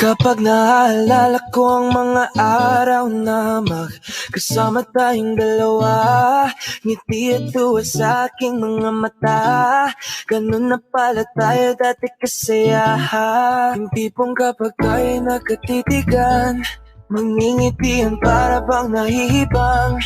Kapag naaalala ko ang mga araw na magkasama tayong dalawa, ngiti at tuwa sa aking mga mata. Ganun na pala tayo dati kasaya. Yung tipong kapag tayo'y nagkatitigan, mangingitian para bang nahihibang.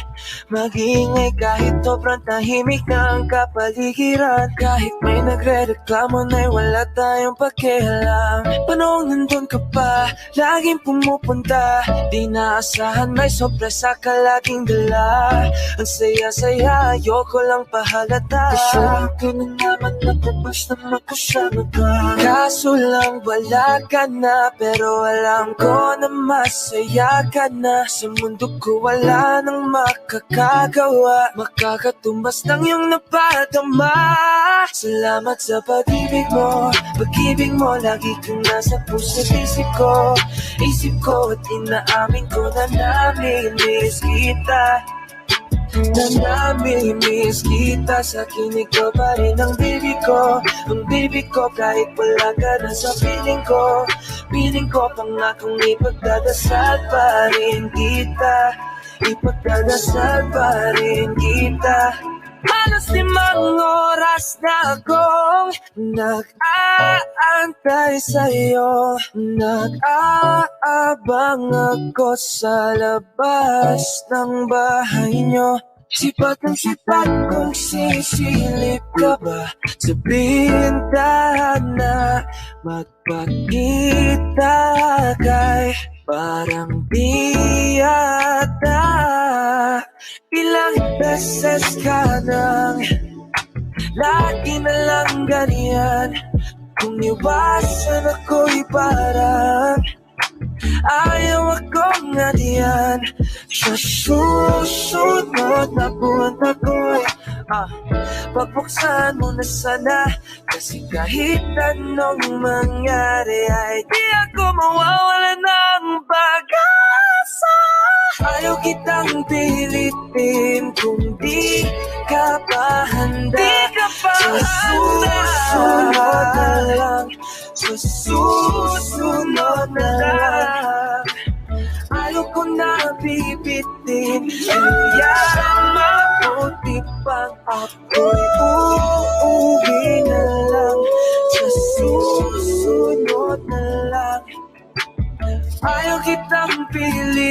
Mag-iingay kahit sobrang tahimik na ang kapaligiran. Kahit may nagre-reklamo na'y wala tayong pakialam. Panong nandun ka pa, laging pumupunta. Di naasahan may sorpresa ka laging dala. Ang saya-saya, ayoko lang pahalata. Kasya ko na naman natapos na magkasama ka. Kaso lang wala ka na, pero alam ko na masaya ka na. Sa mundo ko wala nang makakagawa, makakatumbas ng iyong napadama. Salamat sa pag-ibig mo, pag-ibig mo lagi kang nasa puso't isip ko. Isip ko at inaamin ko na namimiss kita. Na namimiss kita. Sa kinig ko pa rin ang baby ko. Ang baby ko kahit wala ka na sa piling ko. Piling ko pangakong ipagdadasal pa rin kita. Ipagdadasal pa rin kita. Halos 5 oras na akong nag-aantay sa'yo. Nag-aabang ako sa labas ng bahay nyo. Sipat ang sipat kung sisilip ka ba sa bintana. Magpakita kay parang di yata. Ilang beses ka nang lagi na lang ganyan. Kung iwasan ako'y parang ayaw akong nadiyan. Sa susunod na buwan ako'y pabuksan mo na sana. Kasi kahit anong mangyari ay di ako mawawala ng pag-asa. Ayaw kitang pilitin kung di ka pa handa. Sa susunod na lang, sa susunod na lang. Ayaw ko na bibitin, kaya mabuti pang ako'y uuwi na lang. Sa susunod na lang. Ayaw kitang pilitin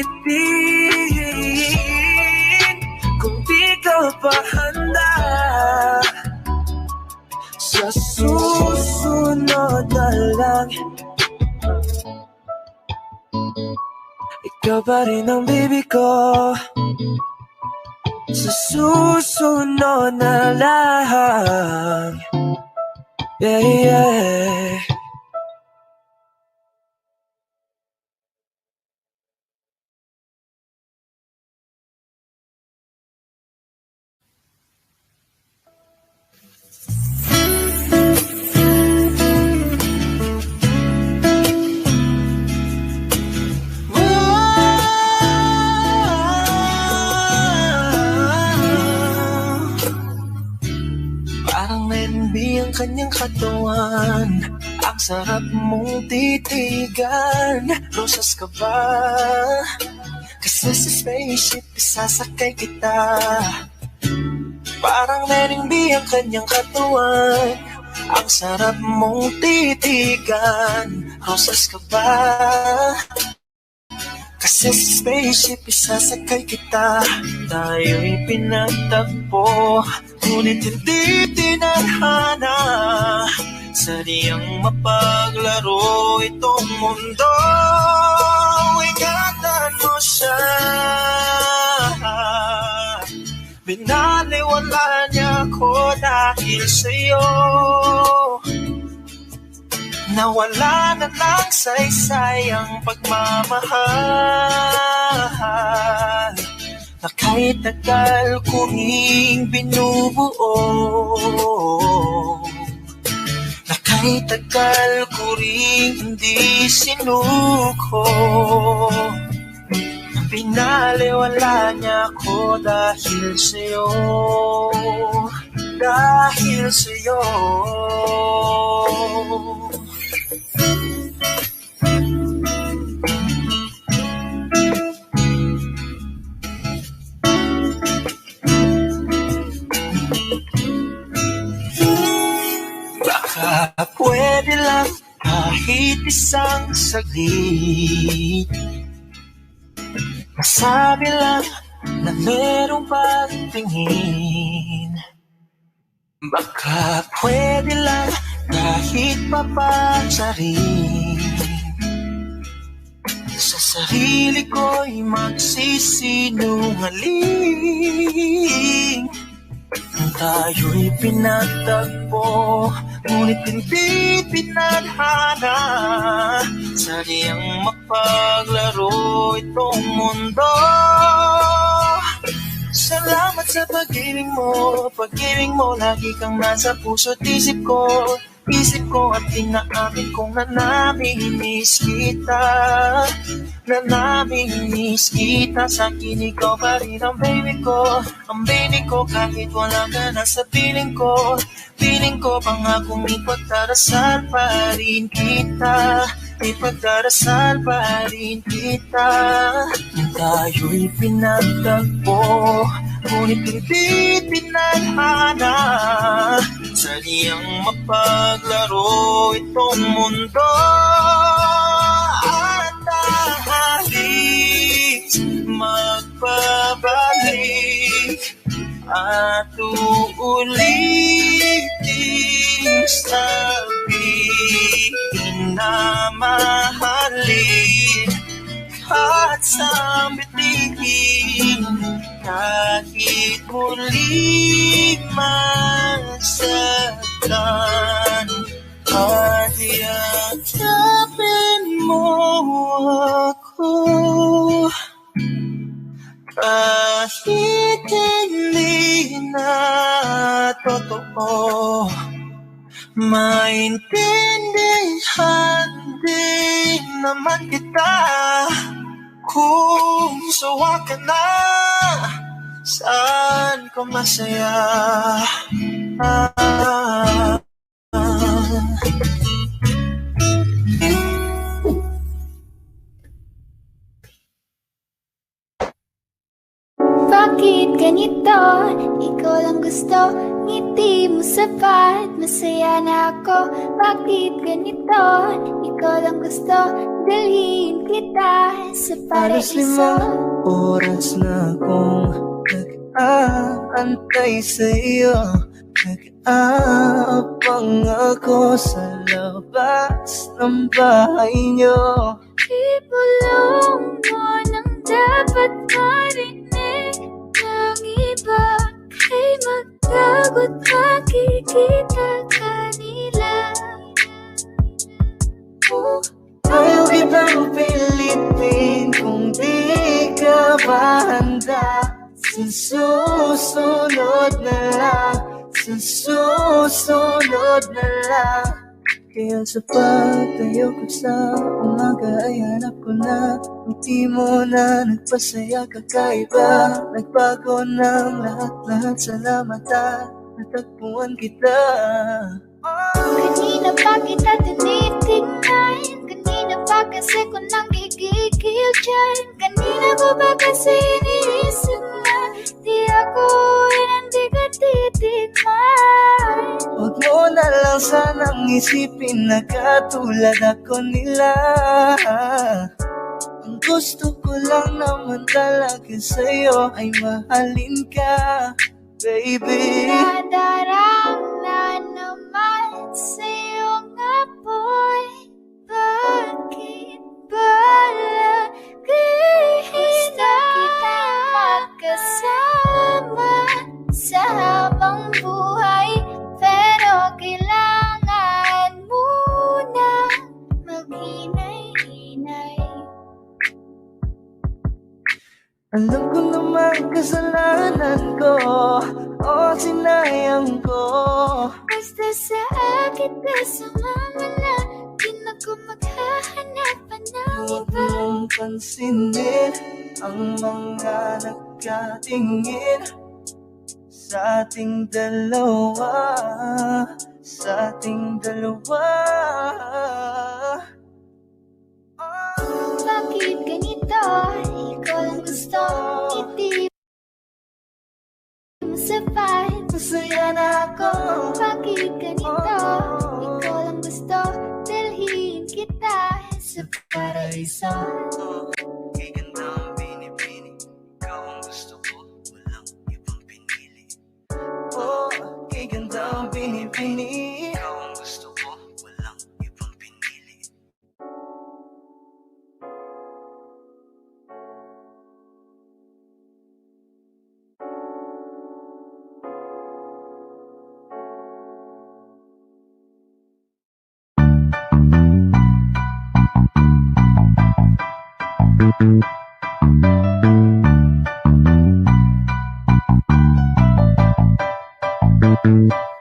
kung di ka pa handa. Sa susunod na lang. Ikaw pa rin ang baby ko. Sa susunod na lang. Yeah, yeah. Kanyang katawan, ang sarap mong titigan. Rosas ka ba? Kasi sa spaceship isasakay kita. Parang Airbnb ang kanyang katawan, ang sarap mong titigan. Rosas ka ba? Kasi sa spaceship isasakay kita. Tayo'y pinagtagpo, ngunit hindi tinadhana. Sadyang mapaglaro itong mundo. Ingatan mo siya. Binaliwala niya ako dahil sa'yo. Nawala na ng saysay ang pagmamahal. na kahit tagal ko ring binubuo, na kahit tagal ko ring hindi sinuko, pinaliwala niya ako dahil sa'yo, dahil sa'yo. Baka pwede lang kahit isang saglit, masabi lang na merong pagtingin. Baka pwede lang kahit papansarin, sa sarili ko'y magsisinungaling. Tayo'y pinagtagpo, ngunit hindi pinadhana. Sadyang mapaglaro itong mundo. Salamat sa pag-ibig mo, lagi kang nasa puso't isip ko. Isip ko at tinaamin kong namimiss kita, na namimiss kita. Sa akin ikaw pa rin ang baby ko, ang baby ko kahit wala ka na sa piling ko. Piling ko pangakong ipagdarasal pa rin kita, ipagdarasal pa rin kita. Tayo'y pinagtagpo, ngunit hindi pinadhana. Sadyang mapaglaro itong mundo. At dahil magpabalik at uulitin sabihin na mahalin at sambitin kahit muli masaktan. At yakapin mo ako kahit hindi na totoo. Maintindihan din naman kita kung sawa ka na, saan ka masaya. Bakit ganito? Ikaw lang gusto, ngiti mo sapat, masaya na ako. Bakit ganito? Ikaw lang gusto, dalhin kita sa paraiso. Halos 5 oras na akong nag-aantay sa'yo, nag-aabang ako sa labas ng bahay niyo. Ibulong mo nang dapat marinig ng iba, kay magtagot makikita kanila. Ayaw kitang pilitin kung di ka ba handa. Sa susunod na lang, sa susunod na lang. Kaya sapat tayo ko sa umaga ay hanap ko na ngiti mo na nagpasaya kakaiba. Nagbago ng lahat-lahat, salamat at natagpuan kita. Kanina pa kita tinitingnan, kanina pa kasi ko nang gigigil dyan. Kanina ko ba kasi iniisip na di ako hindi ka titigman. Huwag mo na lang sanang isipin na katulad ako nila. Ang gusto ko lang naman talaga sa'yo ay mahalin ka, baby. Nadarang na naman sa'yo nga boy, bakit ba lagi na kita magkasama sa habang buhay? Pero kailangan muna maghinay-hinay. Alam ko naman bang kasalanan ko o sinayang ko? Basta sa akin ka sumama na, di na ko maghahanap pa ng Huwag iba. mong pansinin ang mga nagkatingin sa ating dalawa, sa ating dalawa. Bakit ganito? Ikaw lang gusto, ngiti mo sapat. Masaya na ako. Bakit ganito? Ikaw lang gusto, dalhin kita sa paraiso. Kay ganda ang binibini, ikaw ang gusto ko, walang ibang pinili. Oh, kay ganda ang binibini, ikaw ang gusto ko, walang ibang pinili.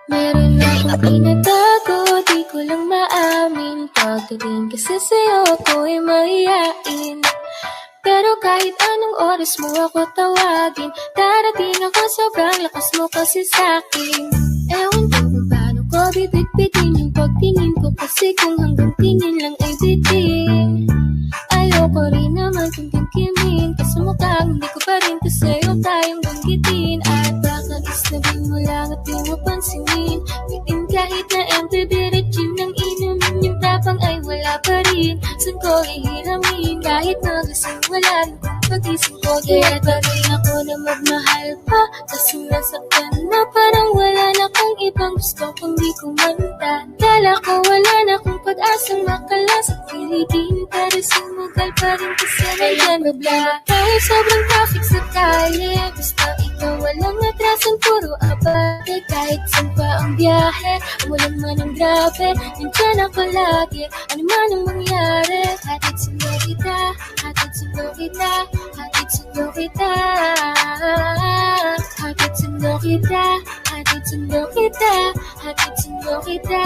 Meron akong tinatago, di ko lang maamin. Pagdating kasi sa'yo, ako'y mahihain. Pero kahit anong oras mo ako tawagin, darating ako, sobrang lakas mo kasi sa'kin. Ewan ko kung paano ko bibit-bitin yung pagtingin ko, kasi kung hanggang tingin lang ay bitin. Ayoko rin naman kung tingkimin, kasi mukhang hindi ko pa rin to sa'yo tayong banggitin. At baka isnabing mo lang at di mo pansinin, bitin kahit na empty diretsyon ng inumin, yung tapang ay wala pa rin. Saan ko ihiramin, kahit nagasing wala rin kung pagising ko. Kaya pa rin ako na magmahal pa, kasi nasaktan na parang wala na kung ibang gusto kung di ko manta. Kala ko wala na kung pag-asang makalas at pilitin, pero sumugal pa rin kasi nandyan mabla. Kahit sobrang traffic sa kalye, basta ikaw walang atrasan, puro abate. Kahit saan pa ang biyahe, umulan man ang grabe, nandyan ako lagi, ano man ang mangyari. Hatid sundo kita, hatid sundo kita, hatid sundo kita, hatid sundo kita, hatid sundo kita, hatid sundo kita,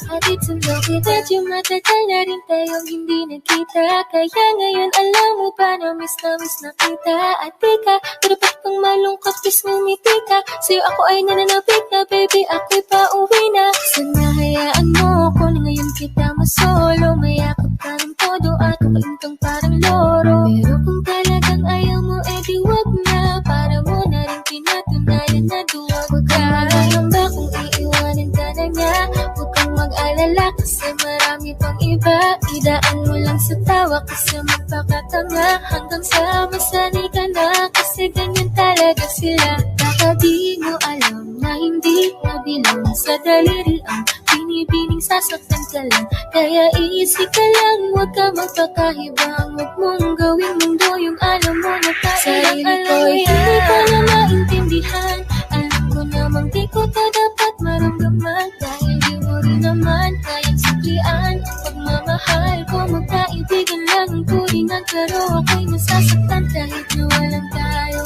hatid sundo kita. Medyo matagal na rin tayong hindi nagkita, kaya ngayon alam mo ba na miss na kita. At di ka, dapat kang malungkot, please ngumiti ka. Sa'yo ako ay nananapit na, baby, ako'y pauwi na. Sana hayaan mo ko na ngayon kita masolo, mayakap ka ng todo at ukain kang parang loro. Pero kung talagang ayaw mo, edi wag na, para mo na rin pinatunayan na duwag ka. Alam ba kung iiwanan ka na niya, huwag kang mag-alala kasi marami pang iba. Idaan mo lang sa tawa kasi magpakatanga, hanggang sa masanay ka na, kasi ganyan talaga sila. Baka di mo alam na hindi nabilang sa daliri ang binibining sasaktan ka lang. Kaya iisip ka lang, huwag ka magpakahibang, huwag mong gawing mundo yung alam mo na kailang alay. Hindi ko na maintindihan, alam ko namang di ko to dapat maramdaman, dahil di mo rin naman kayang suklian ang pagmamahal ko. Magkaibigan lang ang turingan, pero ako'y nasasaktan kahit na walang tayo.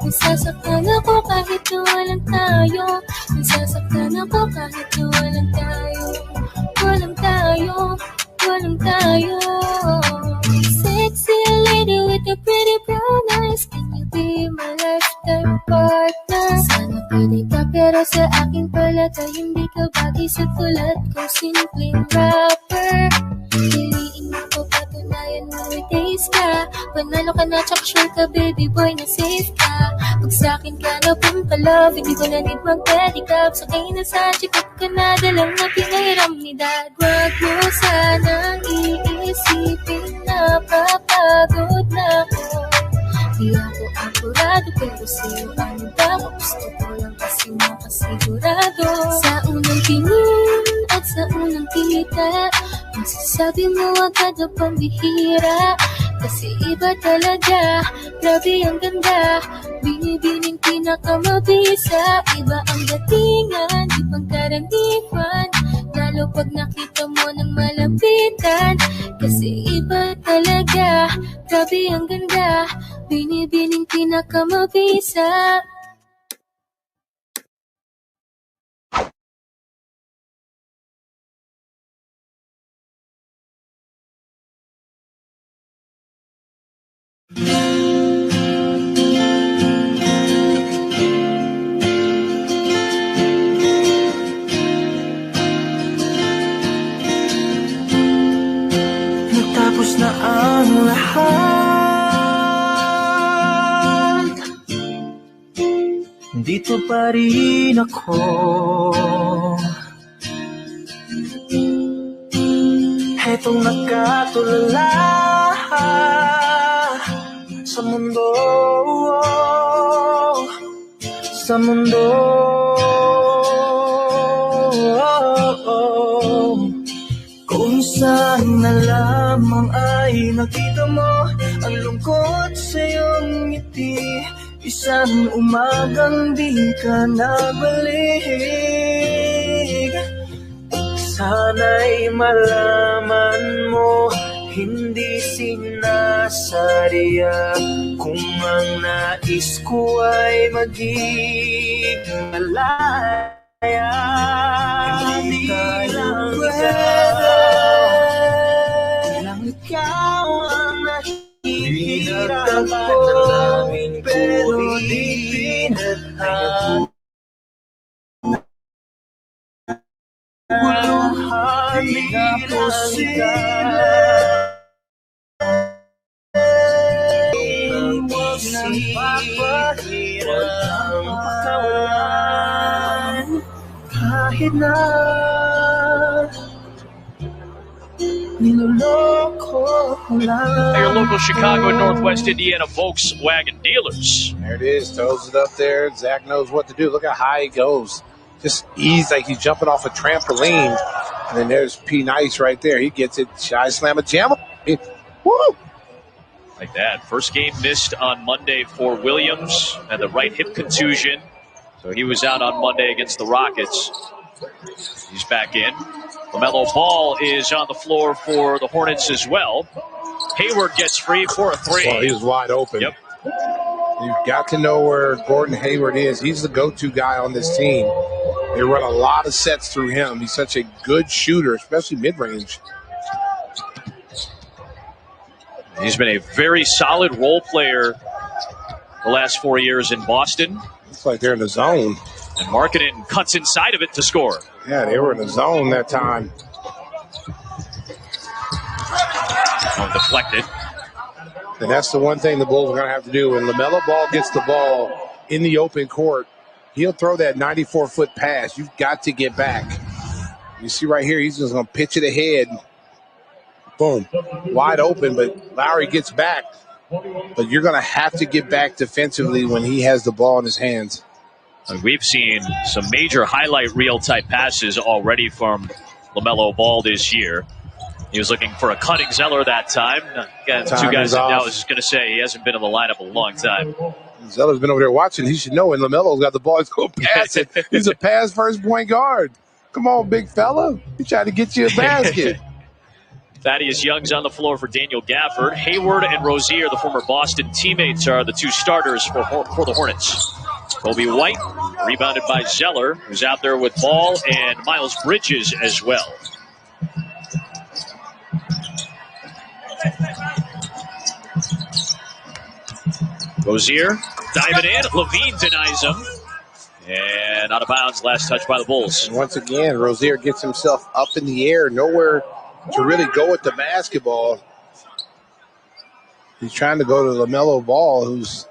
Nasasaktan ako kahit na walang tayo, nasasaktan ako kahit na walang tayo. Walang tayo, walang tayo. Sexy lady with a pretty brown eyes, can you be my lifetime partner? Sana pwede ka, pero sa akin palagay hindi ka bagay sa tulad kong simpleng rapper. Piliin mo ko, patunayan mo may taste ka, panalo ka na tsaka sure ka baby boy na safe ka. Pag sa'kin ka na punta love, hindi ko na need mag-pedicab. Sa kayo na sa chikot ka na, dalang na pinahiram ni dad. Wag mo sanang iisipin na papagod na ako. Di ako akurado, pero sa'yo ano ba? Gusto ko lang kasi makasigurado. Sa unang tingin at sa unang kita, masasabi mo agad na pambihira. Kasi iba talaga, grabe ang ganda, binibining pinakamabisa. Iba ang datingan, di pangkaraniwan, lalo pag nakita mo ng malapitan. Kasi iba talaga, grabe ang ganda, binibining pinakamabisa. Natapos na ang lahat, dito pa rin ako. Hetong nakatulala sa mundo, sa mundo. Kung saan na lamang ay nakita mo ang lungkot sa iyong ngiti, isang umagang di ka nabalik. Sana'y malaman mo, hindi sinasadya, kung ang nais ko ay maging malaya. Hindi lang ikaw ang nahihirapan namin, pero di pinathan. Hindi na posible huwag nang papahirang pakawalan kahit na niloloko lang. Your local Chicago and Northwest Indiana Volkswagen dealers. There it is, toes it up there. Zach knows what to do. Look how high he goes. Just ease like he's jumping off a trampoline. And then there's P. Nice right there. He gets it. Shy slam a jam. Woo! Like that. First game missed on Monday for Williams. Had the right hip contusion. So he was out on Monday against the Rockets. He's back in. LaMelo Ball is on the floor for the Hornets as well. Hayward gets free for a three. Oh, he was wide open. Yep. You've got to know where Gordon Hayward is. He's the go-to guy on this team. They run a lot of sets through him. He's such a good shooter, especially mid-range. He's been a very solid role player the last 4 years in Boston. Looks like they're in the zone. And Markkanen cuts inside of it to score. Yeah, they were in the zone that time. Deflected. And that's the one thing the Bulls are going to have to do. When LaMelo Ball gets the ball in the open court, he'll throw that 94-foot pass. You've got to get back. You see right here, he's just going to pitch it ahead. Boom. Wide open, but Lowry gets back. But you're going to have to get back defensively when he has the ball in his hands. We've seen some major highlight reel type passes already from LaMelo Ball this year. He was looking for a cutting Zeller that time. Got two guys that I was just going to say he hasn't been in the lineup a long time. Zeller's been over there watching. He should know. And LaMelo's got the ball. He's going to pass it. He's a pass-first point guard. Come on, big fella. He tried to get you a basket. Thaddeus Young's on the floor for Daniel Gafford. Hayward and Rozier, the former Boston teammates, are the two starters for the Hornets. Kobe White, rebounded by Zeller, who's out there with Ball, and Miles Bridges as well. Rozier diving in. Levine denies him. And out of bounds, last touch by the Bulls. And once again, Rozier gets himself up in the air, nowhere to really go with the basketball. He's trying to go to LaMelo Ball, who's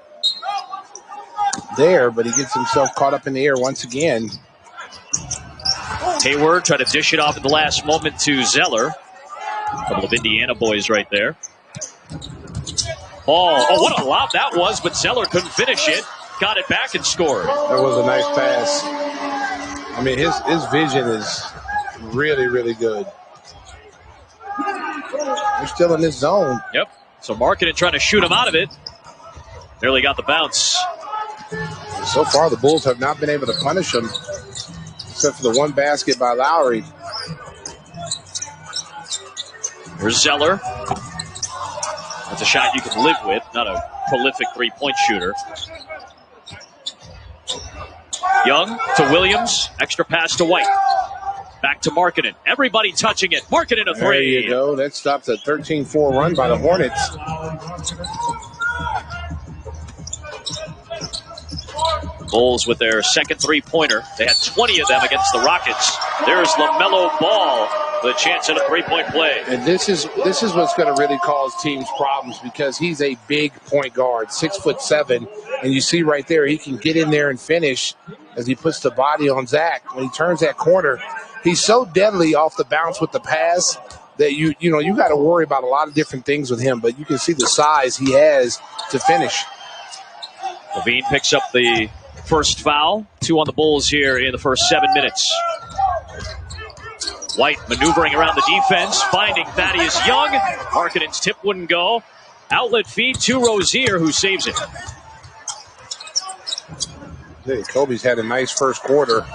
there, but he gets himself caught up in the air once again. Hayward tried to dish it off at the last moment to Zeller. A couple of Indiana boys right there. Ball. Oh, what a lob that was, but Zeller couldn't finish it. Got it back and scored. That was a nice pass. I mean, his vision is really, really good. They're still in this zone. Yep. So Markkanen trying to shoot him out of it. Barely got the bounce. So far, the Bulls have not been able to punish him, except for the one basket by Lowry. Here's Zeller. That's a shot you can live with, not a prolific three-point shooter. Young to Williams. Extra pass to White. Back to Markkanen. Everybody touching it. Markkanen a three. There you go. That stops a 13-4 run by the Hornets. Bulls with their second three-pointer. They had 20 of them against the Rockets. There's LaMelo Ball with a chance at a three-point play. And this is what's going to really cause teams problems because he's a big point guard, 6'7", and you see right there he can get in there and finish as he puts the body on Zach. When he turns that corner, he's so deadly off the bounce with the pass that you got to worry about a lot of different things with him. But you can see the size he has to finish. Levine picks up the first foul. 2 on the Bulls here in the first 7 minutes. White maneuvering around the defense, finding Thaddeus Young. Markkanen's tip wouldn't go. Outlet feed to Rozier, who saves it. Hey, Kobe's had a nice first quarter.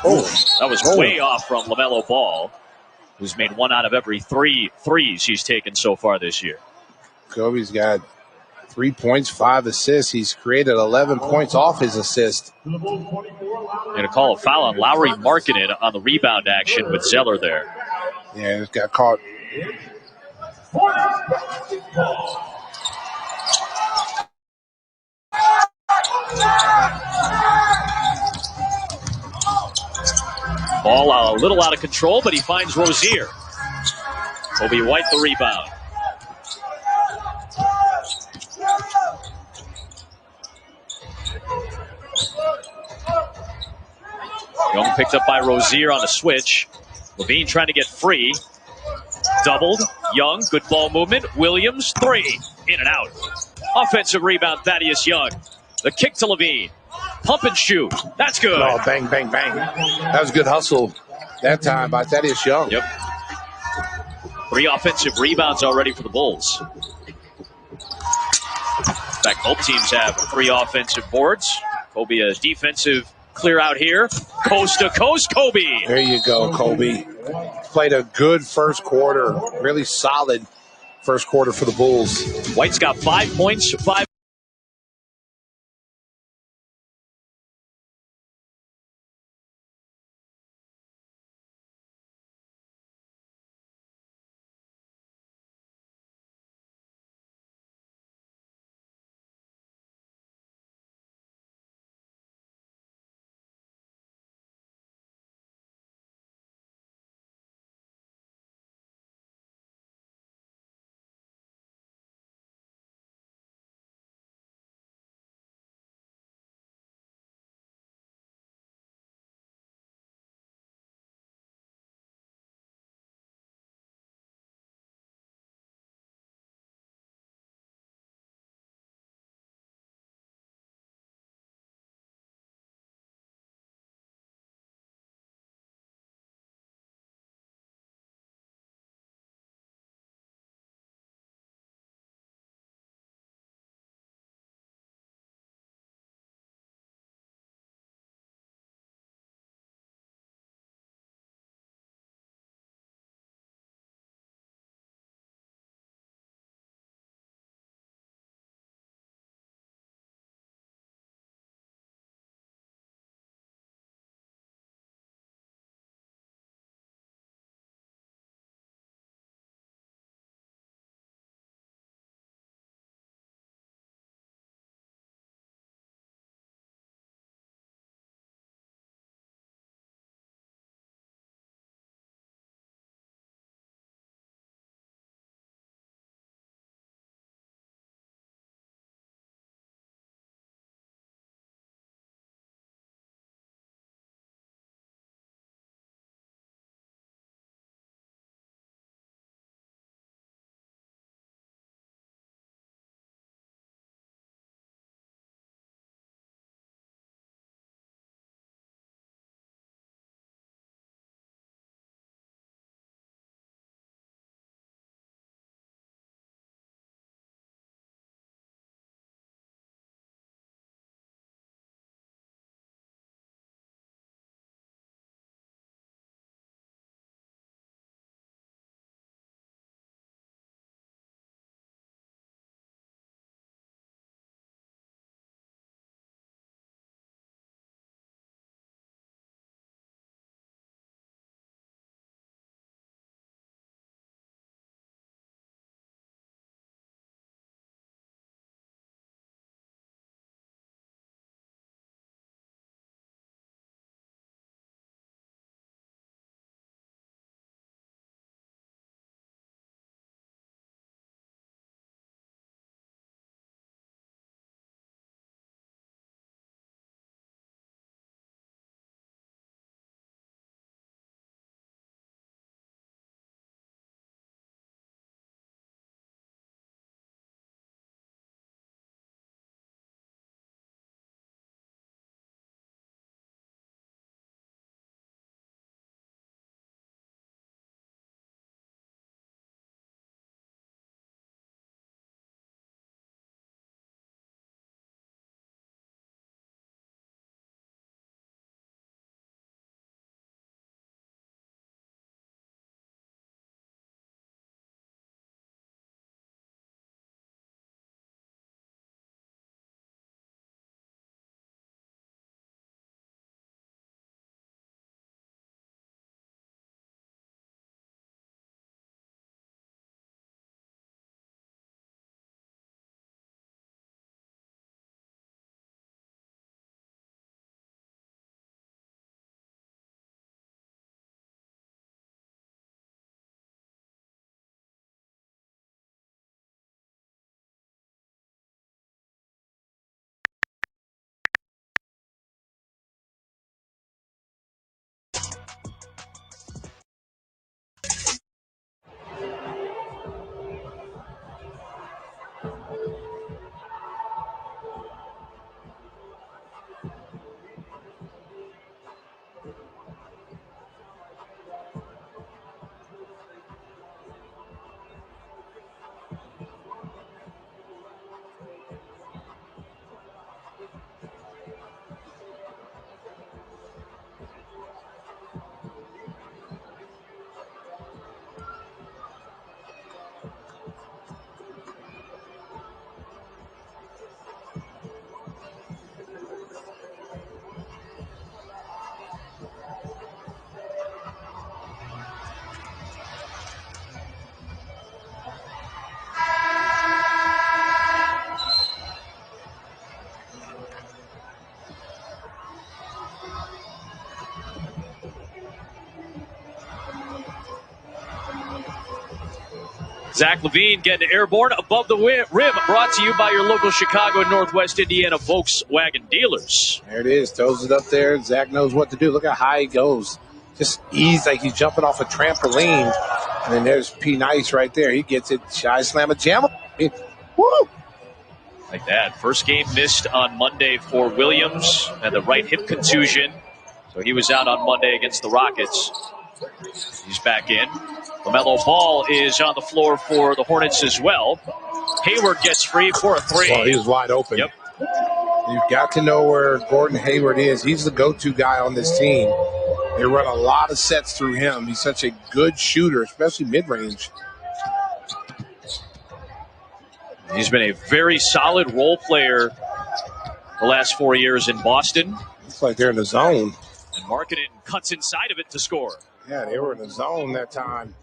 That was way off from LaMelo Ball, who's made 1 out of every 3 threes he's taken so far this year. Kobe's got 3 points, 5 assists. He's created 11 points off his assist. Going to call a foul on Lauri Markkanen on the rebound action with Zeller there. Yeah, it got caught. Ball a little out of control, but he finds Rozier. Kobe White the rebound. Young picked up by Rozier on the switch. Levine trying to get free. Doubled. Young, good ball movement. Williams, 3. In and out. Offensive rebound, Thaddeus Young. The kick to Levine. Pump and shoot. That's good. Oh, bang, bang, bang. That was good hustle that time by Thaddeus Young. Yep. 3 offensive rebounds already for the Bulls. In fact, both teams have 3 offensive boards. Kobe a defensive clear out here. Coast to coast, Kobe. There you go, Kobe. Played a good first quarter. Really solid first quarter for the Bulls. White's got 5 points, 5 Zach LaVine getting airborne above the rim, brought to you by your local Chicago and Northwest Indiana Volkswagen dealers. There it is. Throws it up there. Zach knows what to do. Look how high he goes. Just ease like he's jumping off a trampoline. And then there's P. Nice right there. He gets it. Shy slam a jam. Woo! Like that. First game missed on Monday for Williams. Had the right hip contusion. So he was out on Monday against the Rockets. He's back in. LaMelo Ball is on the floor for the Hornets as well. Hayward gets free for a three. Oh, he was wide open. Yep. You've got to know where Gordon Hayward is. He's the go-to guy on this team. They run a lot of sets through him. He's such a good shooter, especially mid-range. He's been a very solid role player the last 4 years in Boston. Looks like they're in the zone. And Markkanen cuts inside of it to score. Yeah, they were in the zone that time.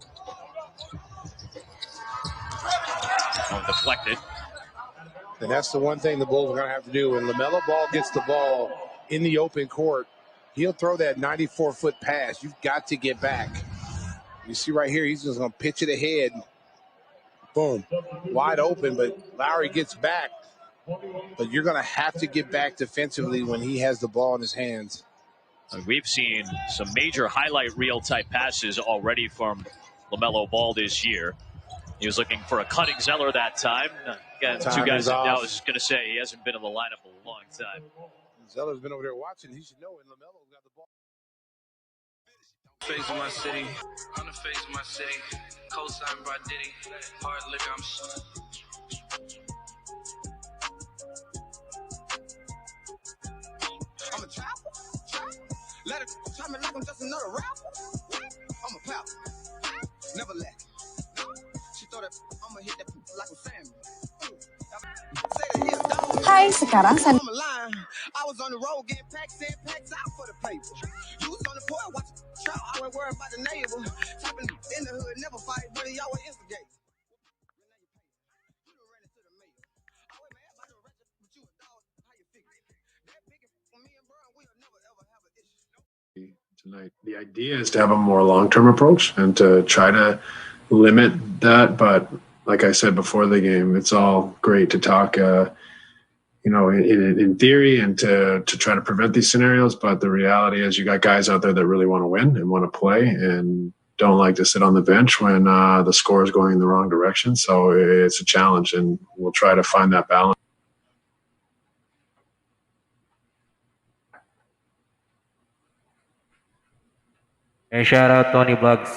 Deflected. And that's the one thing the Bulls are going to have to do. When LaMelo Ball gets the ball in the open court, he'll throw that 94-foot pass. You've got to get back. You see right here, he's just going to pitch it ahead. Boom. Wide open, but Lowry gets back. But you're going to have to get back defensively when he has the ball in his hands. We've seen some major highlight reel type passes already from LaMelo Ball this year. He was looking for a cutting Zeller that time. Again, two guys that I was going to say he hasn't been in the lineup a long time. Zeller's been over there watching. He should know when LaMelo got the ball. Face of my city, on the face of my city, co-signed by Diddy, hard liquor, I'm a trapper, let it try me like I'm just another rapper, I'm a pal, never lack, she thought that I'ma hit that like a Sammy. Hai, sekarang saya I was on the road getting packs in, packs out for the paper. You was on the court watching trout, I wasn't worried about the neighbor. Tapping in the hood, never fight, but he always instigate. Tonight, the idea is to have a more long-term approach and to try to limit that. But like I said before the game, it's all great to talk, in theory and to try to prevent these scenarios. But the reality is you got guys out there that really want to win and want to play and don't like to sit on the bench when the score is going in the wrong direction. So it's a challenge, and we'll try to find that balance. Hey, shout out Tony Bugs.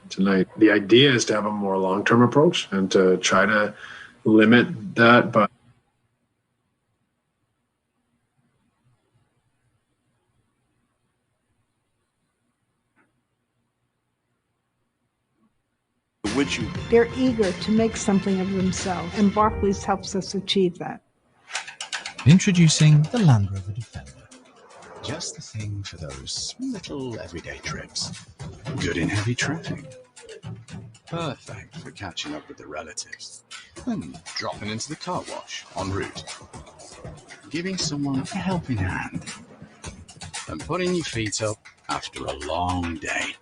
Tonight, the idea is to have a more long-term approach and to try to limit that. But they're eager to make something of themselves, and Barclays helps us achieve that. Introducing the Land Rover Defender. Just the thing for those little everyday trips. Good in heavy traffic. Perfect for catching up with the relatives. And dropping into the car wash en route. Giving someone a helping hand. And putting your feet up after a long day.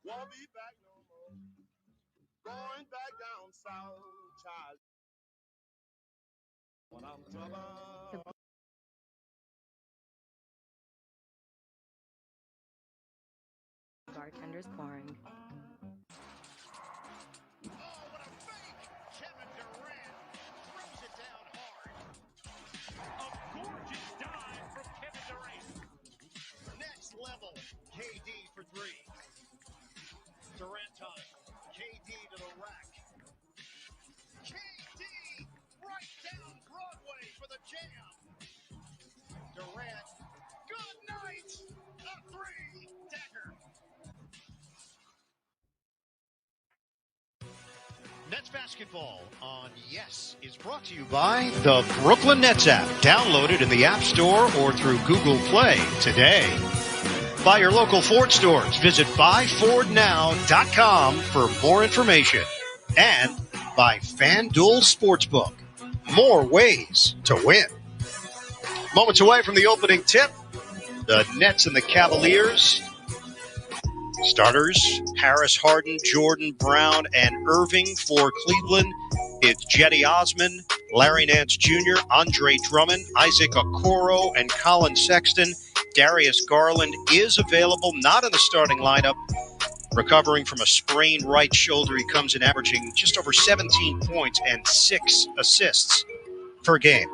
Won't be back no more. Going back down south, child. When I'm troubled. Bartender's pouring. Oh, what a fake! Kevin Durant throws it down hard. A gorgeous dive from Kevin Durant. Next level, KD for three. Durant time. KD to the rack. KD right down Broadway for the jam. Durant. Good night. A three. Dagger. It's basketball on Yes is brought to you by the Brooklyn Nets app. Download it in the App Store or through Google Play today. By your local Ford stores. Visit buyfordnow.com for more information. And by FanDuel Sportsbook. More ways to win. Moments away from the opening tip. The Nets and the Cavaliers. Starters, Harris, Harden, Jordan, Brown, and Irving for Cleveland. It's Jetty Osman, Larry Nance Jr., Andre Drummond, Isaac Okoro, and Colin Sexton. Darius Garland is available, not in the starting lineup. Recovering from a sprained right shoulder, he comes in averaging just over 17 points and 6 assists per game.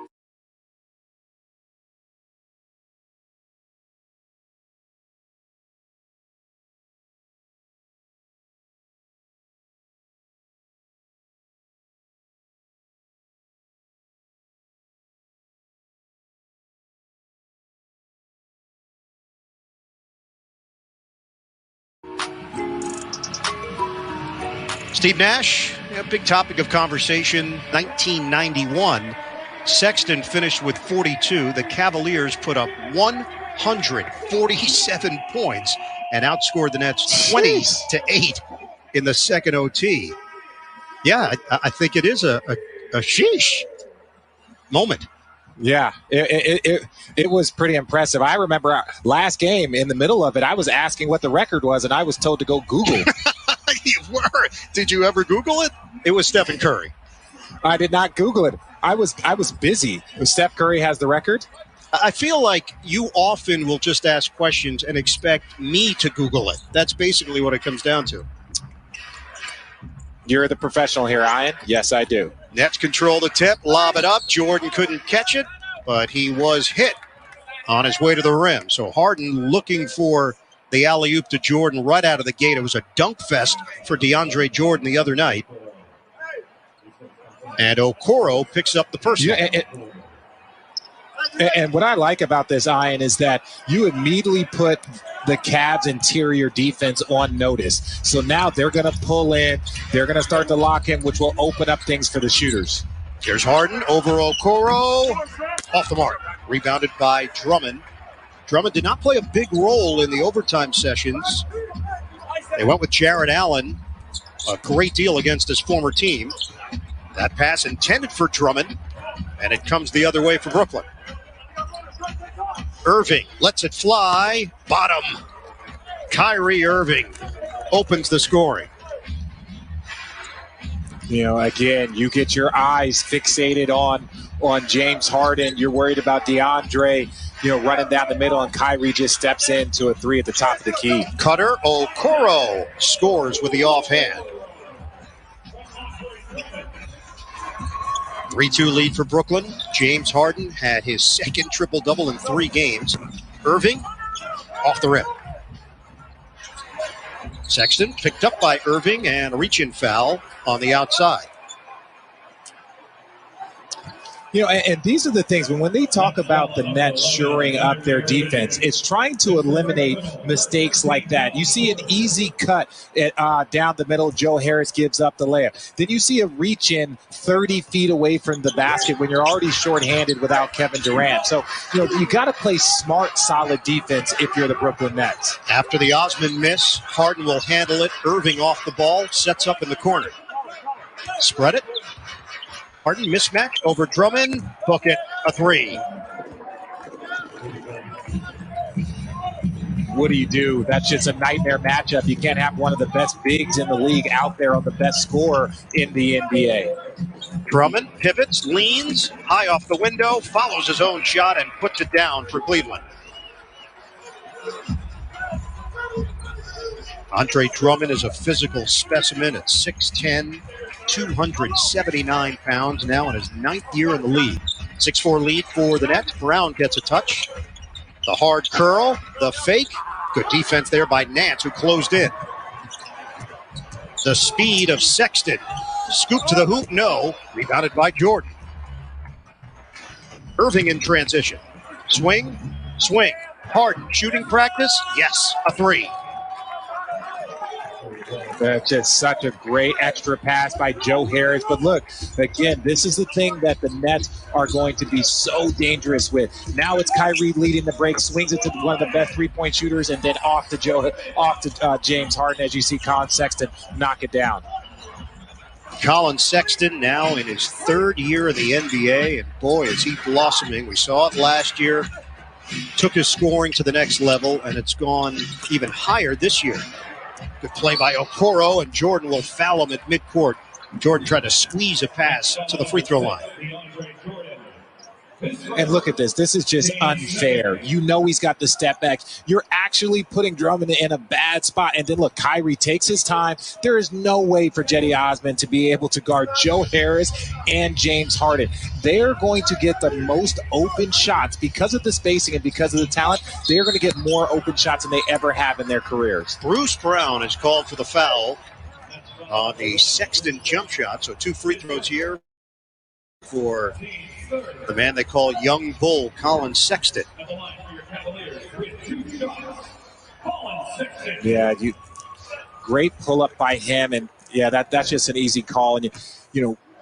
Steve Nash, a big topic of conversation, 1991. Sexton finished with 42. The Cavaliers put up 147 points and outscored the Nets 20-8 in the second OT. Yeah, I think it is a sheesh moment. Yeah, it was pretty impressive. I remember last game, in the middle of it, I was asking what the record was, and I was told to go Google. You were. Did you ever Google it? It was Stephen Curry. I did not Google it. I was busy. Steph Curry has the record? I feel like you often will just ask questions and expect me to Google it. That's basically what it comes down to. You're the professional here, Ian. Yes, I do. Nets control the tip, lob it up. Jordan couldn't catch it, but he was hit on his way to the rim. So Harden looking for the alley-oop to Jordan right out of the gate. It was a dunk fest for DeAndre Jordan the other night. And Okoro picks up the personal. Yeah, and what I like about this, Ian, is that you immediately put the Cavs' interior defense on notice. So now they're going to pull in. They're going to start to lock in, which will open up things for the shooters. Here's Harden over Okoro. Off the mark. Rebounded by Drummond. Drummond did not play a big role in the overtime sessions. They went with Jarrett Allen, a great deal against his former team. That pass intended for Drummond, and it comes the other way for Brooklyn. Irving lets it fly. Bottom. Kyrie Irving opens the scoring. You know, again, you get your eyes fixated on James Harden. You're worried about DeAndre, running down the middle, and Kyrie just steps into a three at the top of the key. Cutter Okoro scores with the offhand. 3-2 lead for Brooklyn. James Harden had his second triple-double in 3 games. Irving off the rim. Sexton picked up by Irving and a reach-in foul on the outside. And these are the things, when they talk about the Nets shoring up their defense, it's trying to eliminate mistakes like that. You see an easy cut down the middle. Joe Harris gives up the layup. Then you see a reach in 30 feet away from the basket when you're already shorthanded without Kevin Durant. So, you got to play smart, solid defense if you're the Brooklyn Nets. After the Osman miss, Harden will handle it. Irving off the ball, sets up in the corner. Spread it. Harden mismatch over Drummond. Book it, a 3. What do? That's just a nightmare matchup. You can't have one of the best bigs in the league out there on the best scorer in the NBA. Drummond pivots, leans, high off the window, follows his own shot, and puts it down for Cleveland. Andre Drummond is a physical specimen at 6'10", 279 pounds, now in his 9th year in the league. 6-4 lead for the Nets. Brown gets a touch. The hard curl, the fake. Good defense there by Nance, who closed in. The speed of Sexton. Scoop to the hoop, no. Rebounded by Jordan. Irving in transition. Swing. Harden, shooting practice? Yes, a 3. That's just such a great extra pass by Joe Harris. But look, again, this is the thing that the Nets are going to be so dangerous with. Now it's Kyrie leading the break, swings it to one of the best three-point shooters, and then off to James Harden as you see Colin Sexton knock it down. Colin Sexton now in his third year in the NBA, and boy, is he blossoming. We saw it last year, took his scoring to the next level, and it's gone even higher this year. Good play by Okoro, and Jordan will foul him at midcourt. Jordan tried to squeeze a pass to the free throw line. And look at this. This is just unfair. You know he's got the step back. You're actually putting Drummond in a bad spot. And then, look, Kyrie takes his time. There is no way for Cedi Osman to be able to guard Joe Harris and James Harden. They're going to get the most open shots because of the spacing and because of the talent. They're going to get more open shots than they ever have in their careers. Bruce Brown is called for the foul on the Sexton jump shot. So 2 free throws here for the man they call Young Bull, Colin Sexton. Yeah, great pull up by him, and yeah, that's just an easy call. And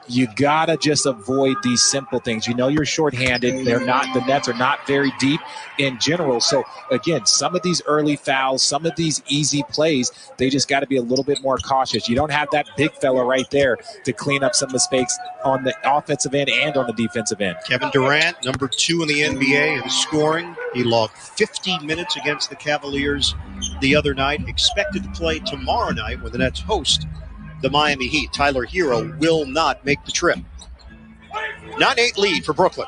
you gotta just avoid these simple things. You know you're shorthanded. The Nets are not very deep in general. So again, some of these early fouls, some of these easy plays, they just got to be a little bit more cautious. You don't have that big fella right there to clean up some mistakes on the offensive end and on the defensive end. Kevin Durant, number 2 in the NBA in scoring. He logged 50 minutes against the Cavaliers the other night. Expected to play tomorrow night when the Nets host the Miami Heat. Tyler Hero will not make the trip. 9-8 lead for Brooklyn.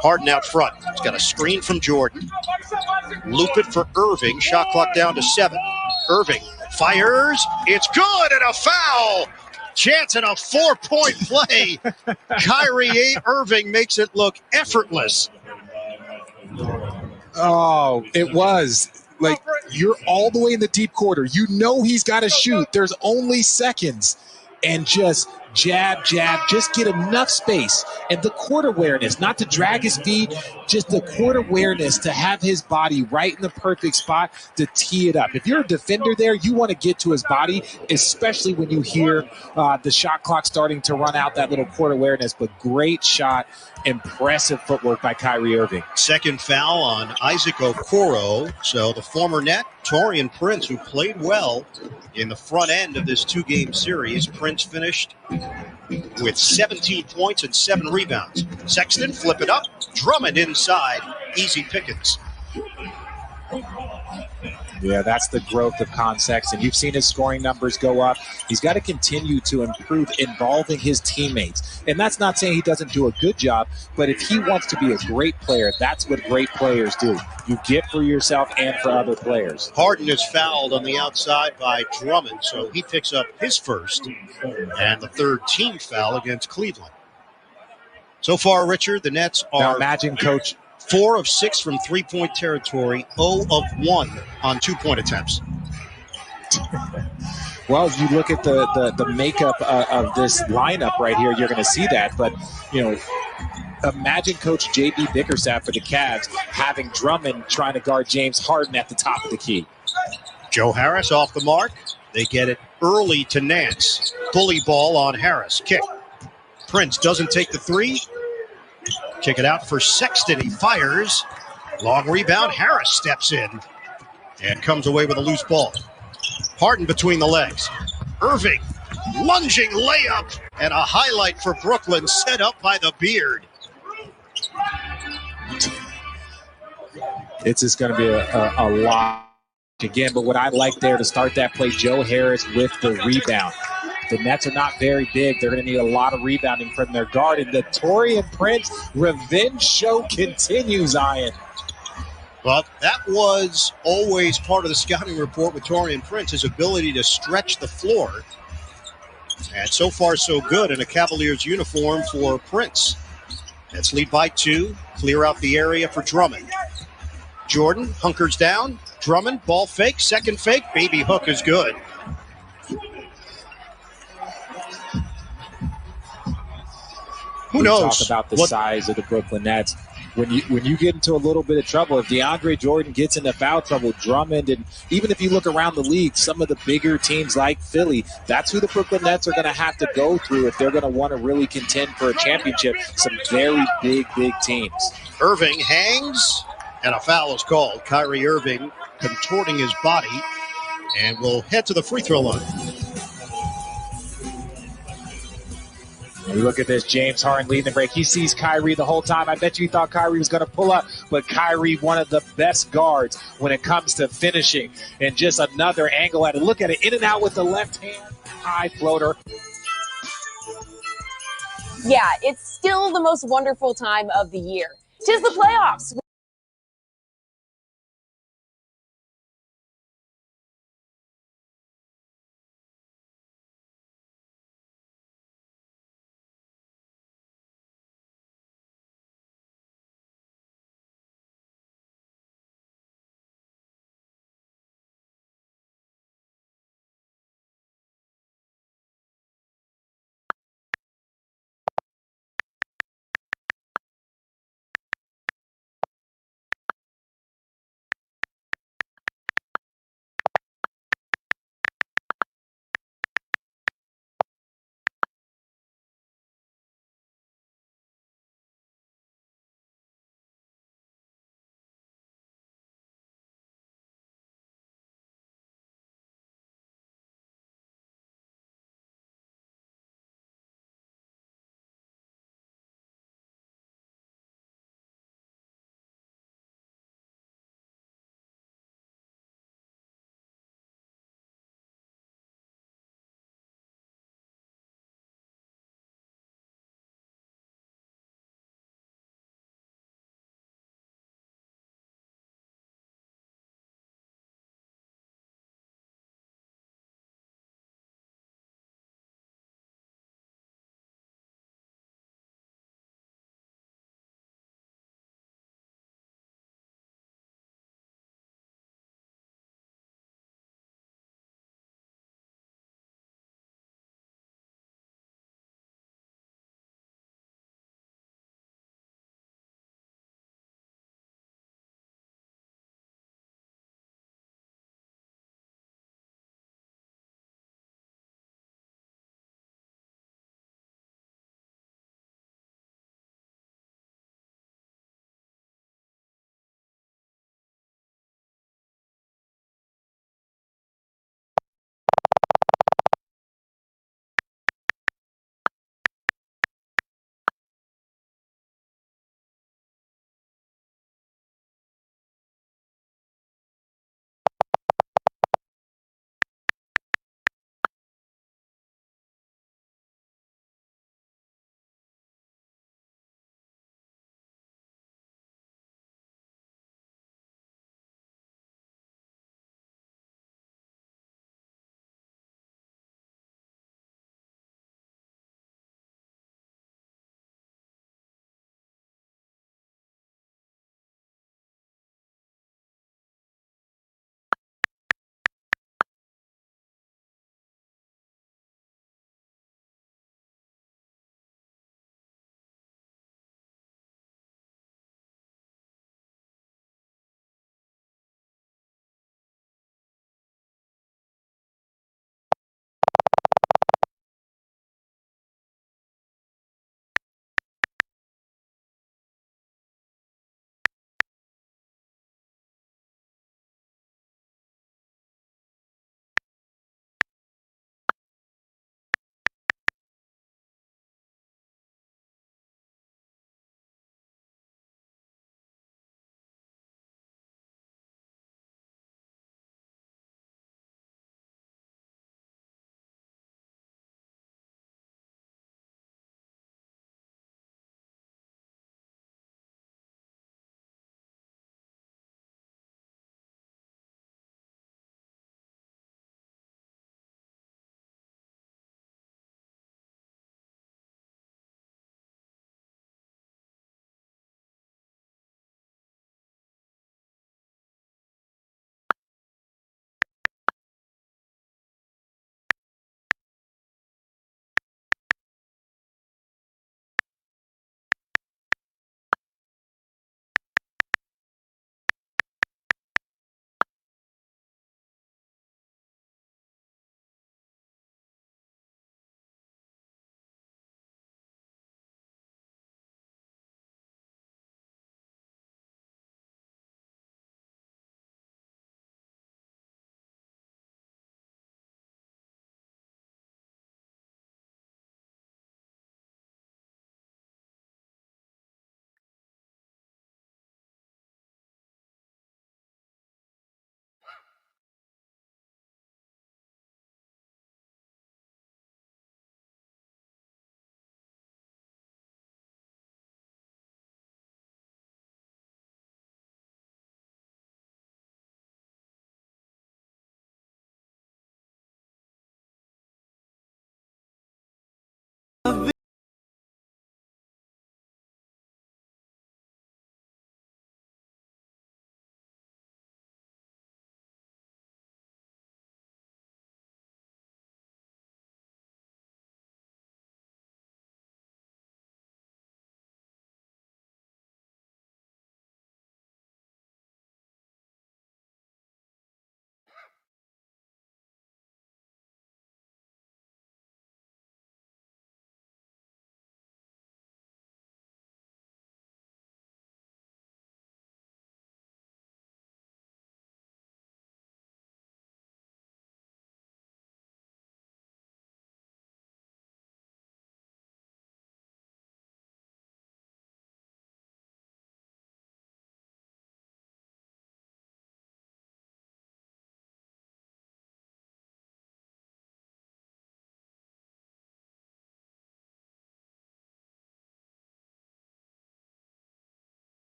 Harden out front. He's got a screen from Jordan. Loop it for Irving. Shot clock down to 7. Irving fires. It's good, and a foul. Chance and a 4-point play. Kyrie Irving makes it look effortless. Oh, it was. Like, you're all the way in the deep quarter. You know he's got to shoot. There's only seconds. And just jab, just get enough space. And the court awareness, not to drag his feet, just the court awareness to have his body right in the perfect spot to tee it up. If you're a defender there, you want to get to his body, especially when you hear the shot clock starting to run out, that little court awareness. But great shot. Impressive footwork by Kyrie Irving. Second foul on Isaac Okoro. So the former Net, Taurean Prince, who played well in the front end of this 2-game series. Prince finished with 17 points and 7 rebounds. Sexton, flip it up. Drummond inside. Easy pickings. Yeah, that's the growth of Colin Sexton. You've seen his scoring numbers go up. He's got to continue to improve involving his teammates. And that's not saying he doesn't do a good job, but if he wants to be a great player, that's what great players do. You get for yourself and for other players. Harden is fouled on the outside by Drummond, so he picks up his first and the third team foul against Cleveland. So far, Richard, the Nets are... Now imagine, Coach... 4 of 6 from 3-point territory, 0 of 1 on 2-point attempts. Well, you look at the makeup of this lineup right here, you're going to see that. But, imagine Coach J.B. Bickerstaff for the Cavs having Drummond trying to guard James Harden at the top of the key. Joe Harris off the mark. They get it early to Nance. Bully ball on Harris. Kick. Prince doesn't take the 3. Kick it out for Sexton. He fires. Long rebound. Harris steps in and comes away with a loose ball. Harden between the legs. Irving. Lunging layup. And a highlight for Brooklyn set up by the beard. It's just going to be a lot again. But what I like there to start that play, Joe Harris with the rebound. The Nets are not very big. They're going to need a lot of rebounding from their guard. And the Taurean Prince revenge show continues, Ian. Well, that was always part of the scouting report with Taurean Prince, his ability to stretch the floor. And so far, so good in a Cavaliers uniform for Prince. Nets lead by 2. Clear out the area for Drummond. Jordan hunkers down. Drummond, ball fake, second fake. Baby hook is good. Who knows? Talk about the size of the Brooklyn Nets. when you get into a little bit of trouble, if DeAndre Jordan gets into foul trouble, Drummond, and even if you look around the league, some of the bigger teams like Philly, that's who the Brooklyn Nets are going to have to go through if they're going to want to really contend for a championship. Some very big teams. Irving hangs, and a foul is called. Kyrie Irving contorting his body, and will head to the free throw line. And you look at this, James Harden leading the break. He sees Kyrie the whole time. I bet you thought Kyrie was going to pull up, but Kyrie, one of the best guards when it comes to finishing. And just another angle at it. Look at it, in and out with the left hand, high floater. Yeah, it's still the most wonderful time of the year. 'Tis the playoffs.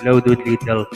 Hello, Dude Little.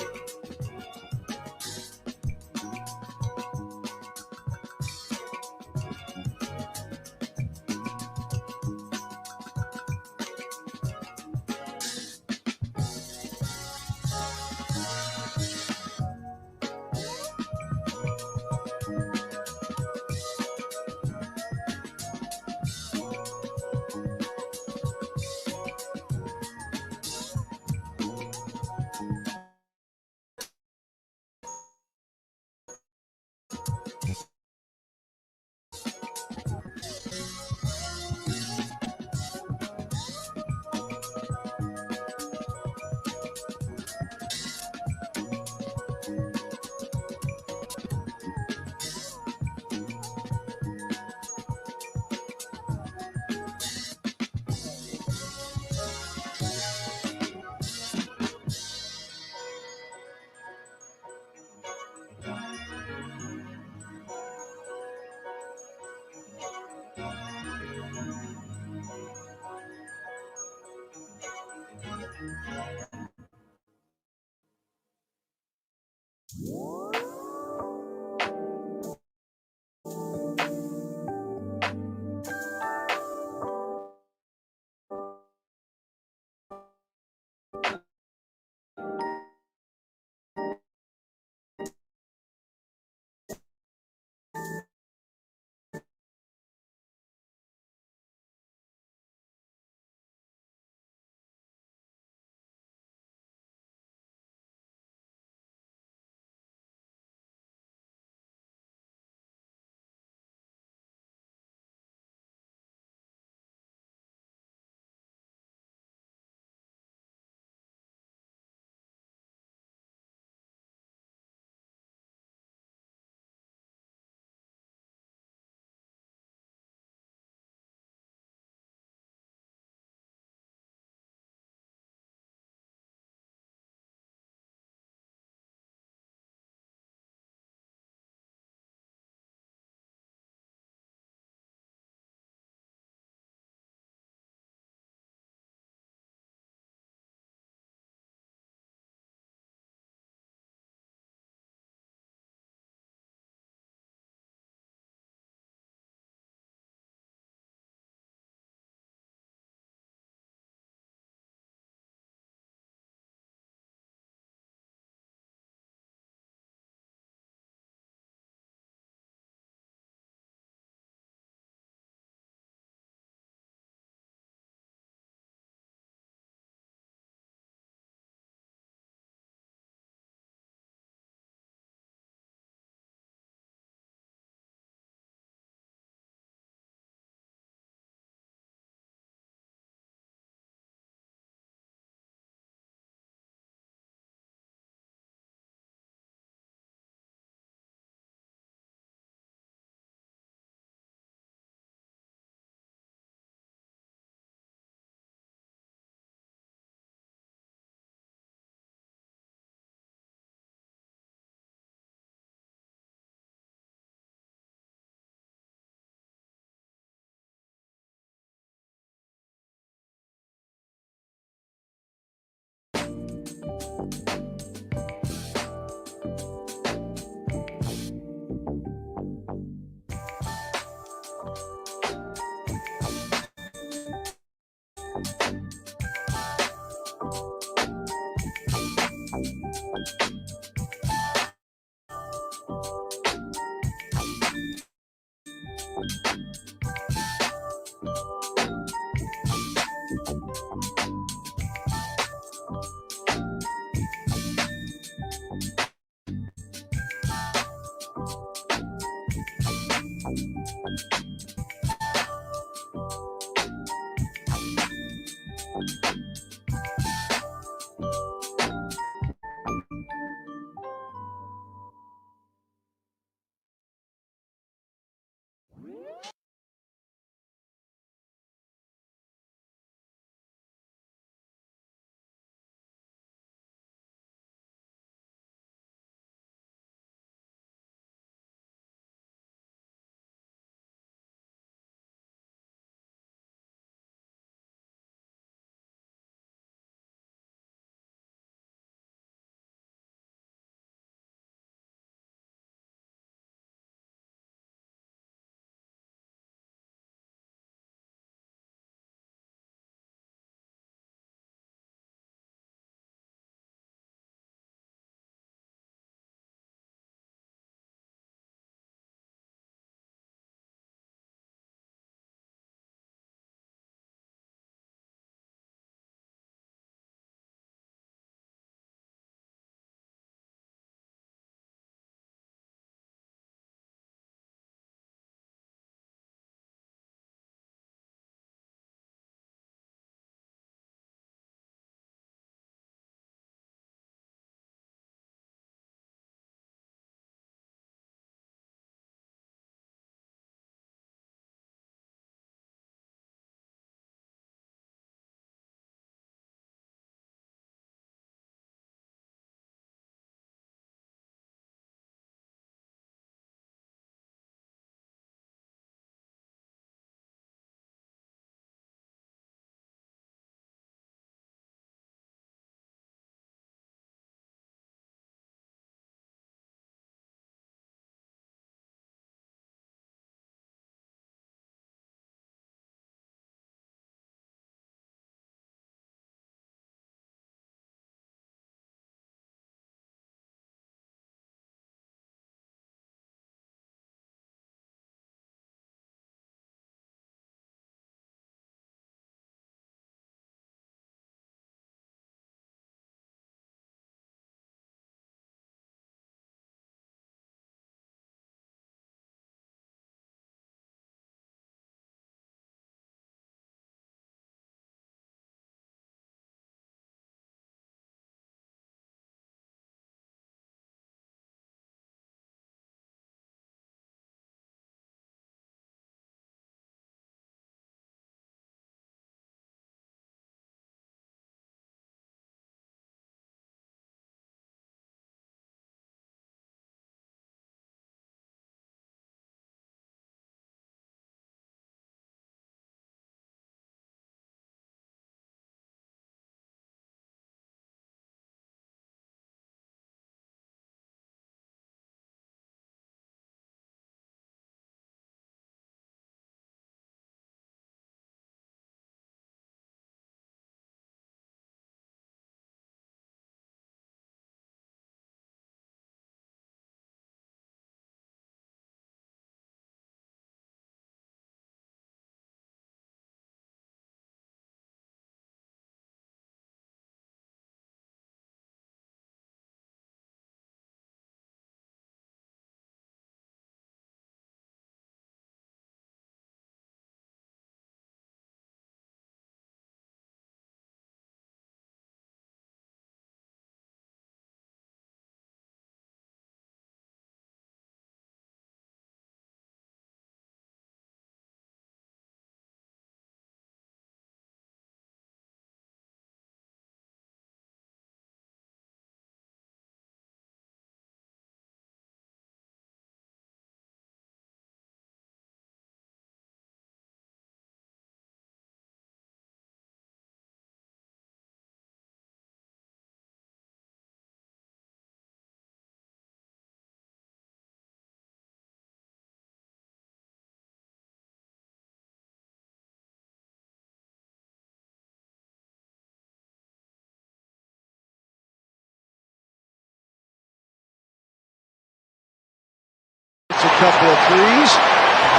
couple of threes.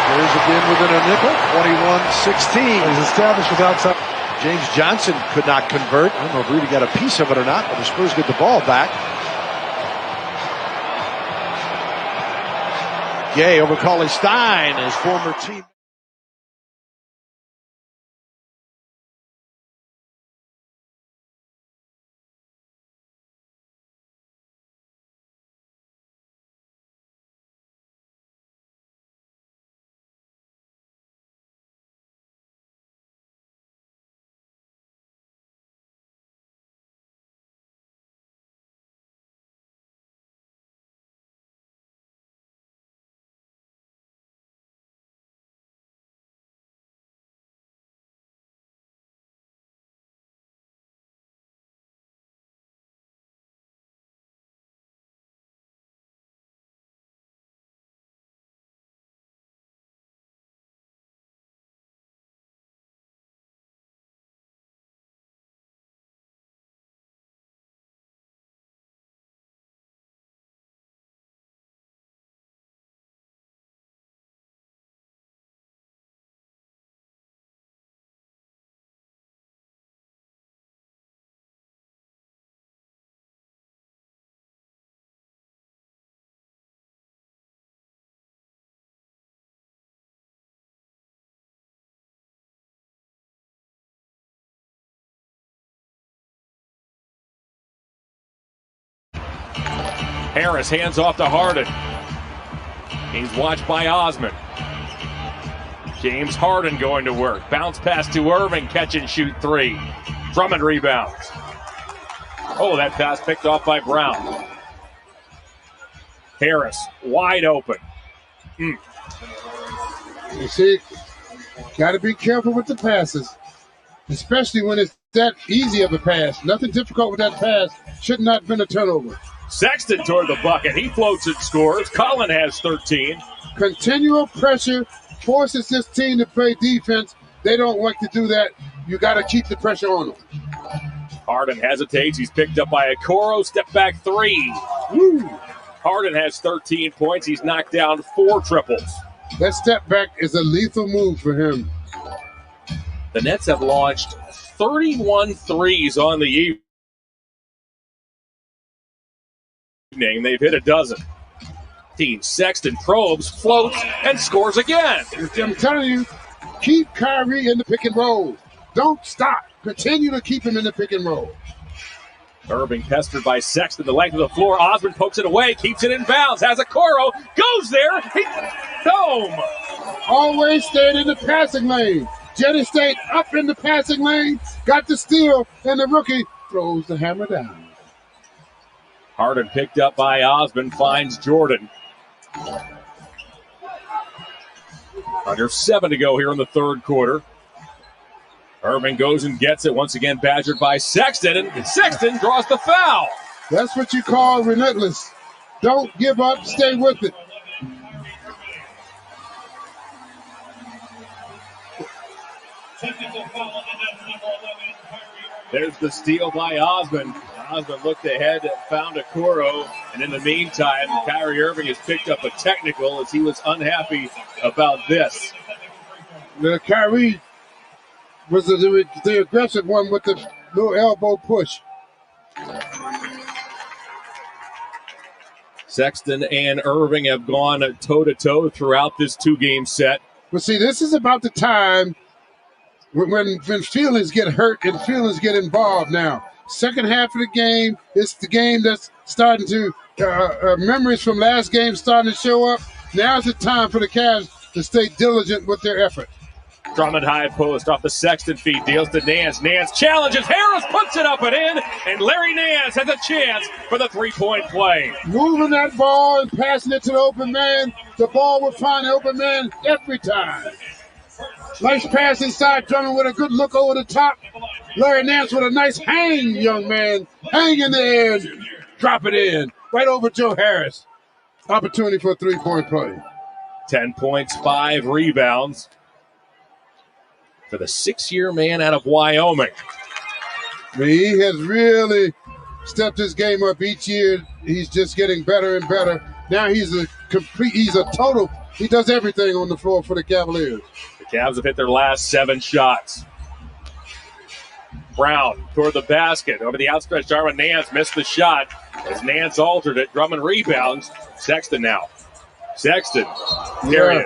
Spurs again within a nickel, 21-16. He's established without some. James Johnson could not convert. I don't know if Rudy got a piece of it or not, but the Spurs get the ball back. Gay over Cauley Stein, his former team. Harris hands off to Harden. He's watched by Osman. James Harden going to work. Bounce pass to Irving, catch and shoot three. Drummond rebounds. Oh, that pass picked off by Brown. Harris wide open. You see, got to be careful with the passes, especially when it's that easy of a pass. Nothing difficult with that pass. Should not have been a turnover. Sexton toward the bucket. He floats and scores. Cullen has 13. Continual pressure forces this team to play defense. They don't like to do that. You got to keep the pressure on them. Harden hesitates. He's picked up by Okoro. Step back three. Woo. Harden has 13 points. He's knocked down 4 triples. That step back is a lethal move for him. The Nets have launched 31 threes on the evening. They've hit a dozen. Sexton probes, floats, and scores again. I'm telling you, keep Kyrie in the pick and roll. Don't stop. Continue to keep him in the pick and roll. Irving pestered by Sexton, the length of the floor. Osman pokes it away, keeps it in bounds. Has Okoro, goes there. Home. Always stayed in the passing lane. Jetty stayed up in the passing lane, got the steal, and the rookie throws the hammer down. Harden picked up by Osman, finds Jordan. Under 7 to go here in the third quarter. Irving goes and gets it, once again badgered by Sexton, and Sexton draws the foul. That's what you call relentless. Don't give up, stay with it. There's the steal by Osman. Osman looked ahead, found Okoro, and in the meantime, Kyrie Irving has picked up a technical as he was unhappy about this. Kyrie was the aggressive one with the little elbow push. Sexton and Irving have gone toe-to-toe throughout this 2-game set. But see, this is about the time when feelings get hurt and feelings get involved now. Second half of the game, it's the game that's starting to, memories from last game starting to show up. Now's the time for the Cavs to stay diligent with their effort. Drummond high post off the Sexton feed, deals to Nance. Nance challenges, Harris puts it up and in, and Larry Nance has a chance for the three-point play. Moving that ball and passing it to the open man, the ball will find the open man every time. Nice pass inside, Drummond with a good look over the top. Larry Nance with a nice hang, young man. Hang in the air and drop it in. Right over Joe Harris. Opportunity for a three-point play. 10 points, 5 rebounds for the 6-year man out of Wyoming. He has really stepped his game up each year. He's just getting better and better. Now he's a total. He does everything on the floor for the Cavaliers. The Cavs have hit their last 7 shots. Brown toward the basket. Over the outstretched arm of Nance. Missed the shot as Nance altered it. Drummond rebounds. Sexton now. Sexton. Period.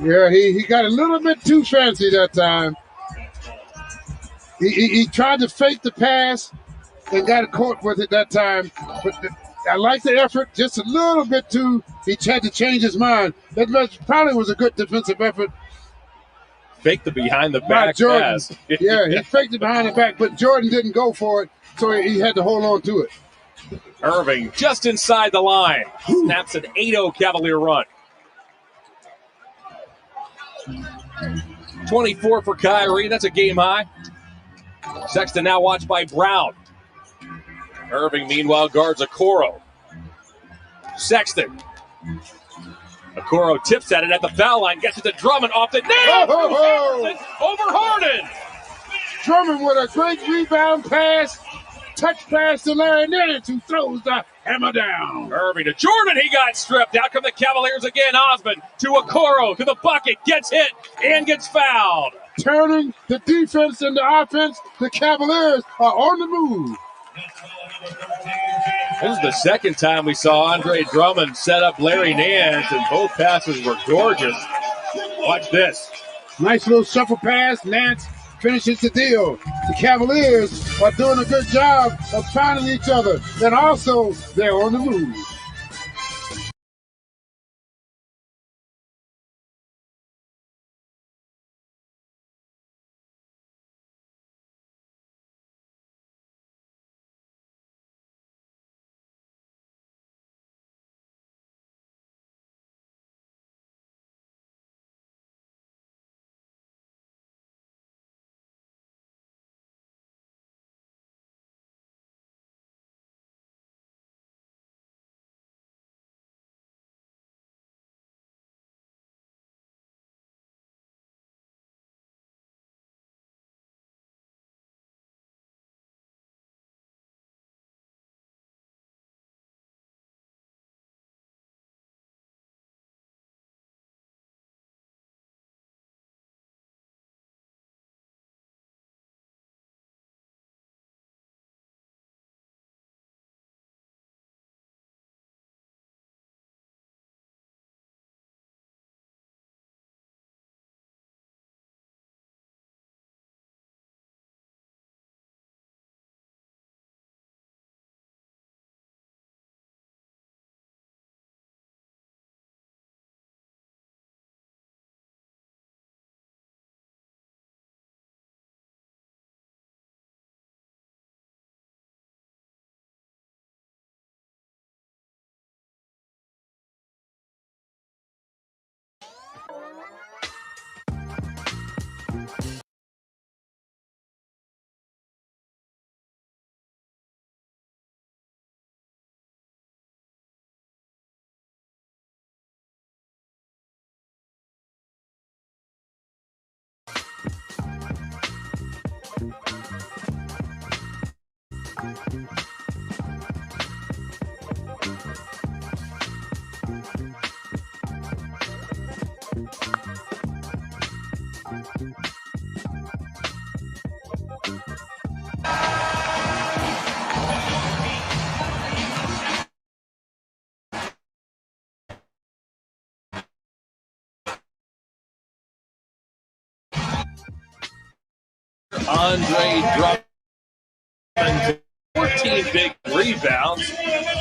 Yeah, he got a little bit too fancy that time. He tried to fake the pass and got caught with it that time. But I like the effort, just a little bit too. He had to change his mind. That probably was a good defensive effort. Faked the behind the back pass. Yeah, he faked it behind the back, but Jordan didn't go for it, so he had to hold on to it. Irving just inside the line. Snaps an 8-0 Cavalier run. 24 for Kyrie. That's a game high. Sexton now watched by Brown. Irving, meanwhile, guards Okoro. Sexton. Okoro tips at it at the foul line. Gets it to Drummond off the net. Over Harden. Drummond with a great rebound pass. Touch pass to Larry Nance, who throws the hammer down. Irving to Jordan. He got stripped. Out come the Cavaliers again. Osmond to Okoro to the bucket. Gets hit and gets fouled. Turning the defense into offense, the Cavaliers are on the move. This is the second time we saw Andre Drummond set up Larry Nance, and both passes were gorgeous. Watch this. Nice little shuffle pass. Nance finishes the deal. The Cavaliers are doing a good job of finding each other, and also they're on the move. Andre Drummond, 14 big rebounds,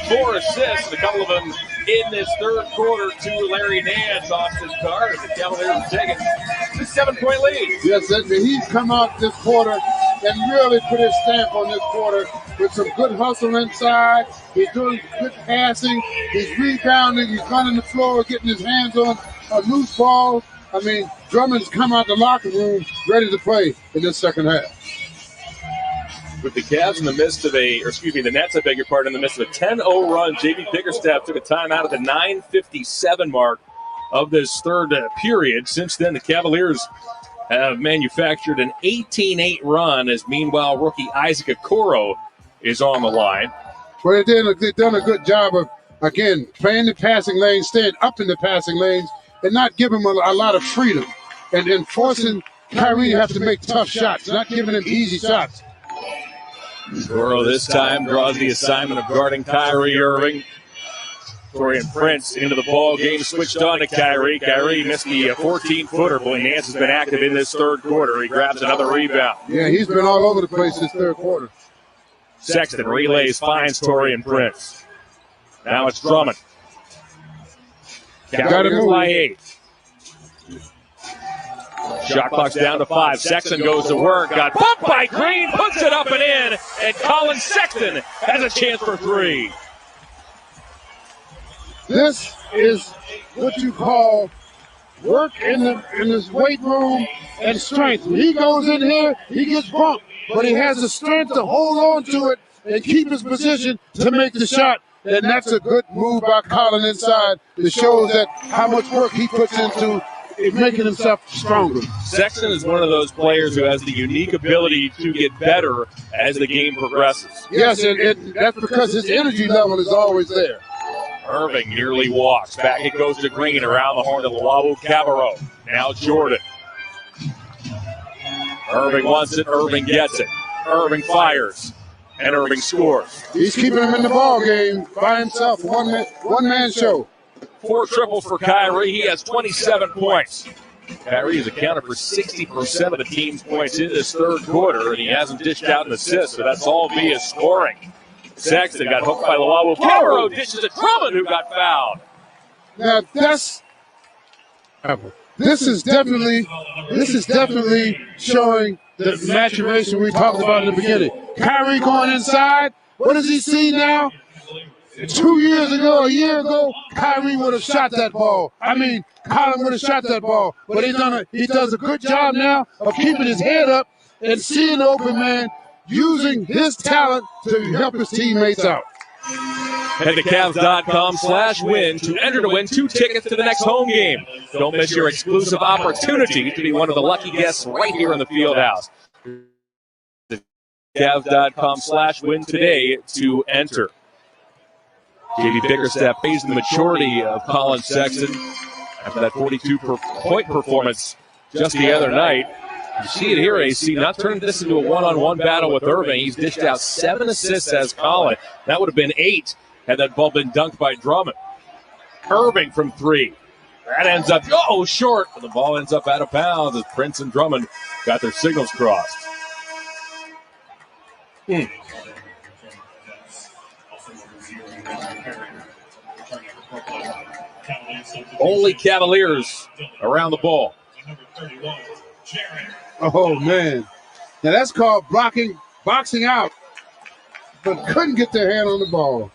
4 assists, a couple of them in this third quarter to Larry Nance. Austin Carter, the Cavaliers taking a 7-point lead. Yes, he's come out this quarter and really put his stamp on this quarter with some good hustle inside. He's doing good passing. He's rebounding. He's running the floor, getting his hands on a loose ball. I mean, Drummond's come out the locker room ready to play in this second half. With the Cavs in the midst of the Nets, in the midst of a 10-0 run, J.B. Bickerstaff took a timeout at the 9:57 mark of this third period. Since then, the Cavaliers have manufactured an 18-8 run, as meanwhile, rookie Isaac Okoro is on the line. Well, they've done a good job of Again, playing the passing lane, staying up in the passing lanes, and not giving him a lot of freedom. And forcing Kyrie to have to make tough shots, not giving him easy shots. Burrow this time draws the assignment of guarding Kyrie Irving. Torian Prince into the ball game, switched on to Kyrie. Kyrie missed the 14-footer. Boy, Nance has been active in this third quarter. He grabs another rebound. Yeah, he's been all over the place this third quarter. Sexton relays, finds Torian Prince. Now it's Drummond. Cavaliers by 8. Shot clock's down to 5. Sexton goes to work. Got bumped by Green. Puts it up and in. And Colin Sexton has a chance for 3. This is what you call work in this weight room and strength. When he goes in here, he gets bumped, but he has the strength to hold on to it and keep his position to make the shot. And that's a good move by Colin inside that shows that how much work he puts into making himself stronger. Sexton is one of those players who has the unique ability to get better as the game progresses. Yes, and that's because his energy level is always there. Irving nearly walks. Back it goes to Green around the horn to Luwawu-Cabarrot. Now Jordan. Irving wants it. Irving gets it. Irving fires. And Irving scores. He's keeping him in the ball game by himself. One man show. 4 triples for Kyrie. He has 27 points. Kyrie has accounted for 60% of the team's points in this third quarter, and he hasn't dished out an assist, so that's all via scoring. Sexton got hooked by Luwawu-Cabarrot, dishes to Drummond, who got fouled. Now this is definitely showing the maturation we talked about in the beginning. Kyrie going inside. What does he see now? 2 years ago, a year ago, Kyrie would have shot that ball. Colin would have shot that ball. But he does a good job now of keeping his head up and seeing the open man, using his talent to help his teammates out. Head to Cavs.com/win to enter to win 2 tickets to the next home game. Don't miss your exclusive opportunity to be one of the lucky guests right here in the Fieldhouse. Cavs.com/win today to enter. JB Bickerstaff pays the maturity of Colin Sexton after that 42-point performance just the other night. You see it here, AC, not turning this into a one-on-one battle with Irving. He's dished out 7 assists as Colin. That would have been 8 had that ball been dunked by Drummond. Irving from 3. That ends up, short. But the ball ends up out of bounds as Prince and Drummond got their signals crossed. Only Cavaliers around the ball. Oh, man. Now, that's called boxing out, but couldn't get their hand on the ball.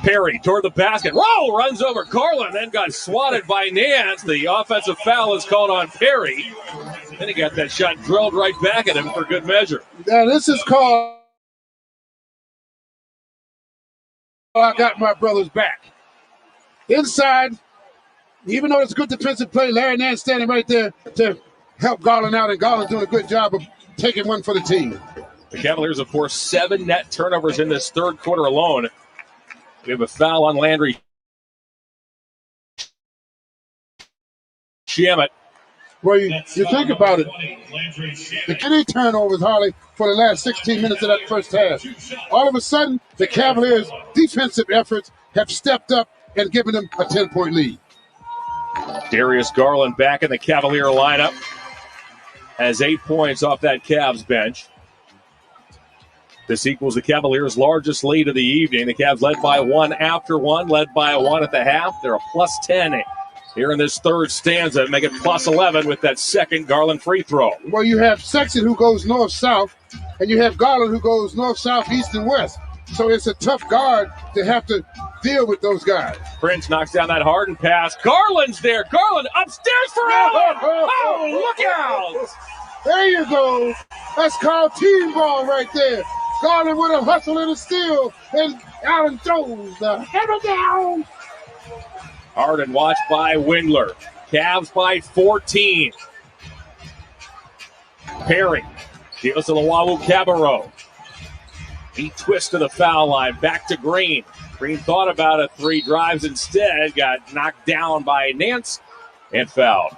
Perry toward the basket. Whoa! Runs over Garland, then got swatted by Nance. The offensive foul is called on Perry. Then he got that shot drilled right back at him for good measure. Now, this is called I got my brother's back. Inside, even though it's a good defensive play, Larry Nance standing right there to help Garland out, and Garland doing a good job of taking one for the team. The Cavaliers have forced 7 net turnovers in this third quarter alone. We have a foul on Landry Shamet. Well, you think about it, the any turnovers, Harley, for the last 16 minutes of that first half. All of a sudden, the Cavaliers' defensive efforts have stepped up and given them a 10-point lead. Darius Garland back in the Cavalier lineup. Has 8 points off that Cavs bench. This equals the Cavaliers' largest lead of the evening. The Cavs led by 1 after 1, led by 1 at the half. They're a plus 10 here in this third stanza. Make it plus 11 with that second Garland free throw. Well, you have Sexton who goes north-south, and you have Garland who goes north, south, east, and west. So it's a tough guard to have to deal with those guys. Prince knocks down that Harden pass. Garland's there. Garland upstairs for Allen. Oh, look out. There you go. That's called team ball right there. Garland with a hustle and a steal, and Allen throws the hammer down. Harden watched by Windler. Cavs by 14. Perry. Deals to Luwawu-Cabarrot. He twists to the foul line, back to Green. Green thought about it, 3 drives instead, got knocked down by Nance and fouled.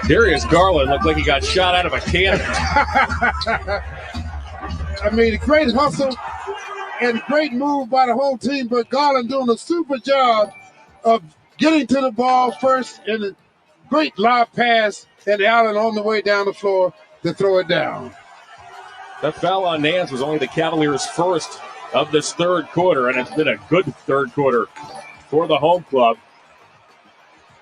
Darius Garland looked like he got shot out of a cannon. I mean, great hustle and great move by the whole team, but Garland doing a super job of getting to the ball first, and a great lob pass, and Allen on the way down the floor to throw it down. The foul on Nance was only the Cavaliers' first of this third quarter, and it's been a good third quarter for the home club.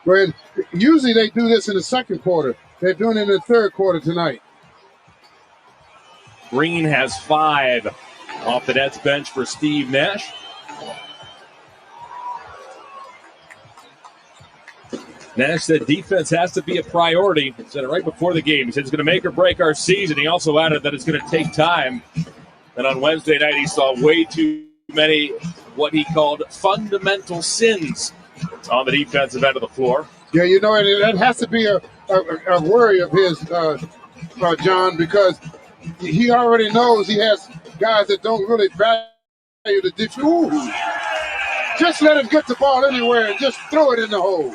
Where usually they do this in the second quarter. They're doing it in the third quarter tonight. Green has 5 off the Nets bench for Steve Nash. Nash said defense has to be a priority. He said it right before the game. He said it's going to make or break our season. He also added that it's going to take time. And on Wednesday night, he saw way too many what he called fundamental sins on the defensive end of the floor. Yeah, you know, and that has to be a worry of his, John, because he already knows he has guys that don't really value the defense. Ooh. Just let him get the ball anywhere and just throw it in the hole.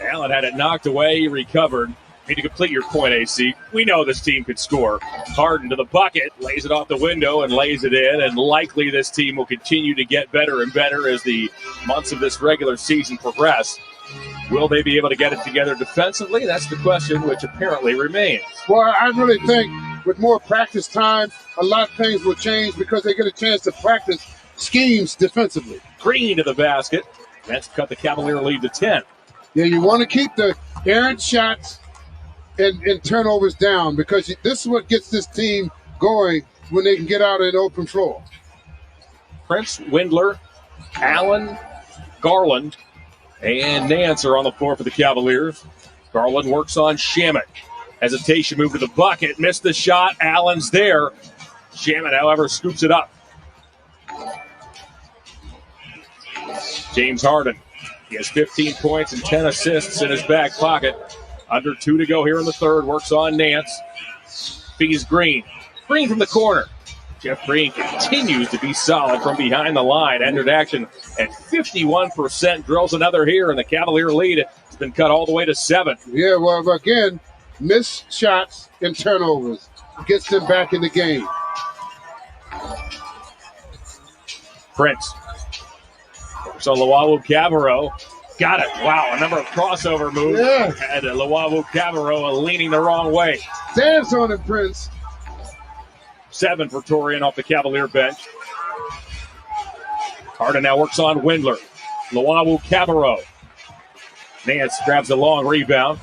Allen had it knocked away. He recovered. Need to complete your point, AC. We know this team could score. Harden to the bucket, lays it off the window and lays it in, and likely this team will continue to get better and better as the months of this regular season progress. Will they be able to get it together defensively? That's the question, which apparently remains. Well, I really think with more practice time, a lot of things will change because they get a chance to practice schemes defensively. Green to the basket. That's cut the Cavalier lead to 10. Yeah, you want to keep the errant shots and turnovers down because this is what gets this team going when they can get out on an open floor. Prince, Windler, Allen, Garland, and Nance are on the floor for the Cavaliers. Garland works on Shamet. Hesitation, move to the bucket, missed the shot. Allen's there. Shamet, however, scoops it up. James Harden. He has 15 points and 10 assists in his back pocket. Under 2 to go here in the third. Works on Nance. Fees Green. Green from the corner. Jeff Green continues to be solid from behind the line. Entered action at 51%. Drills another here, and the Cavalier lead has been cut all the way to 7. Yeah, well, again, missed shots and turnovers gets them back in the game. Prince. So Luwawu-Cabarrot got it. Wow, a number of crossover moves. Yeah. And Luwawu-Cabarrot leaning the wrong way. Dance on him, Prince. 7 for Torian off the Cavalier bench. Harden now works on Windler. Luwawu-Cabarrot. Nance grabs a long rebound.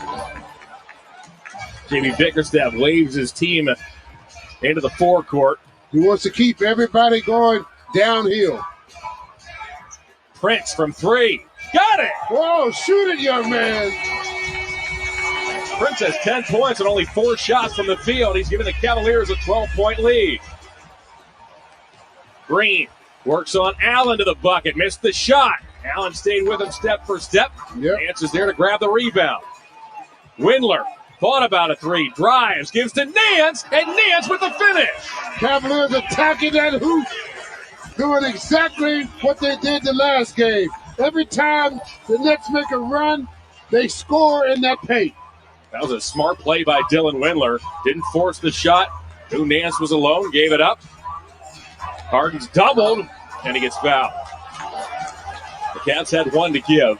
Jamie Bickerstaff waves his team into the forecourt. He wants to keep everybody going downhill. Prince from 3. Got it! Whoa, shoot it, young man. Prince has 10 points and only 4 shots from the field. He's giving the Cavaliers a 12-point lead. Green works on Allen to the bucket. Missed the shot. Allen stayed with him step for step. Yep. Nance is there to grab the rebound. Windler thought about a 3. Drives, gives to Nance, and Nance with the finish. Cavaliers attacking that hoop. Doing exactly what they did the last game. Every time the Nets make a run, they score in that paint. That was a smart play by Dylan Windler. Didn't force the shot. Knew Nance was alone, gave it up. Harden's doubled, and he gets fouled. The Cavs had 1 to give.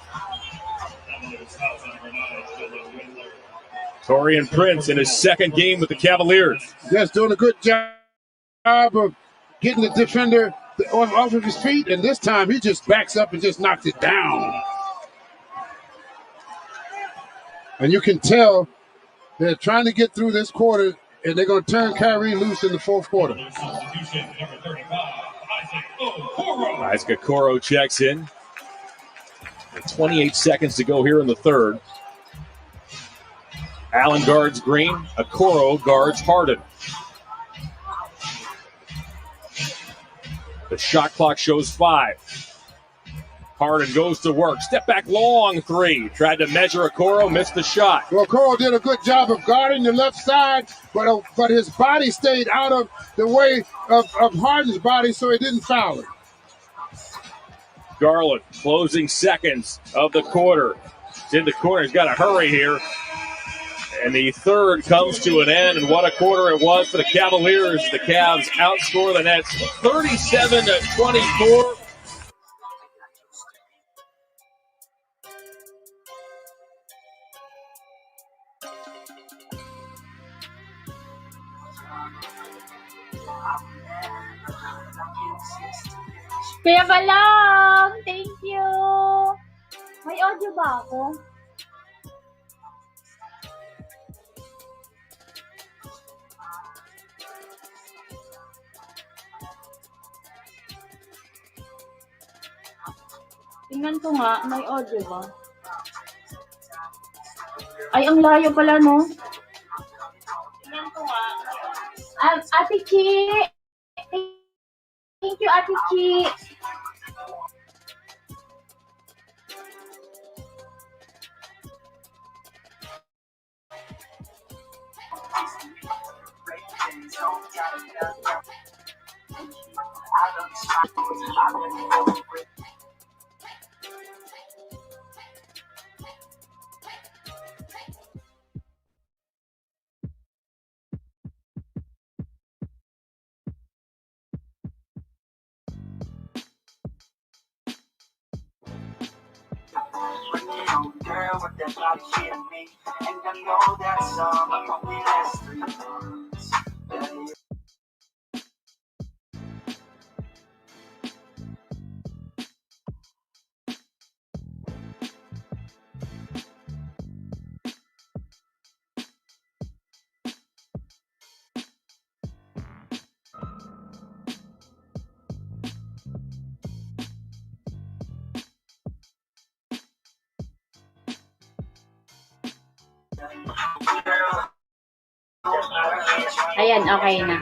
Torian Prince in his second game with the Cavaliers. Yes, doing a good job of getting the defender off of his feet, and this time he just backs up and just knocks it down. And you can tell they're trying to get through this quarter, and they're going to turn Kyrie loose in the fourth quarter. Isaac Okoro checks in. 28 seconds to go here in the third. Allen guards Green. Okoro guards Harden. The shot clock shows 5. Harden goes to work. Step back long three. Tried to measure Okoro, missed the shot. Well, Okoro did a good job of guarding the left side, but his body stayed out of the way of Harden's body, so he didn't foul it. Garland, closing seconds of the quarter. It's in the corner. He's got to hurry here. And the third comes to an end, and what a quarter it was for the Cavaliers. The Cavs outscore the Nets 37-24. Kaya ka lang! Thank you! May audio ba ako? Tingnan ko nga, may audio ba? Ay, ang layo pala, no? Tingnan ko nga. Ate Chi! Thank you, Ate Chi! Girl with that body shit in me, and I know that summer only lasts 3 months. Ayan, okay na.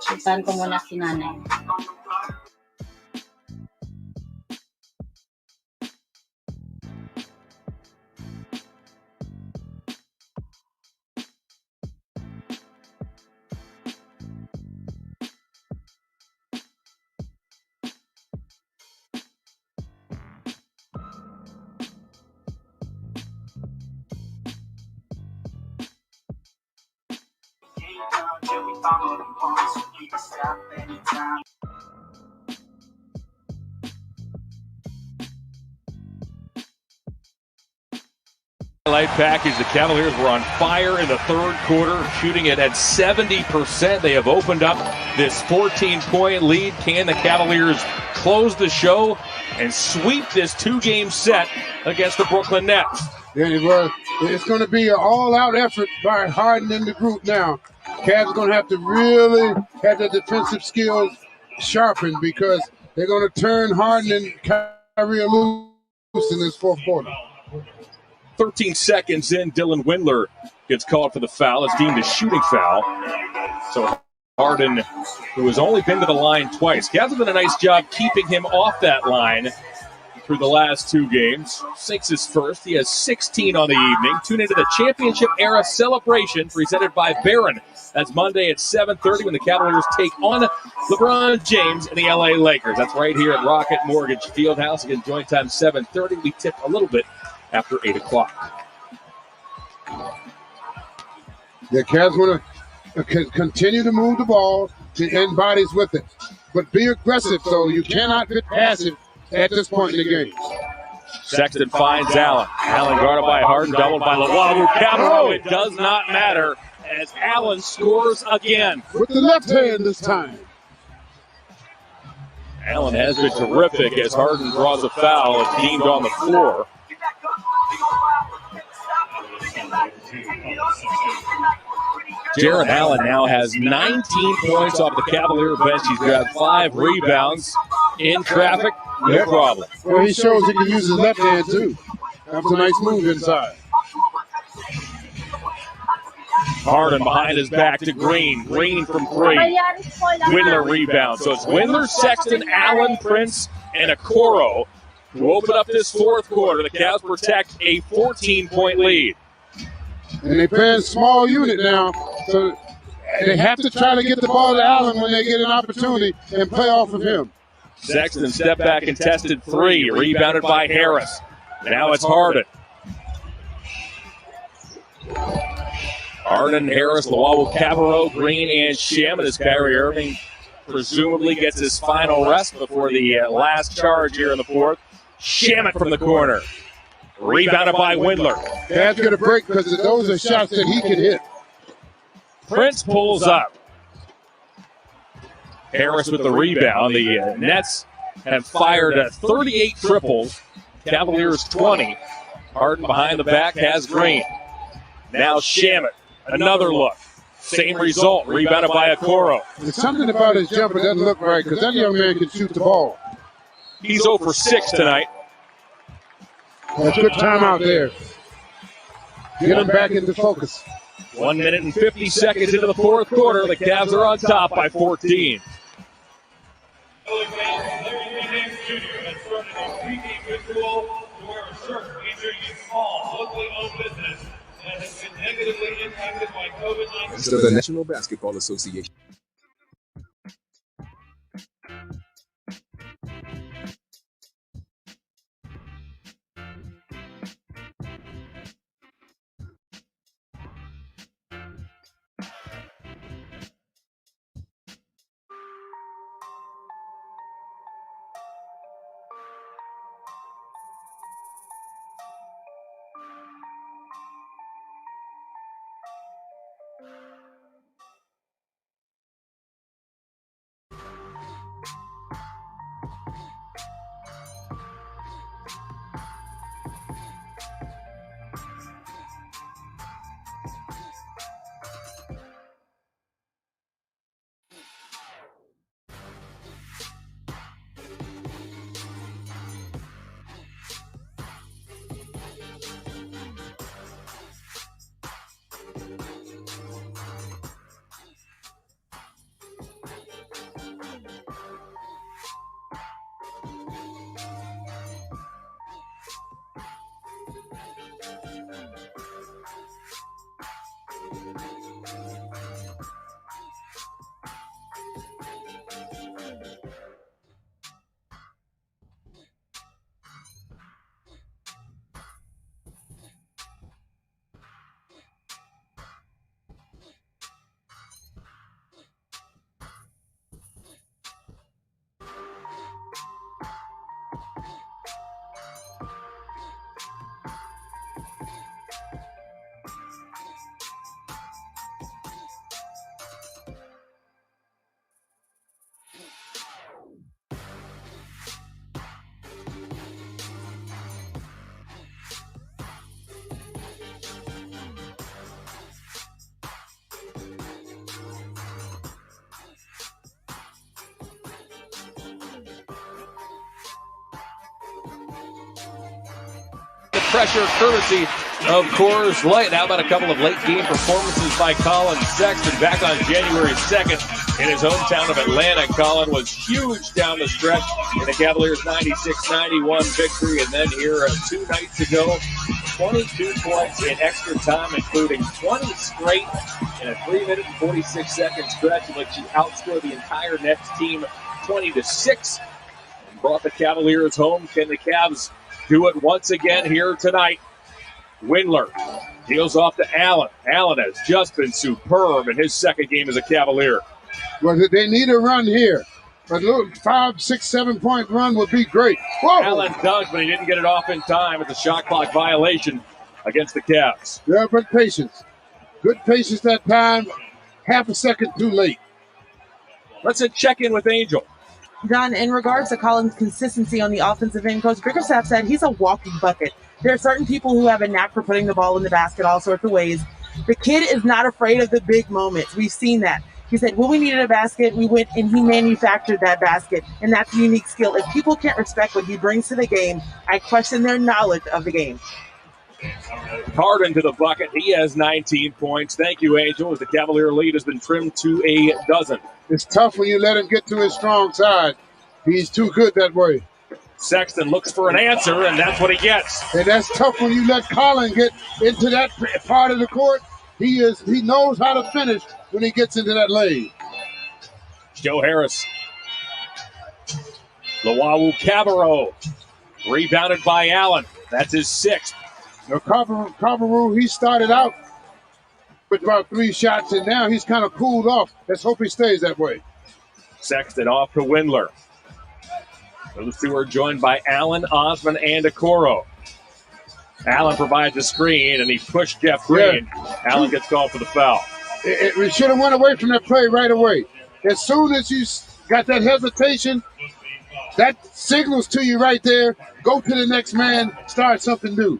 Puntahan ko muna si nanay. Highlight package. The Cavaliers were on fire in the third quarter, shooting it at 70%. They have opened up this 14-point lead. Can the Cavaliers close the show and sweep this 2-game set against the Brooklyn Nets? Yeah, well, it's going to be an all-out effort by Harden and the group now. Cavs are going to have to really have their defensive skills sharpened because they're going to turn Harden and Kyrie loose in this fourth quarter. 13 seconds in, Dylan Windler gets called for the foul. It's deemed a shooting foul. So Harden, who has only been to the line twice, Cavs have done a nice job keeping him off that line through the last 2 games. Sinks his first. He has 16 on the evening. Tune into the championship era celebration presented by Barron. That's Monday at 7:30 when the Cavaliers take on LeBron James and the LA Lakers. That's right here at Rocket Mortgage Fieldhouse. Again, joint time 7:30. We tip a little bit after 8 o'clock. The Cavs want to continue to move the ball and bodies with it. But be aggressive, so you cannot be passive at this point in the game. Sexton finds Allen. Allen guarded by Harden, doubled by Luwawu Cabarro. It does not matter as Allen scores again. With the left hand this time. Allen has been terrific as Harden draws a foul. It's deemed on the floor. Jarrett Allen now has 19 points off the Cavalier bench. He's grabbed 5 rebounds in traffic. No problem. Well, he shows he can use his left hand, too. That was a nice move inside. Harden behind his back to Green. Green from three. Windler rebounds. So it's Windler, Sexton, Allen, Prince, and Okoro to open up this fourth quarter. The Cavs protect a 14-point lead. And they're playing small unit now, so they have to try to get the ball to Allen when they get an opportunity and play off of him. Sexton stepped back and tested three, rebounded by Harris. Now it's Harden. Harden, Harris, Luau, Cabarro, Green, and Shaman as Kyrie Irving presumably gets his final rest before the last charge here in the fourth. Shaman from the corner. Rebounded by Windler. Cavs get a break because those are shots that he can hit. Prince pulls up. Harris with the rebound. The Nets have fired 38 triples. Cavaliers 20. Harden behind the back has Green. Now Shaman. Another look. Same result. Rebounded by Okoro. There's something about his jumper that doesn't look right because that young man can shoot the ball. He's 0 for 6 tonight. That's a good timeout there. Get him back into focus. 1 minute and 50 seconds into the fourth quarter. The Cavs are on top by 14. Instead of the National Basketball Association. Pressure courtesy of Coors Light. How about a couple of late game performances by Colin Sexton back on January 2nd in his hometown of Atlanta. Colin was huge down the stretch in the Cavaliers' 96-91 victory. And then here 2 nights ago, 22 points in extra time, including 20 straight in a 3-minute and 46-second stretch in which he outscored the entire Nets team 20-6 and brought the Cavaliers home. Can the Cavs do it once again here tonight? Windler deals off to Allen. Allen has just been superb in his second game as a Cavalier. Well, they need a run here. A little 5, 6, 7 point run would be great. Whoa. Allen dunked, but he didn't get it off in time. It's a shot clock violation against the Cavs. Yeah, but patience. Good patience that time. Half a second too late. Let's check in with Angel. John, in regards to Colin's consistency on the offensive end, Coach Bickerstaff said he's a walking bucket. There are certain people who have a knack for putting the ball in the basket all sorts of ways. The kid is not afraid of the big moments. We've seen that. He said, when we needed a basket, we went and he manufactured that basket, and that's a unique skill. If people can't respect what he brings to the game, I question their knowledge of the game. Harden to the bucket. He has 19 points. Thank you, Angel, as the Cavalier lead has been trimmed to a dozen. It's tough when you let him get to his strong side. He's too good that way. Sexton looks for an answer, and that's what he gets. And that's tough when you let Colin get into that part of the court. He knows how to finish when he gets into that lane. Joe Harris. Luau Cabarro. Rebounded by Allen. That's his sixth. Now, Cabarro, he started out with about 3 shots, and now he's kind of cooled off. Let's hope he stays that way. Sexton off to Windler. Those two are joined by Allen, Osman, and Okoro. Allen provides a screen, and he pushed Jeff Green. Yeah. Allen gets called for the foul. We should have went away from that play right away. As soon as you got that hesitation, that signals to you right there, go to the next man, start something new.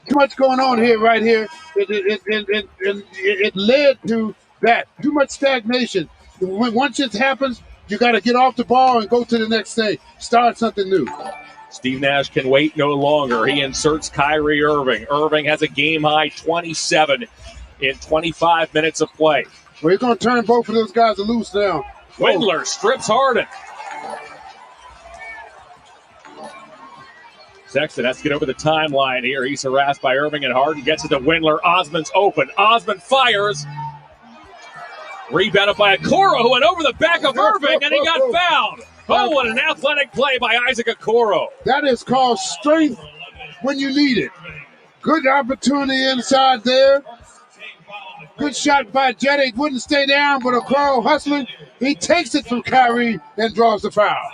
Too much going on here, right here. It led to that. Too much stagnation. Once it happens, you got to get off the ball and go to the next thing. Start something new. Steve Nash can wait no longer. He inserts Kyrie Irving. Irving has a game-high 27 in 25 minutes of play. Well, he's going to turn both of those guys loose now. Windler strips Harden. Sexton has to get over the timeline here. He's harassed by Irving, and Harden gets it to Windler. Osman's open. Osman fires. Rebounded by Okoro, who went over the back of Irving, and he got fouled. Oh, what an athletic play by Isaac Okoro. That is called strength when you need it. Good opportunity inside there. Good shot by Jetty. Wouldn't stay down, but Okoro hustling. He takes it from Kyrie and draws the foul.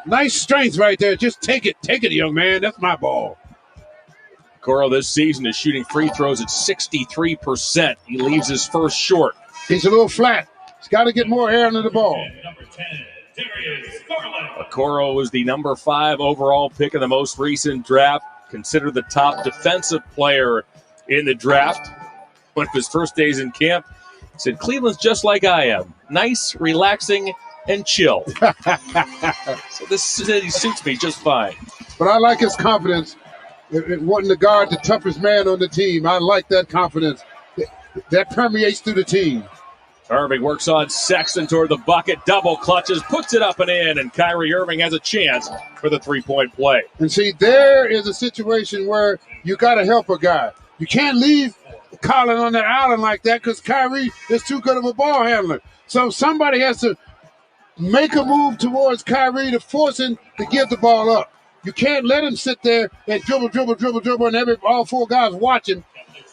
Nice strength right there. Just take it. Take it, young man. That's my ball. Okoro this season is shooting free throws at 63%. He leaves his first short. He's a little flat. He's got to get more air under the ball. Okoro was the number 5 overall pick in the most recent draft. Considered the top defensive player in the draft. One of his first days in camp, he said, Cleveland's just like I am. Nice, relaxing, and chill. So this suits me just fine. But I like his confidence. Wanting to guard the toughest man on the team. I like that confidence. That permeates through the team. Irving works on Sexton toward the bucket, double clutches, puts it up and in, and Kyrie Irving has a chance for the three-point play. And see, there is a situation where you got to help a guy. You can't leave Colin on the island like that because Kyrie is too good of a ball handler. So somebody has to make a move towards Kyrie to force him to give the ball up. You can't let him sit there and dribble, and all 4 guys watching.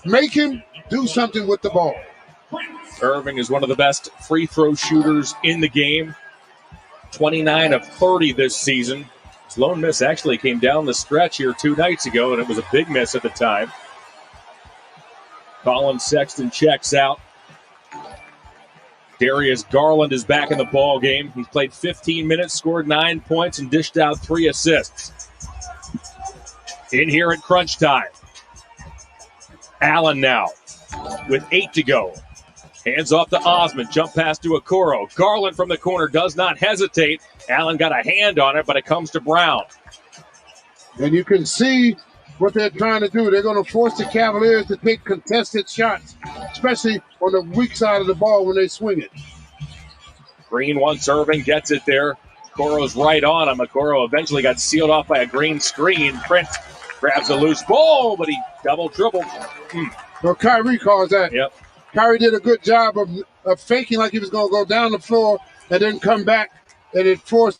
Make him do something with the ball. Irving is one of the best free throw shooters in the game. 29 of 30 this season. His lone miss actually came down the stretch here 2 nights ago, and it was a big miss at the time. Colin Sexton checks out. Darius Garland is back in the ball game. He's played 15 minutes, scored 9 points, and dished out 3 assists. In here at crunch time. Allen now with 8 to go. Hands off to Osman. Jump pass to Okoro. Garland from the corner does not hesitate. Allen got a hand on it, but it comes to Brown. And you can see what they're trying to do. They're going to force the Cavaliers to take contested shots, especially on the weak side of the ball when they swing it. Green wants Irving, gets it there. Okoro's right on him. Okoro eventually got sealed off by a Green screen. Prince grabs a loose ball, but he double dribbled. Well, Kyrie calls that. Yep. Kyrie did a good job of faking like he was going to go down the floor and then come back, and it forced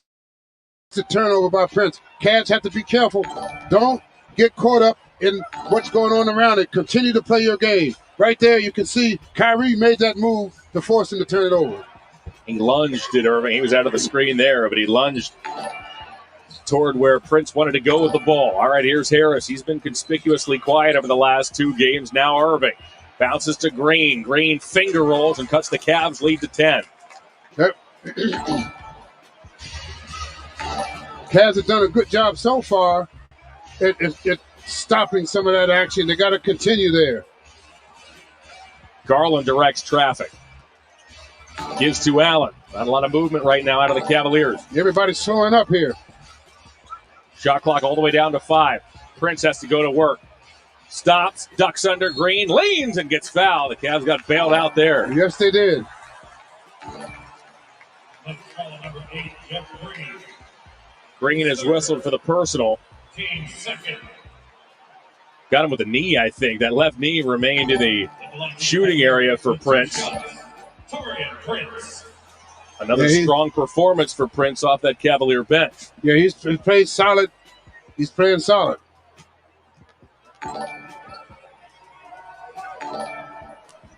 the turnover by Prince. Cavs have to be careful. Don't get caught up in what's going on around it. Continue to play your game. Right there, you can see Kyrie made that move to force him to turn it over. He lunged at Irving. He was out of the screen there, but he lunged toward where Prince wanted to go with the ball. All right, here's Harris. He's been conspicuously quiet over the last 2 games. Now Irving bounces to Green. Green finger rolls and cuts the Cavs lead to 10. Yep. Cavs have done a good job so far at stopping some of that action. They got to continue there. Garland directs traffic. Gives to Allen. Not a lot of movement right now out of the Cavaliers. Everybody's slowing up here. Shot clock all the way down to 5. Prince has to go to work. Stops, ducks under Green, leans, and gets fouled. The Cavs got bailed out there. Yes, they did. Green is whistled for the personal. Got him with a knee, I think. That left knee remained in the shooting area for Prince. Another strong performance for Prince off that Cavalier bench. Yeah, he's played solid. He's playing solid.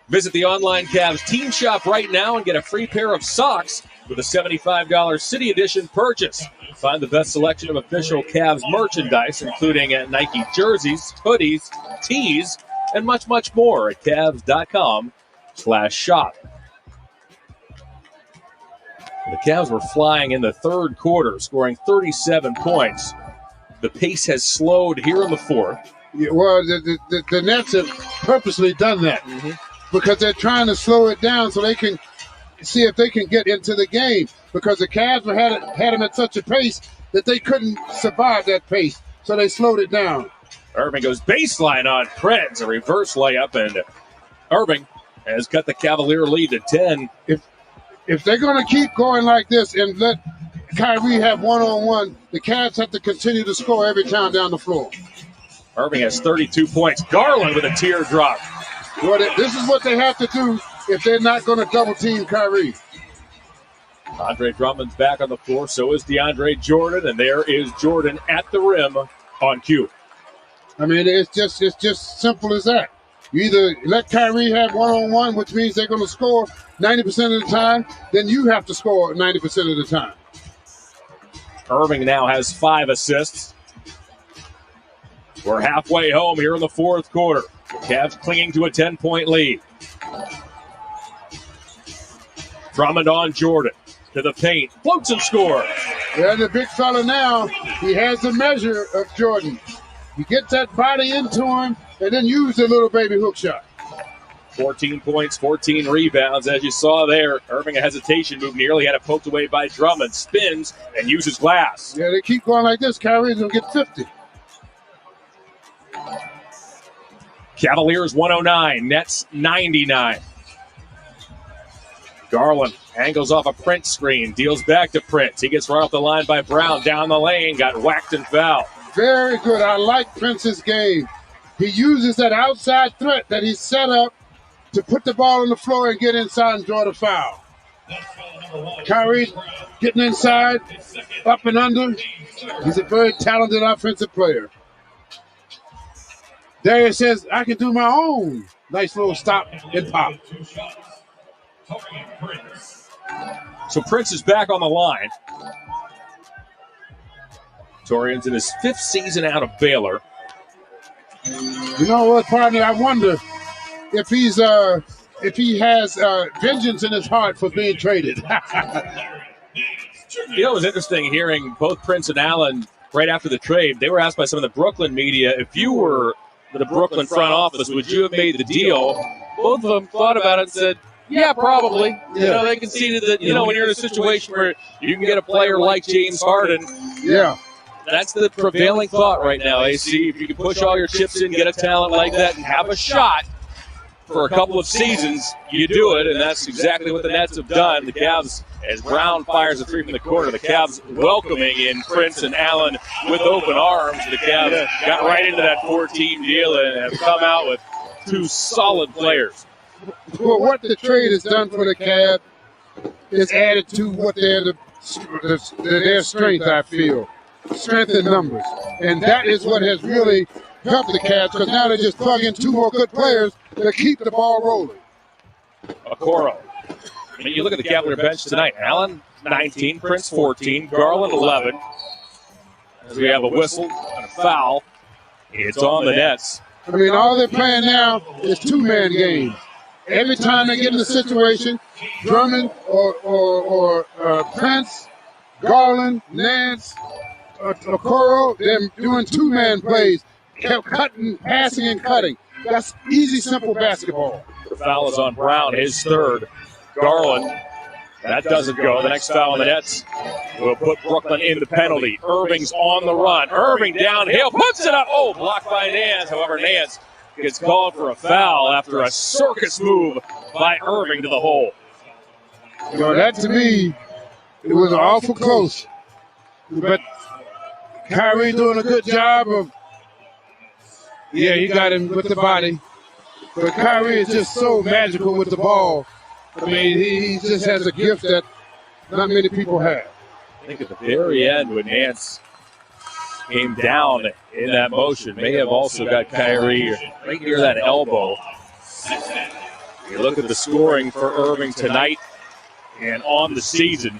Visit the online Cavs team shop right now and get a free pair of socks with a $75 City Edition purchase. Find the best selection of official Cavs merchandise, including Nike jerseys, hoodies, tees, and much, much more at Cavs.com/shop. The Cavs were flying in the third quarter, scoring 37 points. The pace has slowed here in the fourth. Yeah, well, the Nets have purposely done that because they're trying to slow it down so they can see if they can get into the game, because the Cavs had them at such a pace that they couldn't survive that pace, so they slowed it down. Irving goes baseline on Prince, a reverse layup, and Irving has cut the Cavalier lead to 10. If they're going to keep going like this and let Kyrie have one-on-one, the Cavs have to continue to score every time down the floor. Irving has 32 points. Garland with a teardrop. Well, this is what they have to do if they're not going to double-team Kyrie. Andre Drummond's back on the floor. So is DeAndre Jordan, and there is Jordan at the rim on cue. I mean, it's just simple as that. You either let Kyrie have one-on-one, which means they're going to score 90% of the time, then you have to score 90% of the time. Irving now has 5 assists. We're halfway home here in the fourth quarter. Cavs clinging to a 10-point lead. Drummond on Jordan to the paint. Floats and scores. Yeah, the big fella now, he has the measure of Jordan. He gets that body into him and then use the little baby hook shot. 14 points, 14 rebounds. As you saw there, Irving a hesitation move, nearly had it poked away by Drummond. Spins and uses glass. Yeah, they keep going like this. Kyrie's going to get 50. Cavaliers 109, Nets 99. Garland angles off a Prince screen, deals back to Prince. He gets right off the line by Brown, down the lane, got whacked and fouled. Very good. I like Prince's game. He uses that outside threat that he set up to put the ball on the floor and get inside and draw the foul. Kyrie getting inside, up and under. He's a very talented offensive player. Darius says, I can do my own. Nice little stop and pop. So Prince is back on the line. Torian's in his 5th season out of Baylor. You know what, partner? I wonder if he has vengeance in his heart for being traded. You know, it was interesting hearing both Prince and Allen right after the trade. They were asked by some of the Brooklyn media, if you were the Brooklyn front office, would you have made the deal? Both of them thought about it and said, yeah, probably. You know, they conceded that, you know, when you're in a situation where you can get a player like James Harden. Yeah. That's the prevailing thought right now, AC. If you can push all your chips in, get a talent like that, and have a shot for a couple of seasons, you do it, and that's exactly what the Nets have done. The Cavs, as Brown fires a 3 from the corner, the Cavs welcoming in Prince and Allen with open arms. The Cavs got right into that 4-team deal and have come out with 2 solid players. Well, what the trade has done for the Cavs is added to what their strength, I feel. Strength in numbers. And that is what has really helped the Cavs, because now they just plug in 2 more good players to keep the ball rolling. Okoro. I mean, you look at the Cavalier bench tonight. Allen, 19. Prince, 14. Garland, 11. As we have a whistle and a foul, it's on the Nets. I mean, all they're playing now is 2-man games. Every time they get in a situation, Drummond or Prince, Garland, Nance, Okoro, they're doing 2-man plays, cutting, passing, and cutting. That's easy, simple basketball. The foul is on Brown, his 3rd. Garland That doesn't go. The next foul on the Nets will put Brooklyn in the penalty. Irving's on the run. Irving downhill, puts it up. Oh, blocked by Nance. However, Nance gets called for a foul after a circus move by Irving to the hole. You know, that to me, it was awful close. But Kyrie doing a good job of, yeah, he got him with the body. But Kyrie is just so magical with the ball. I mean, he just has a gift that not many people have. I think at the very end when Nance came down in that motion, may have also got Kyrie right near that elbow. You look at the scoring for Irving tonight and on the season.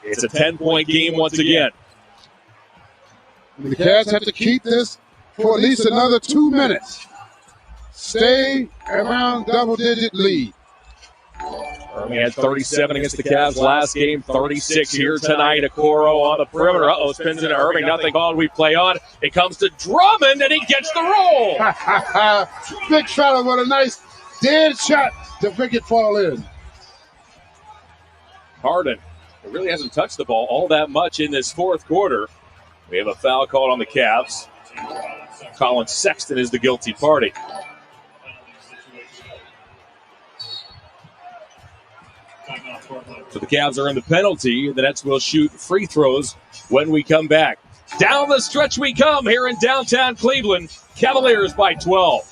It's a 10-point game once again. The Cavs have to keep this for at least another 2 minutes. Stay around double-digit lead. Irving had 37 against the Cavs last game, 36 here tonight. Okoro on the perimeter. Uh-oh, spins into Irving. Nothing called. We play on. It comes to Drummond, and he gets the roll. Big fella with a nice dead shot to make it fall in. Harden really hasn't touched the ball all that much in this fourth quarter. We have a foul called on the Cavs. Colin Sexton is the guilty party. So the Cavs are in the penalty. The Nets will shoot free throws when we come back. Down the stretch we come here in downtown Cleveland. Cavaliers by 12.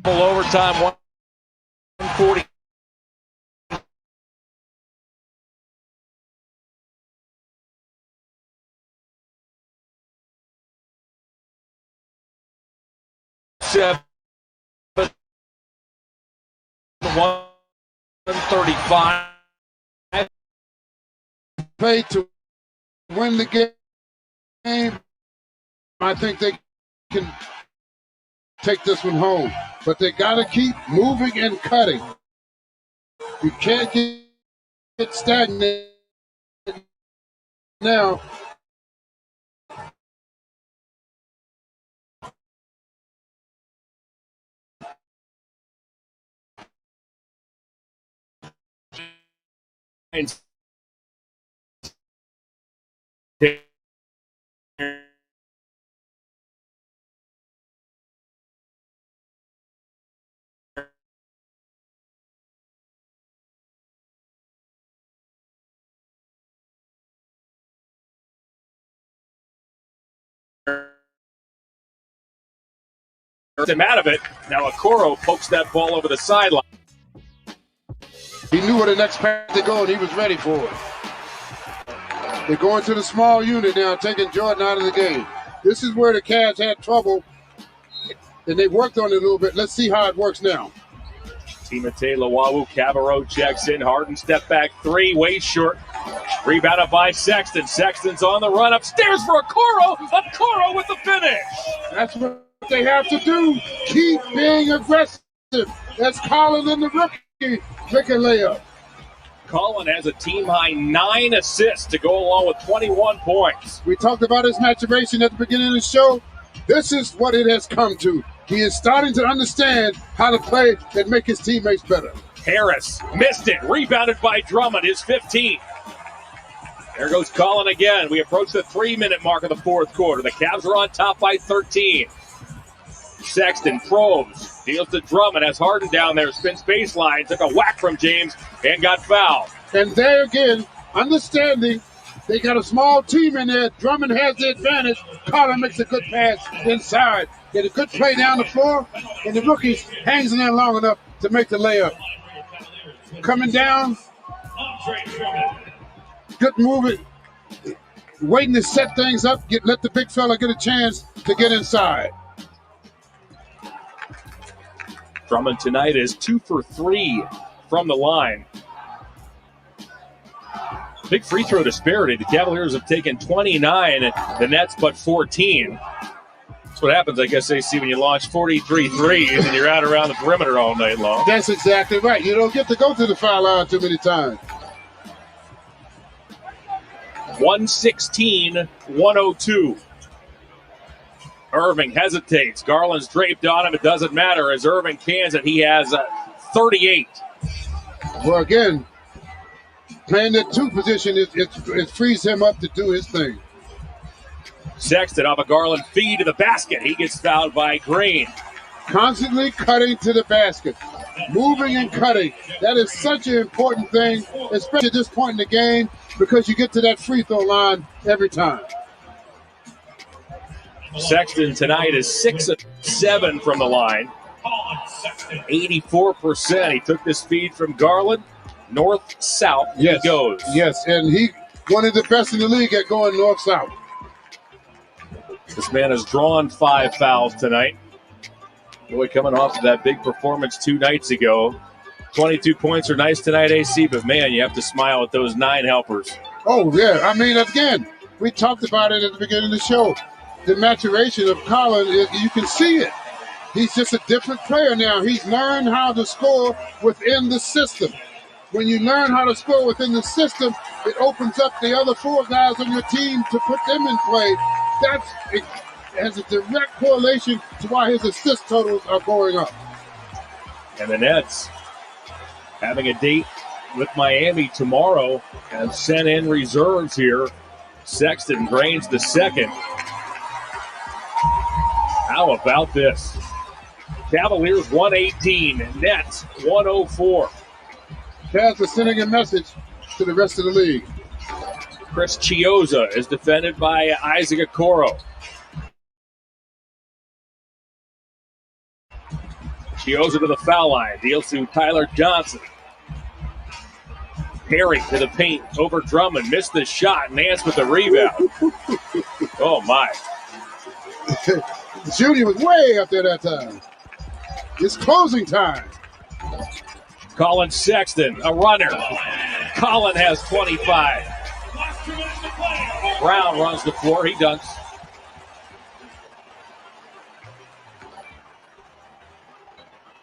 Overtime, 140. Seven, 1 135. Play to win the game. I think they can take this one home, but they got to keep moving and cutting. You can't get stagnant now. Him out of it. Now Okoro pokes that ball over the sideline. He knew where the next pass to go, and he was ready for it. They're going to the small unit now, taking Jordan out of the game. This is where the Cavs had trouble, and they worked on it a little bit. Let's see how it works now. Timotei Luwawu, Cabarro checks in. Harden step back three, way short. Rebounded by Sexton. Sexton's on the run upstairs for Okoro. Okoro with the finish. That's what they have to do. Keep being aggressive. That's Collin and the rookie. Make a layup. Collin has a team-high 9 assists to go along with 21 points. We talked about his maturation at the beginning of the show. This is what it has come to. He is starting to understand how to play and make his teammates better. Harris missed it. Rebounded by Drummond, his 15th. There goes Collin again. We approach the 3-minute mark of the fourth quarter. The Cavs are on top by 13. Sexton probes, deals to Drummond, has Harden down there, spins baseline, took a whack from James, and got fouled. And there again, understanding they got a small team in there. Drummond has the advantage. Collin makes a good pass inside. Get a good play down the floor, and the rookie hangs in there long enough to make the layup. Coming down, good movement, waiting to set things up, let the big fella get a chance to get inside. Drummond tonight is 2 for 3 from the line. Big free throw disparity. The Cavaliers have taken 29, the Nets but 14. That's what happens, I guess, AC, when you launch 43 threes and you're out around the perimeter all night long. That's exactly right. You don't get to go to the foul line too many times. 116-102. Irving hesitates. Garland's draped on him. It doesn't matter as Irving cans it. He has 38. Well, again, playing that 2 position, it frees him up to do his thing. Sexton off a Garland feed to the basket. He gets fouled by Green. Constantly cutting to the basket. Moving and cutting. That is such an important thing, especially at this point in the game, because you get to that free throw line every time. Sexton tonight is 6 of 7 from the line. 84%. He took this feed from Garland. North-south he goes. Yes, and he one of the best in the league at going north-south. This man has drawn 5 fouls tonight. Boy, coming off of that big performance 2 nights ago. 22 points are nice tonight, AC, but man, you have to smile at those 9 helpers. Oh, yeah. I mean, again, we talked about it at the beginning of the show. The maturation of Collin, you can see it. He's just a different player now. He's learned how to score within the system. When you learn how to score within the system, it opens up the other 4 guys on your team to put them in play. It has a direct correlation to why his assist totals are going up. And the Nets having a date with Miami tomorrow and sent in reserves here. Sexton drains the second. How about this? Cavaliers 118, Nets 104. Cavs are sending a message to the rest of the league. Chris Chiozza is defended by Isaac Okoro. Chiozza to the foul line, deals to Tyler Johnson. Perry to the paint over Drummond, missed the shot, Nance with the rebound. Oh my. Junior was way up there that time. It's closing time. Colin Sexton, a runner. Colin has 25. Brown runs the floor. He dunks.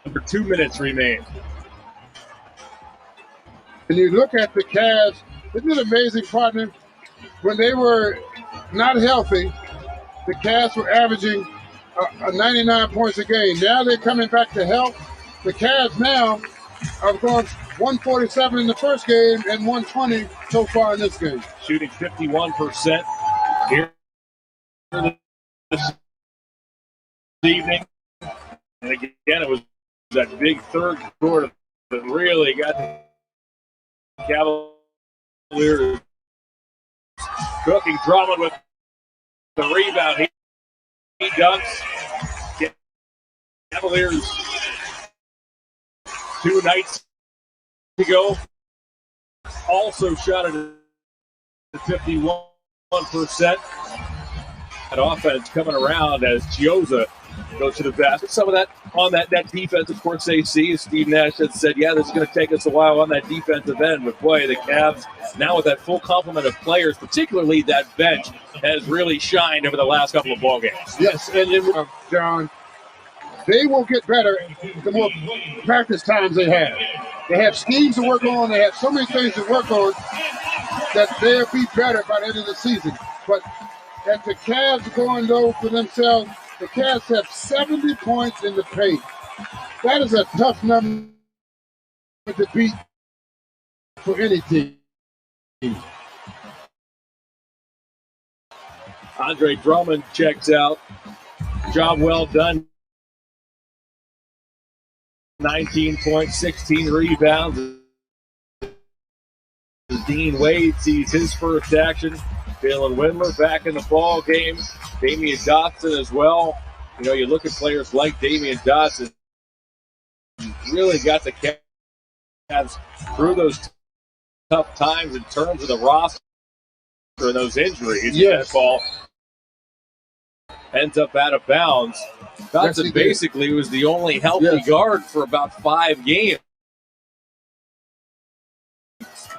Under 2 minutes remain. And you look at the Cavs, isn't it amazing, partner? When they were not healthy, the Cavs were averaging 99 points a game. Now they're coming back to health. The Cavs now are going 147 in the first game and 120 so far in this game. Shooting 51% here this evening. And again, it was that big third quarter that really got the Cavaliers cooking. Drummond with the rebound. He dunks. Cavaliers 2 nights ago also shot it at 51%. That offense coming around as Chioza goes to the basket. Some of that on that defense, of course, they see, as Steve Nash had said, yeah, this is going to take us a while on that defensive end. But boy, the Cavs, now with that full complement of players, particularly that bench, has really shined over the last couple of ball games. Yes, and then, John, they will get better the more practice times they have. They have schemes to work on. They have so many things to work on that they'll be better by the end of the season. But as the Cavs are going, though, for themselves, the Cavs have 70 points in the paint. That is a tough number to beat for any team. Andre Drummond checks out. Job well done. 19 points, 16 rebounds. Dean Wade sees his first action. Jalen Windler back in the ball game. Damian Dotson as well. You know, you look at players like Damian Dotson, really got the Cavs through those tough times in terms of the roster and those injuries. Yes. That ball ends up out of bounds. Dotson basically was the only healthy guard for about 5 games.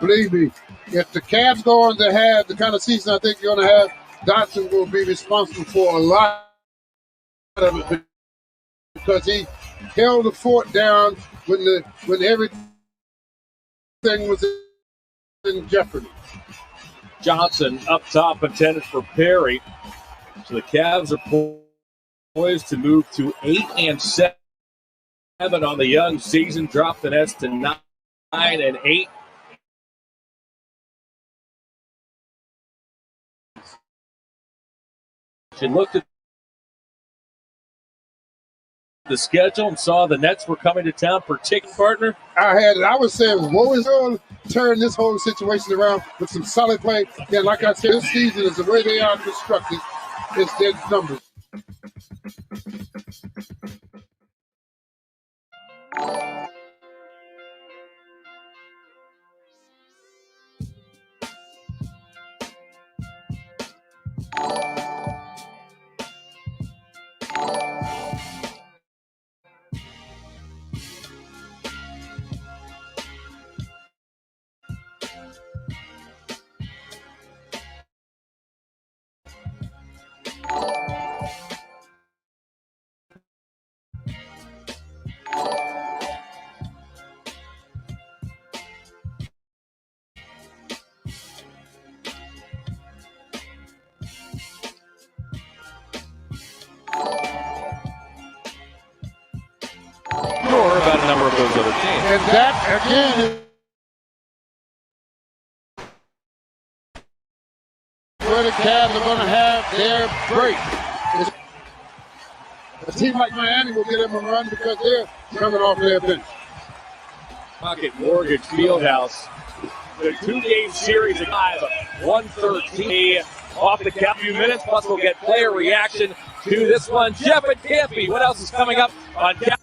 Believe me, if the Cavs go on to have the kind of season I think you're going to have, Dotson will be responsible for a lot of it because he held the fort down when everything was in jeopardy. Johnson up top intended for Perry. So the Cavs are poised to move to 8-7 on the young season. Drop the Nets to 9-8. She looked at the schedule and saw the Nets were coming to town, particular partner. I was saying, what is going to turn this whole situation around with some solid play? Yeah, like I said, this season is the way they are constructed. It's their numbers. Or about a number of those other teams. And that, again, is where the Cavs are going to have their break. A team like Miami will get them a run because they're coming off their bench. Pocket Mortgage Fieldhouse. The 2-game series at 113 off the cap. Few minutes, plus we'll get player reaction to this one. Jeff and Campy, what else is coming up on Cap?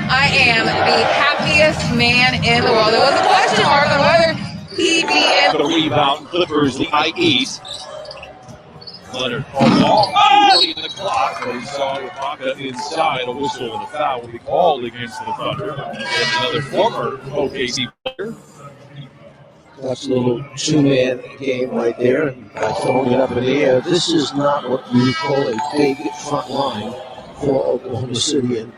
I am the happiest man in the world. There was a question mark on whether he'd be in. The rebound, Clippers lead 8. Leonard early in the clock, but he saw Ibaka inside. A whistle and a foul will be called against the Thunder. And another former OKC player. That's a little two-man game right there, and throwing it up in the air. This is not what you would call a big front line for Oklahoma City. And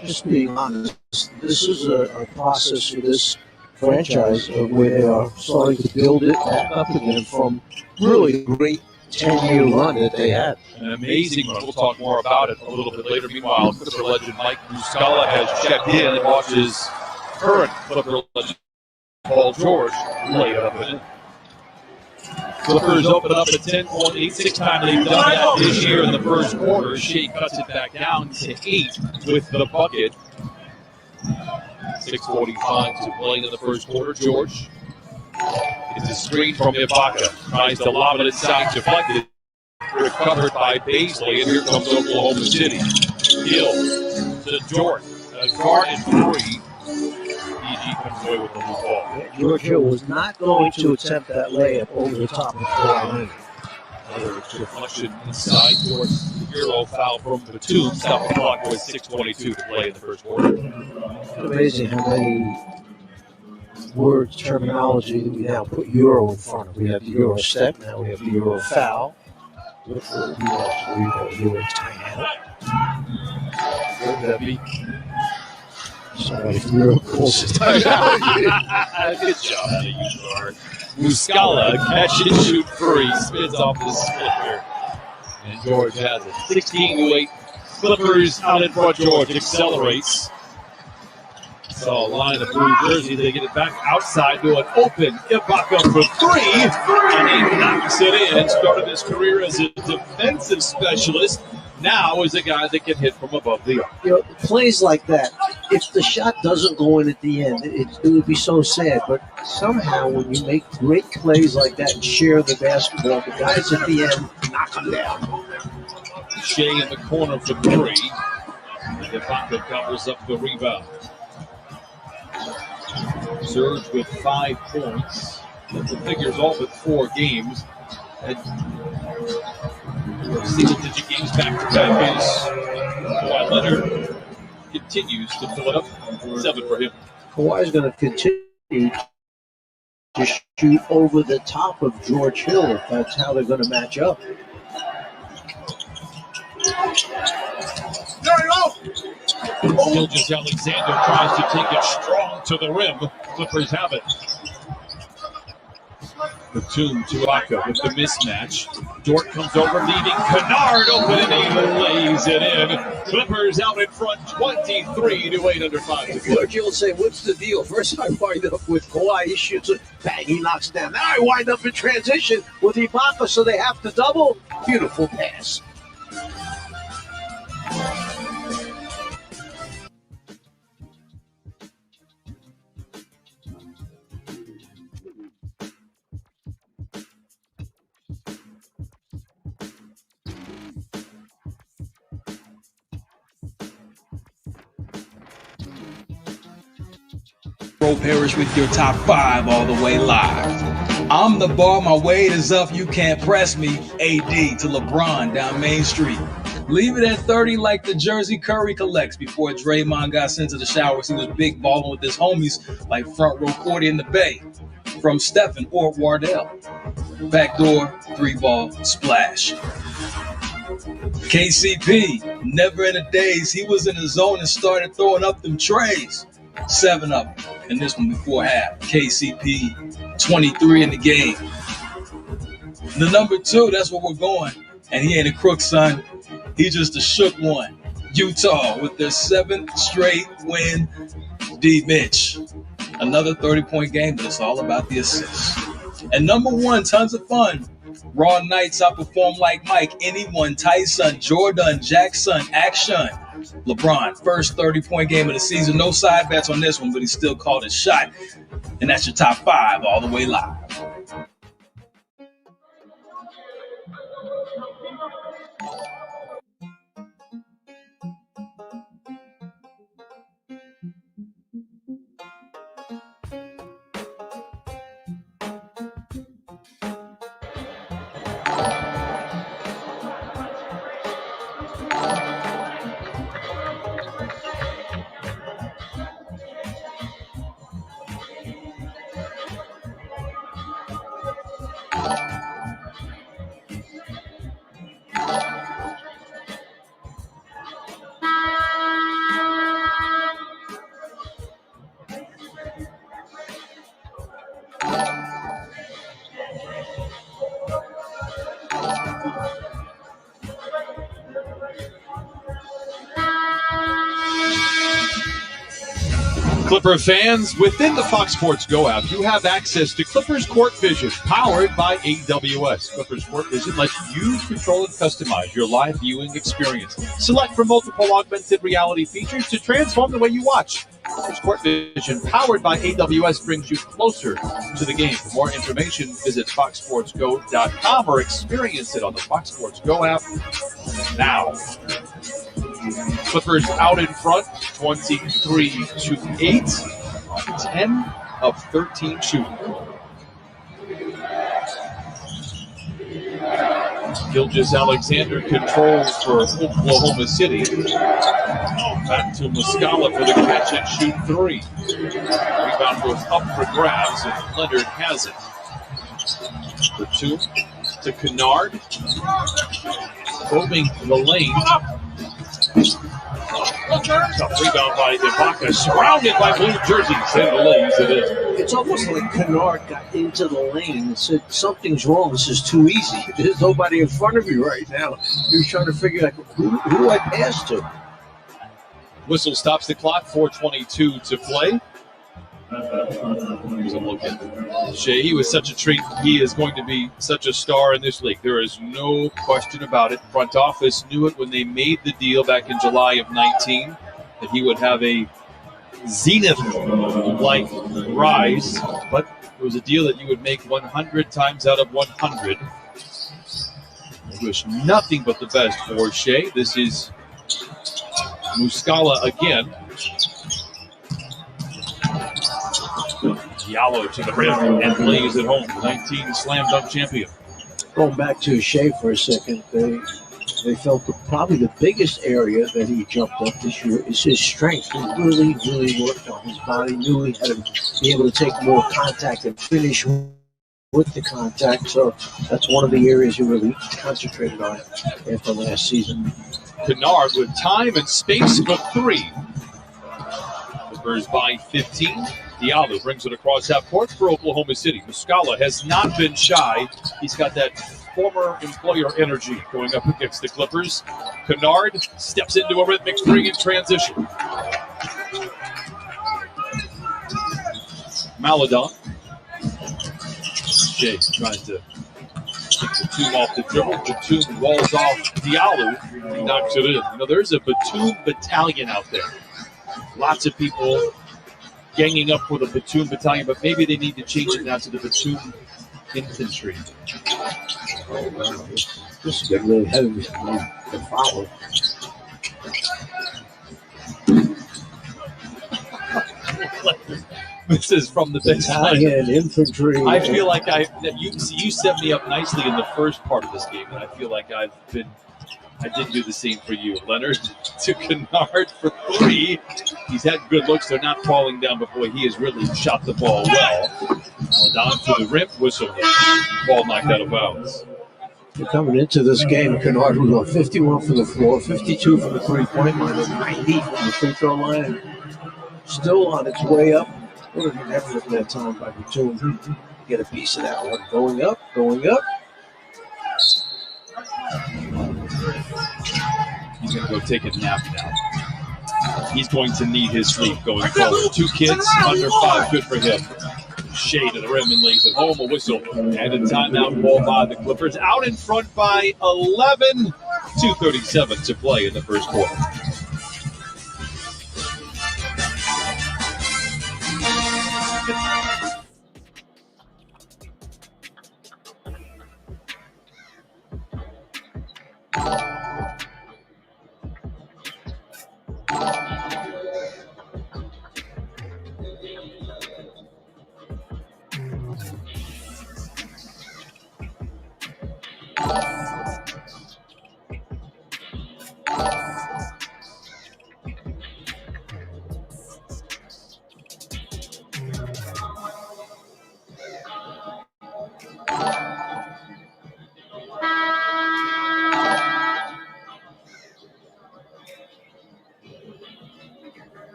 just being honest, this is a process for this franchise where they are starting to build it back up again from really a great 10-year run that they had. An amazing run. We'll talk more about it a little bit later. Meanwhile, Clipper legend Mike Muscala has checked in and watches current Clipper legend Paul George lay it up in it. Clippers open up at 10.8. Sixth time they've done that this year in the first quarter. Shea cuts it back down to 8 with the bucket. 6:45 to play in the first quarter. George gets a screen from Ibaka. Tries to lob it inside, deflected. Recovered by Baisley, and here comes Oklahoma City. Hill to Dort. A guard and 3. EG comes away with the new ball. George Hill was not going to attempt that layup over the top of Kawhi. Another deflection inside towards the Euro foul from Batum. Stop the clock with 6:22 to play in the first quarter. It's amazing how many words, terminology that we now put Euro in front of. We have the Euro step, now we have the Euro foul. Look for the Euro timeout. Would that be? Somebody Euro calls it timeout. Good job, Muscala, catch and shoot free, spins off the split here. And George has it. 16-8. Clippers out in front. George accelerates. Saw a line of blue jerseys. They get it back outside to an open Ibaka for 3. And he knocks it in. Started his career as a defensive specialist. Now is a guy that can hit from above the arc. Plays like that, if the shot doesn't go in at the end, it would be so sad. But somehow when you make great plays like that and share the basketball, the guys at the end knock them down. Shea in the corner for 3. And Ibaka covers up the rebound. Surge with 5 points. The figures all but 4 games. Single-digit games back-to-back is Kawhi Leonard continues to fill it up. 7 for him. Kawhi's going to continue to shoot over the top of George Hill if that's how they're going to match up. Gilgeous Alexander tries to take it strong to the rim. Clippers have it. Batum to Ibaka with the mismatch. Dort comes over, leaving Kennard open, and he lays it in. Clippers out in front, 23-8 under 5 to go. George Hill will say, what's the deal? First I wind up with Kawhi, he shoots it, bang, he knocks down. Now I wind up in transition with Ibaka, so they have to double. Beautiful pass. Parish with your top 5 all the way live. I'm the ball, my weight is up, you can't press me. AD to LeBron down Main Street. Leave it at 30 like the jersey Curry collects before Draymond got sent to the showers. He was big balling with his homies like front row Cordy in the Bay from Stephen or Wardell. Backdoor, 3-ball, splash. KCP, never in a daze. He was in the zone and started throwing up them trays. 7 of them. And this one before half. KCP, 23 in the game. The number 2, that's where we're going. And he ain't a crook, son. He just a shook one. Utah with their 7th straight win. D. Mitch. Another 30-point game, but it's all about the assists. And number 1, tons of fun. Raw Knights outperform like Mike. Anyone, Tyson, Jordan, Jackson, action. LeBron, first 30-point game of the season. No side bets on this one, but he still called his shot. And that's your top 5 all the way live. Clipper fans, within the Fox Sports Go app, you have access to Clippers Court Vision, powered by AWS. Clippers Court Vision lets you control and customize your live viewing experience. Select from multiple augmented reality features to transform the way you watch. Clippers Court Vision, powered by AWS, brings you closer to the game. For more information, visit foxsportsgo.com or experience it on the Fox Sports Go app now. Clippers out in front, 23-8 on 10 of 13 shooting. Gilgeous-Alexander controls for Oklahoma City. Back to Muscala for the catch and shoot 3. Rebound goes up for grabs, and Leonard has it. The 2 to Kennard. Probing the lane. Tough rebound by Ibaka, surrounded by blue jerseys, and lays it in. It's almost like Kennard got into the lane and said, something's wrong, this is too easy. There's nobody in front of you right now. You're trying to figure out, who do I pass to? Whistle stops the clock, 4:22 to play. Here's a look at Shea. He was such a treat. He is going to be such a star in this league. There is no question about it. Front office knew it when they made the deal back in July of 19 that he would have a zenith-like rise, but it was a deal that you would make 100 times out of 100. I wish nothing but the best for Shea. This is Muscala again. Diallo to the rim and lays it home. 19 slam dunk champion. Going back to Shea for a second, they felt probably the biggest area that he jumped up this year is his strength. He really, really worked on his body, knew he had to be able to take more contact and finish with the contact. So that's one of the areas he really concentrated on after last season. Kennard with time and space for 3. Spurs by 15. Diallo brings it across half court for Oklahoma City. Muscala has not been shy. He's got that former employer energy going up against the Clippers. Kennard steps into a rhythmic 3 in transition. Maladon. Shea trying to get Batum off the dribble. Batum rolls off Diallo. He knocks it in. You know, there's a Batum battalion out there. Lots of people ganging up for the Batum battalion, but maybe they need to change it now to the Batum infantry. Oh, wow. This is getting really heavy to follow. This is from the baseline. Infantry. I feel like you set me up nicely in the first part of this game, and I feel like I've been I did do the same for you. Leonard to Kennard for 3. He's had good looks. They're not falling down before he has really shot the ball well. Down to the rim, whistle. Ball knocked out of bounds. You're coming into this game, Kennard will go 51 from the floor, 52 from the three-point line, and 90 from the free throw line. Still on its way up. What an effort that time by Batum. Get a piece of that one. Going up, going up. He's going to go take a nap now. He's going to need his sleep going forward. 2 kids, under 5, good for him. Shea to the rim and lays it home, a whistle. And a timeout ball by the Clippers. Out in front by 11. 2:37 to play in the first quarter.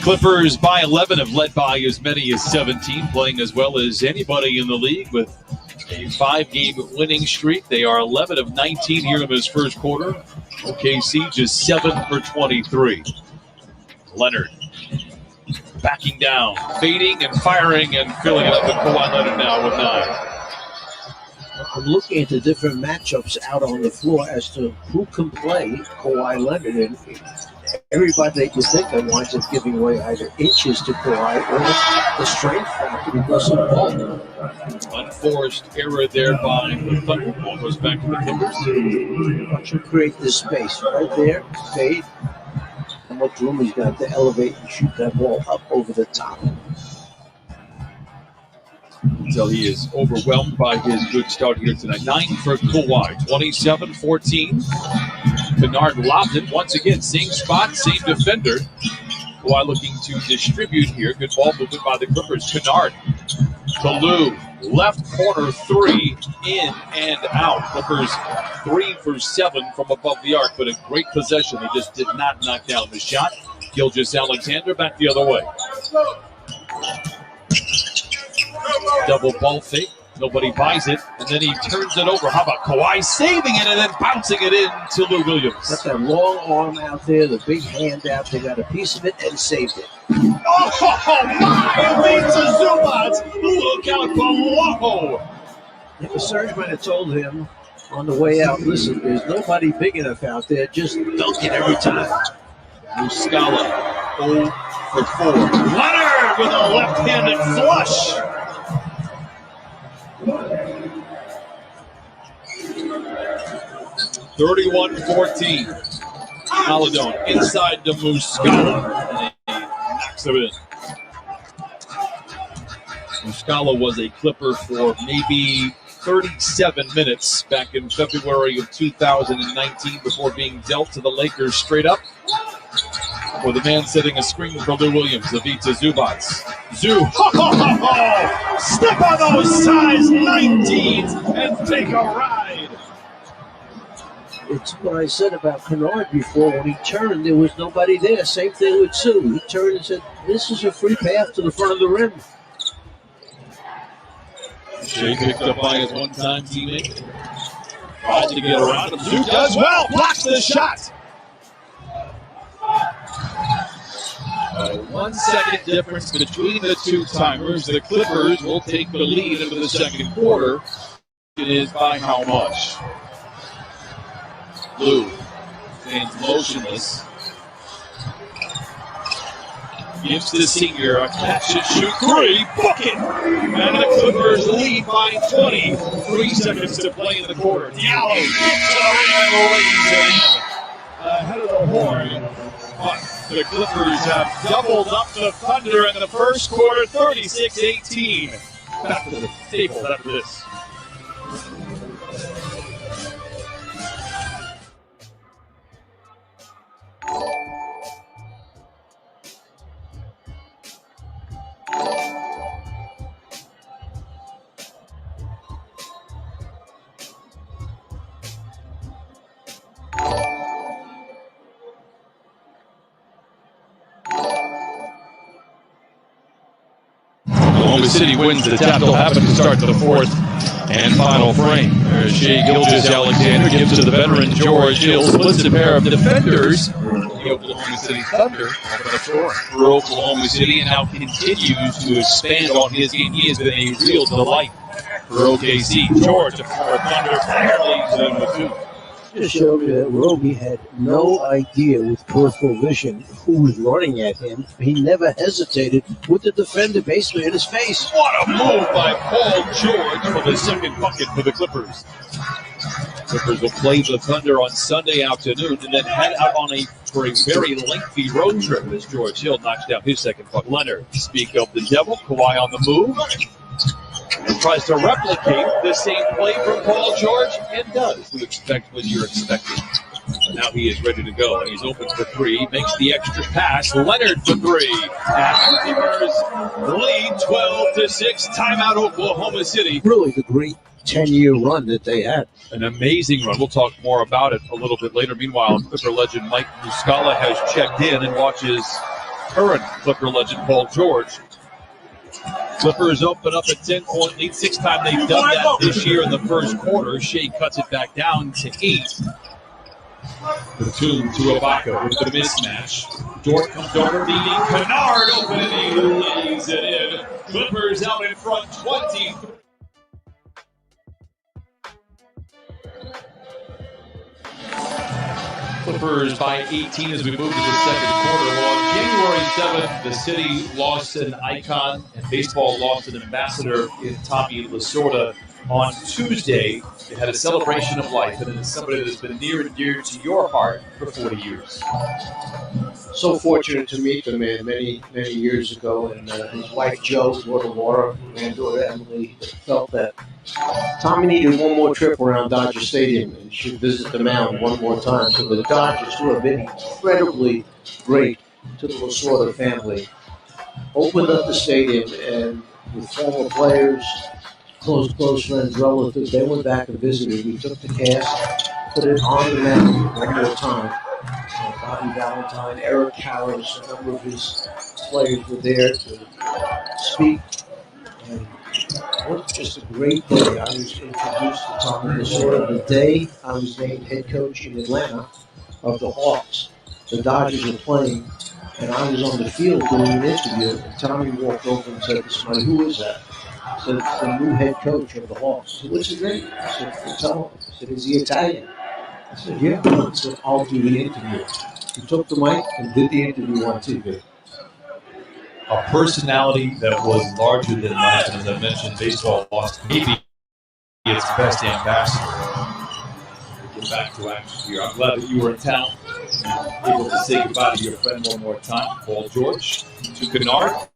Clippers by 11 have led by as many as 17, playing as well as anybody in the league with a 5-game winning streak. They are 11 of 19 here in this first quarter. OKC just 7 for 23. Leonard backing down, fading and firing and filling it up with Kawhi Leonard now with 9. I'm looking at the different matchups out on the floor as to who can play Kawhi Leonard. And everybody that you think that winds up giving away either inches to Kawhi or the strength factor because of the ball. Unforced error there by the Thunder. Ball goes back to the Clippers. Watch him create this space right there, fade. How much room he's got to elevate and shoot that ball up over the top. Until he is overwhelmed by his good start here tonight. 9 for Kawhi, 27-14. Kennard lobbed it once again. Same spot, same defender. Kawhi looking to distribute here. Good ball movement by the Clippers. Kennard to Lou. Left corner 3, in and out. Clippers 3 for 7 from above the arc, but a great possession. He just did not knock down the shot. Gilgeous-Alexander back the other way. Double ball fake. Nobody buys it. And then he turns it over. How about Kawhi saving it and then bouncing it in to Lou Williams? Got that long arm out there, the big hand out. They got a piece of it and saved it. Oh, my! Leads to Zubats. Look out below. The Serge might have told him on the way out, listen, there's nobody big enough out there. Just dunk it every time. Muscala 0 for 4. Leonard with a left-handed flush. 31-14. Maladone inside to Muscala. And he knocks it in. Muscala was a Clipper for maybe 37 minutes back in February of 2019 before being dealt to the Lakers straight up. With the man setting a screen for Lou Williams, Ivica Zubac. Zoo, step on those size 19s and take a ride. It's what I said about Kennard before. When he turned, there was nobody there. Same thing with Sue. He turned and said, this is a free path to the front of the rim. Shea picked up by his one-time teammate. Tries to get around him. Zoo does well, blocks the shot. A 1 second difference between the two timers. The Clippers will take the lead into the second quarter. It is by how much? Lou stands motionless. Gives the senior a catch and shoot three. Bucket! And the Clippers lead by 20. 3 seconds to play in the quarter. Diallo to the rim and lays it in. Ahead of the horn. But the Clippers have doubled up the Thunder in the first quarter, 36-18. Back to the Staples after this. Oklahoma City wins the tap. They'll have it to start the fourth and final frame. There's Shea Gilgeous-Alexander, gives to the veteran George Hill, splits a pair of defenders. The Oklahoma City Thunder open up score for Oklahoma City and now continues to expand on his game. He has been a real delight for OKC. George, a former Thunder player, leads them with 2. Just showed me that Roby had no idea with peripheral vision who was running at him. He never hesitated with the defender basically in his face. What a move by Paul George for the second bucket for the Clippers. Clippers will play the Thunder on Sunday afternoon and then head out on for a very lengthy road trip as George Hill knocks down his second bucket. Leonard, speak of the devil, Kawhi on the move. And tries to replicate the same play from Paul George and does. You expect what you're expecting. Now he is ready to go, and he's open for 3. Makes the extra pass. Leonard for 3. And Clippers lead 12-6. Timeout Oklahoma City. Really the great 10-year run that they had. An amazing run. We'll talk more about it a little bit later. Meanwhile, Clipper legend Mike Muscala has checked in and watches current Clipper legend Paul George. Clippers open up a 10-point lead. 6th time they've done that this year in the first quarter. Shea cuts it back down to 8. Batum to Ibaka with the mismatch. Dort comes over, leading Kennard open and he lays it in. Clippers out in front 20. Clippers by 18 as we move to the second quarter. Well, on January 7th, the city lost an icon and baseball lost an ambassador in Tommy Lasorda. On Tuesday, they had a celebration of life, and it's somebody that's been near and dear to your heart for 40 years. So fortunate to meet the man many years ago, and his wife Jo, daughter Laura, granddaughter Emily, felt that Tommy needed one more trip around Dodger Stadium and should visit the mound one more time. So the Dodgers, who have been incredibly great to the Lasorda family, opened up the stadium, and with former players, close friends, relatives, they went back and visited. We took the cast, put it on the mound one more time. Bobby Valentine, Eric Harris, a number of his players were there to speak. And it was just a great day. I was introduced to Tommy Lasorda the day I was named head coach in Atlanta of the Hawks. The Dodgers were playing, and I was on the field doing an interview, and Tommy walked over and said to somebody, "Who is that?" I said, "It's the new head coach of the Hawks." He said, "What's his name?" I said, "Tell him." I said, "Is he Italian?" I said, "Yeah." I said, "I'll do the interview." He took the mic and did the interview on TV. A personality that was larger than life, and as I mentioned, baseball lost maybe its best ambassador. We'll get back to action here. I'm glad that you were in town, able to say goodbye to your friend one more time. Paul George to Kennard.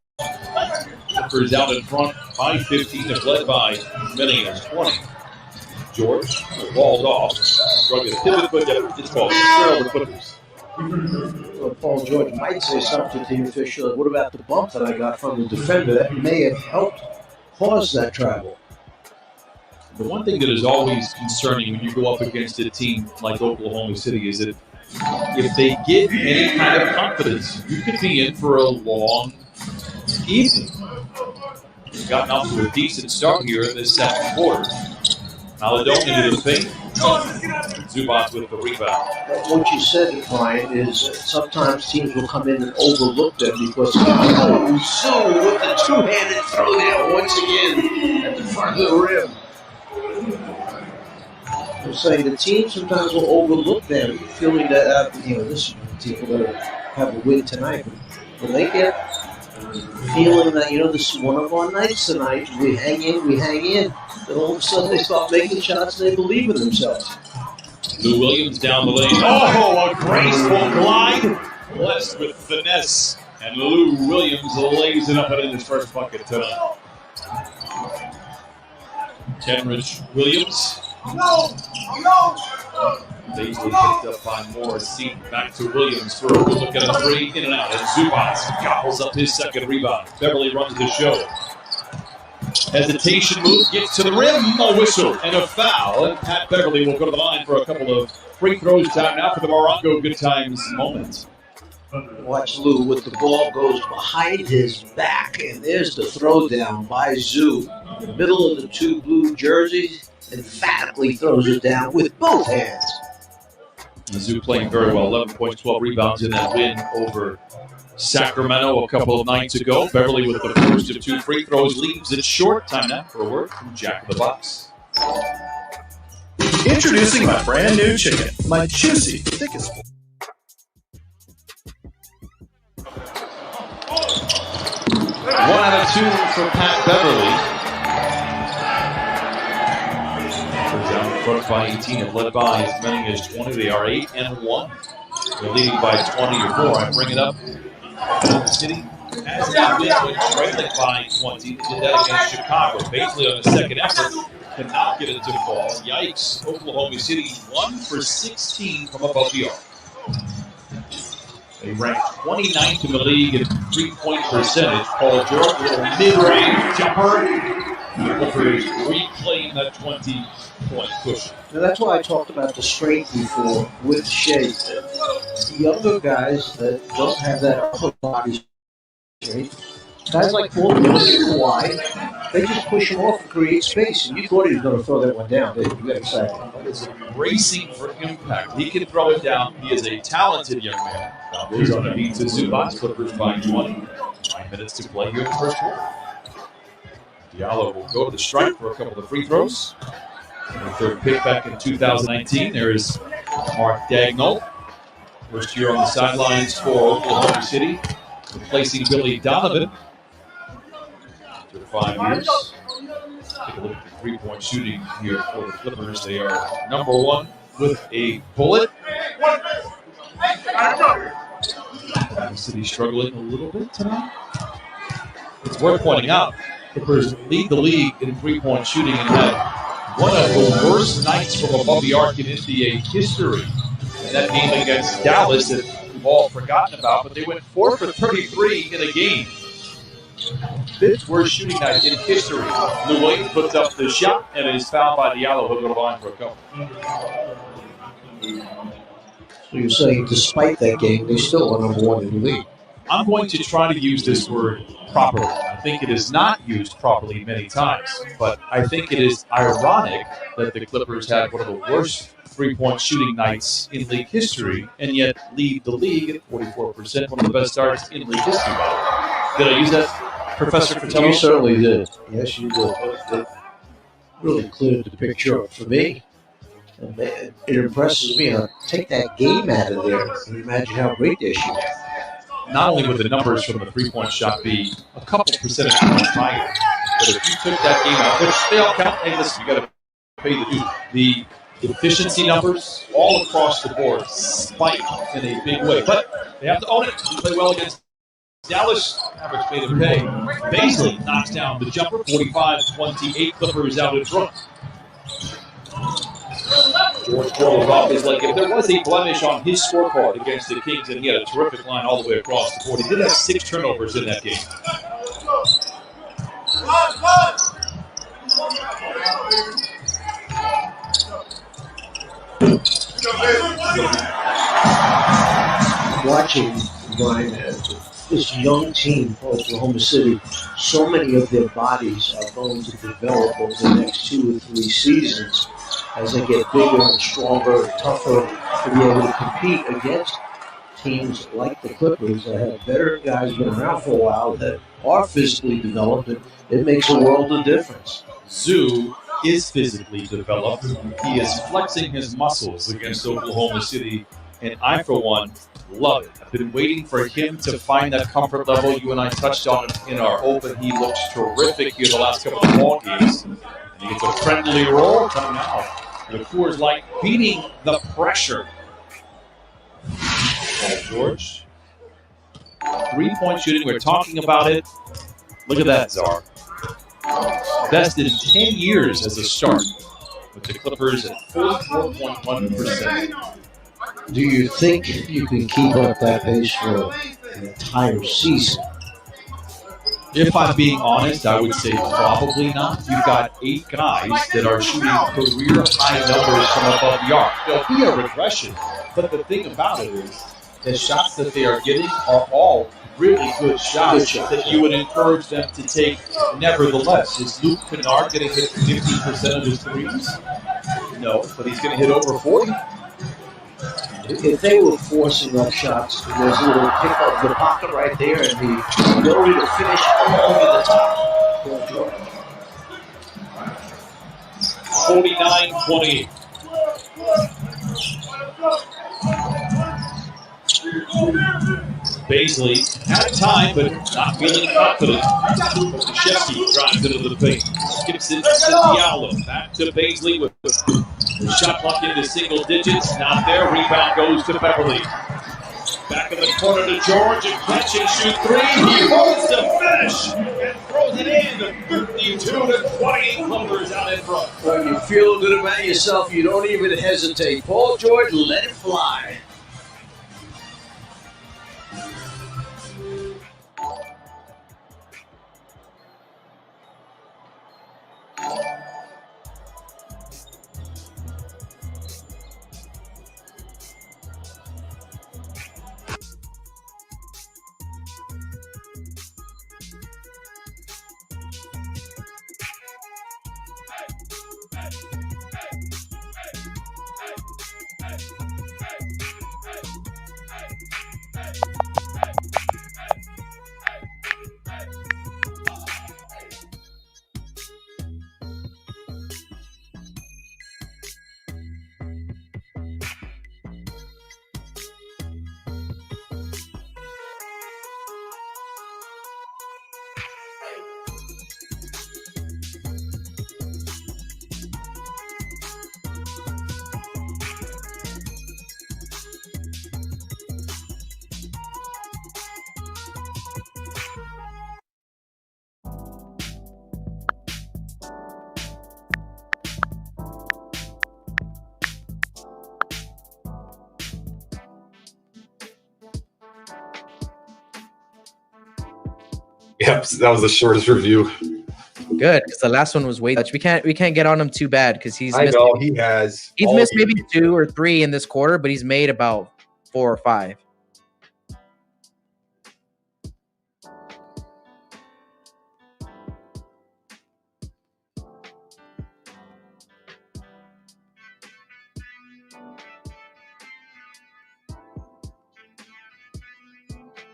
Clippers out in front by 15, if led by Miscellaneous 20. George walled off, struck a pivot, but it's called the Clippers. Well, Paul George might say something to the official. What about the bump that I got from the defender? That may have helped cause that travel. The one thing that is always concerning when you go up against a team like Oklahoma City is that if they get any kind of confidence, you could be in for a long evening. We've gotten off to a decent start here in this second quarter. Maladon into the paint. Zubac with the rebound. What you said, Brian, is sometimes teams will come in and overlook them because Zoo with the two-handed throwdown once again at the front of the rim. was saying the team sometimes will overlook them, feeling that this team will have a win tonight. But when they get feeling that this is one of our nights tonight, we hang in, then all of a sudden they start making shots and they believe in themselves. Lou Williams down the lane. Oh, a graceful glide, blessed with finesse, and Lou Williams lays it up and in his first bucket tonight. Kenrich Williams. Basically picked up by Morris. Back to Williams for a good look at a three. In and out. And Zubac gobbles up his second rebound. Beverly runs the show. Hesitation move. Gets to the rim. A whistle and a foul. And Pat Beverly will go to the line for a couple of free throws. Time now for the Morocco Good Times moment. Watch Lou with the ball goes behind his back, and there's the throwdown by Zoo. In the middle of the two blue jerseys, emphatically throws it down with both hands. Zoo playing very well, 11 points, 12 rebounds in that win over Sacramento a couple of nights ago. Beverly with the first of two free throws leaves it short. Time now for a word from Jack in the Box. Introducing my brand new chicken, my juicy, thickest. 1 out of 2 for Pat Beverly. Down in front by 18 and led by as many as 20. They are 8-1. They're leading by 20 or 4. I bring it up. The city has not been trailing by 20. They did that against Chicago. Basically on the second effort, cannot get it to fall. Yikes. Oklahoma City 1 for 16 from above the arc. They rank 29th in the league in three-point percentage. Paul George with a mid-range jumper. The Clippers reclaim that 20-point cushion. Now that's why I talked about the strength before with Shea. The younger guys that don't have that upper body strength, guys like Portland and Kawhi, they just push him off and create space. And you thought he was going to throw that one down, didn't you? But it's racing for impact. He can throw it down. He is a talented young man. Cowboys on the beat to Zubac. Clippers by 20. 9 minutes to play here in the first quarter. Diallo will go to the strike for a couple of free throws. The third pick back in 2019. There is Mark Dagnall. First year on the sidelines for Oklahoma City, replacing Billy Donovan. After 5 years. Take a look at the three-point shooting here for the Clippers. They are number 1 with a bullet. Oklahoma City struggling a little bit tonight. It's worth pointing out, Clippers lead the league in three-point shooting and had one of the worst nights from above the arc in NBA history. And that game against Dallas that we've all forgotten about, but they went 4 for 33 in a game. Fifth worst shooting night in history. Lou Williams puts up the shot and is fouled by Diallo. He'll go to the line for a couple. So you're saying despite that game, they still are number 1 in the league? I'm going to try to use this word properly. I think it is not used properly many times, but I think it is ironic that the Clippers had one of the worst three-point shooting nights in league history and yet lead the league at 44%, one of the best starts in league history. Did I use that, Professor Fratello? You certainly did. Yes, you did. It really cleared the picture up for me. And it impresses me. Take that game out of there and imagine how great they're shooting. Not only would the numbers from the three-point shot be a couple percentage points higher, but if you took that game out, which they all count, hey, listen, you got to pay the dues. The efficiency numbers all across the board spike in a big way, but they have to own it. You play well against Dallas, Mavericks made them pay. Baisley knocks down the jumper, 45-28. Clippers out in front. George Korloff is like, if there was a blemish on his scorecard against the Kings, and he had a terrific line all the way across the board. He did have 6 turnovers in that game. Watching Brian, this young team, Oklahoma City, so many of their bodies are going to develop over the next 2 or 3 seasons as they get bigger and stronger and tougher to be able to compete against teams like the Clippers that have better guys been around for a while that are physically developed, and it makes a world of difference. Zoo is physically developed. He is flexing his muscles against Oklahoma City, and I, for one, love it. I've been waiting for him to find that comfort level. You and I touched on it in our open. He looks terrific here the last couple of ball games. And he gets a friendly roll. Time now. The Coors Light beating the pressure. Paul George. 3-point shooting. We're talking about it. Look at that, Czar. Best in 10 years as a start, with the Clippers at 44.1%. Do you think you can keep up that pace for an entire season? If I'm being honest, I would say probably not. You've got 8 guys that are shooting career-high numbers from above the arc. There'll be a regression, but the thing about it is the shots that they are getting are all really good shots that you would encourage them to take nevertheless. Is Luke Kennard going to hit 50% of his threes? No, but he's going to hit over 40. If they were forcing up shots, there's a little pick up the pocket right there and the ability to finish over the top. 49-20. Baisley had time, but not feeling confident. Krzyzewski drives into the paint. Skips it to Diallo. Back to Baisley with the shot clock into single digits. Not there. Rebound goes to Beverly. Back in the corner to George. And catch and shoot 3. He holds to finish and throws it in. 52-20. Clippers out in front. When you feel good about yourself, you don't even hesitate. Paul George, let it fly. Yep, that was the shortest review. Good, because the last one was way much. We can't get on him too bad because he's I missed know he has. he's missed maybe 2 or 3 in this quarter, but he's made about 4 or 5.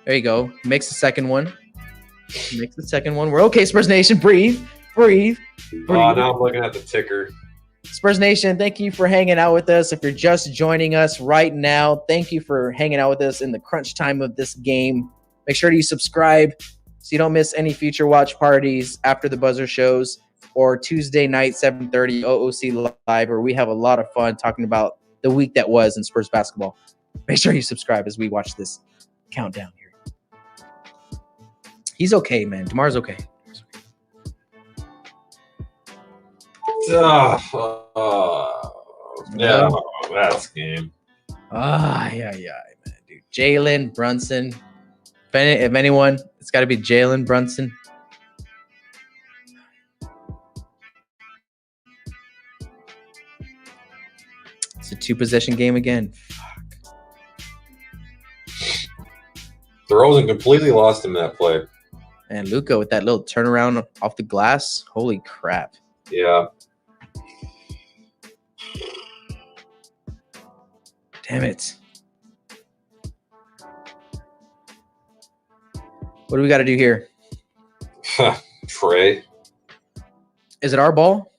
There you go. Makes the second one. We're okay, Spurs Nation. Breathe. Now I'm looking at the ticker. Spurs Nation, thank you for hanging out with us. If you're just joining us right now, thank you for hanging out with us in the crunch time of this game. Make sure you subscribe so you don't miss any future watch parties after the buzzer shows or Tuesday night, 7:30 OOC Live, where we have a lot of fun talking about the week that was in Spurs basketball. Make sure you subscribe as we watch this countdown here. He's okay, man. DeMar's okay. Yeah, that's game. Yeah, man, dude. Jalen Brunson. If anyone, it's got to be Jalen Brunson. It's a 2-possession game again. DeRozan completely lost him that play. And Luka with that little turnaround off the glass. Holy crap. Yeah. Damn it. What do we got to do here? Trey. Is it our ball?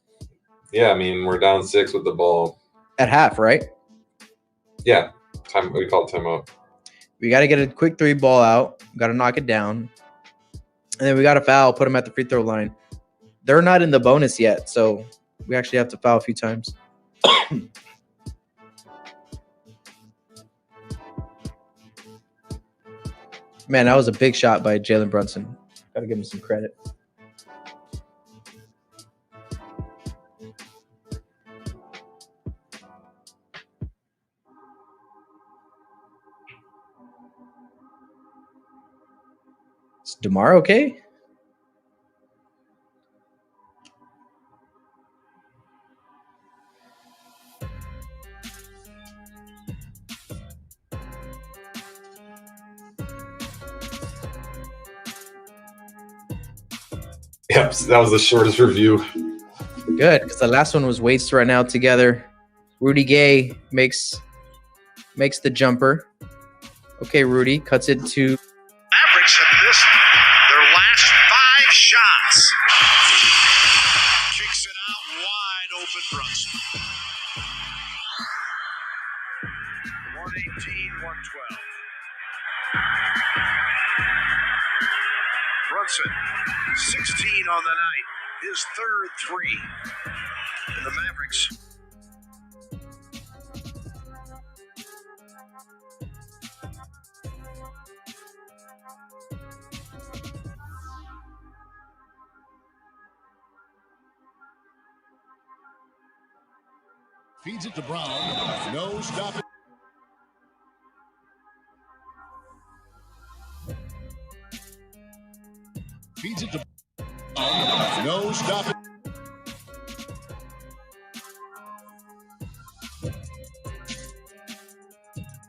Yeah, I mean, we're down 6 with the ball. At half, right? Yeah. We call it timeout. We got to get a quick 3 ball out. Got to knock it down. And then we got to foul, put them at the free throw line. They're not in the bonus yet, so we actually have to foul a few times. Man, that was a big shot by Jalen Brunson. Got to give him some credit. Is DeMar okay? Yep, that was the shortest review. Good, because the last one was weights right now together. Rudy Gay makes the jumper. Okay, Rudy cuts it to Mavericks have missed their last 5 shots. Kicks it out wide open, Brunson. 118-112. Brunson, 16 on the night, his third 3. And the Mavericks feeds it to Brown. No stopping. Feeds it to Brown. No stopping.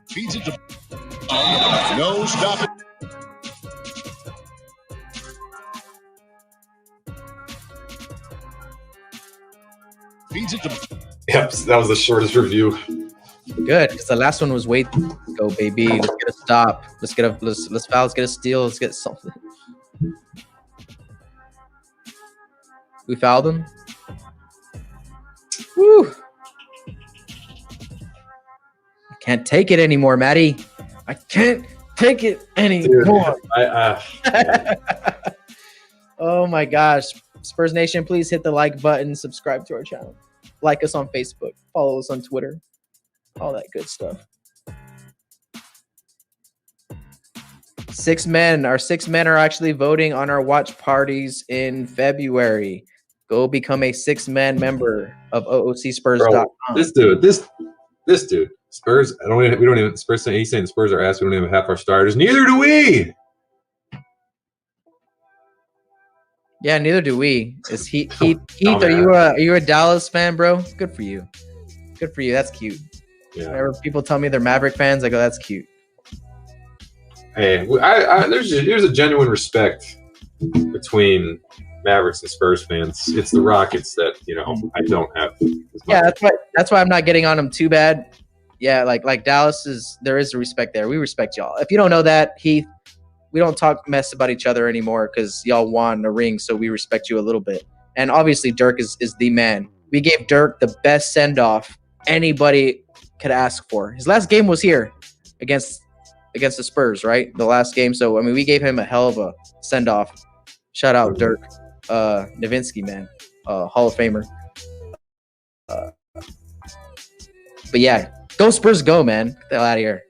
Feeds it to Brown. No stopping. Feeds it to. Yep, that was the shortest review. good, because the last one was weight. Go, baby. Let's get a stop. Let's foul. Let's get a steal. Let's get something. We fouled him. Woo! I can't take it anymore, Maddie. I can't take it anymore. Dude, Oh my gosh. Spurs Nation, please hit the like button, subscribe to our channel. Like us on Facebook, follow us on Twitter, all that good stuff. 6 men. Our 6 men are actually voting on our watch parties in February. Go become a 6-man member of OOCSpurs.com. This dude. Spurs. We don't even. Spurs. He's saying the Spurs are ass. We don't even have half our starters. Neither do we. Yeah, neither do we. Is Heath? Are you a Dallas fan, bro? Good for you. Good for you. That's cute. Yeah. Whenever people tell me they're Maverick fans, I go, "That's cute." Hey, there's a genuine respect between Mavericks and Spurs fans. It's the Rockets that I don't have. Yeah, that's why I'm not getting on them too bad. Yeah, like Dallas there is a respect there. We respect y'all. If you don't know that, Heath, we don't talk mess about each other anymore because y'all won a ring, so we respect you a little bit. And obviously, Dirk is the man. We gave Dirk the best send-off anybody could ask for. His last game was here against the Spurs, right? The last game. So, I mean, we gave him a hell of a send-off. Shout out Dirk Nowitzki, man. Hall of Famer. But yeah, go Spurs, go, man. Get the hell out of here.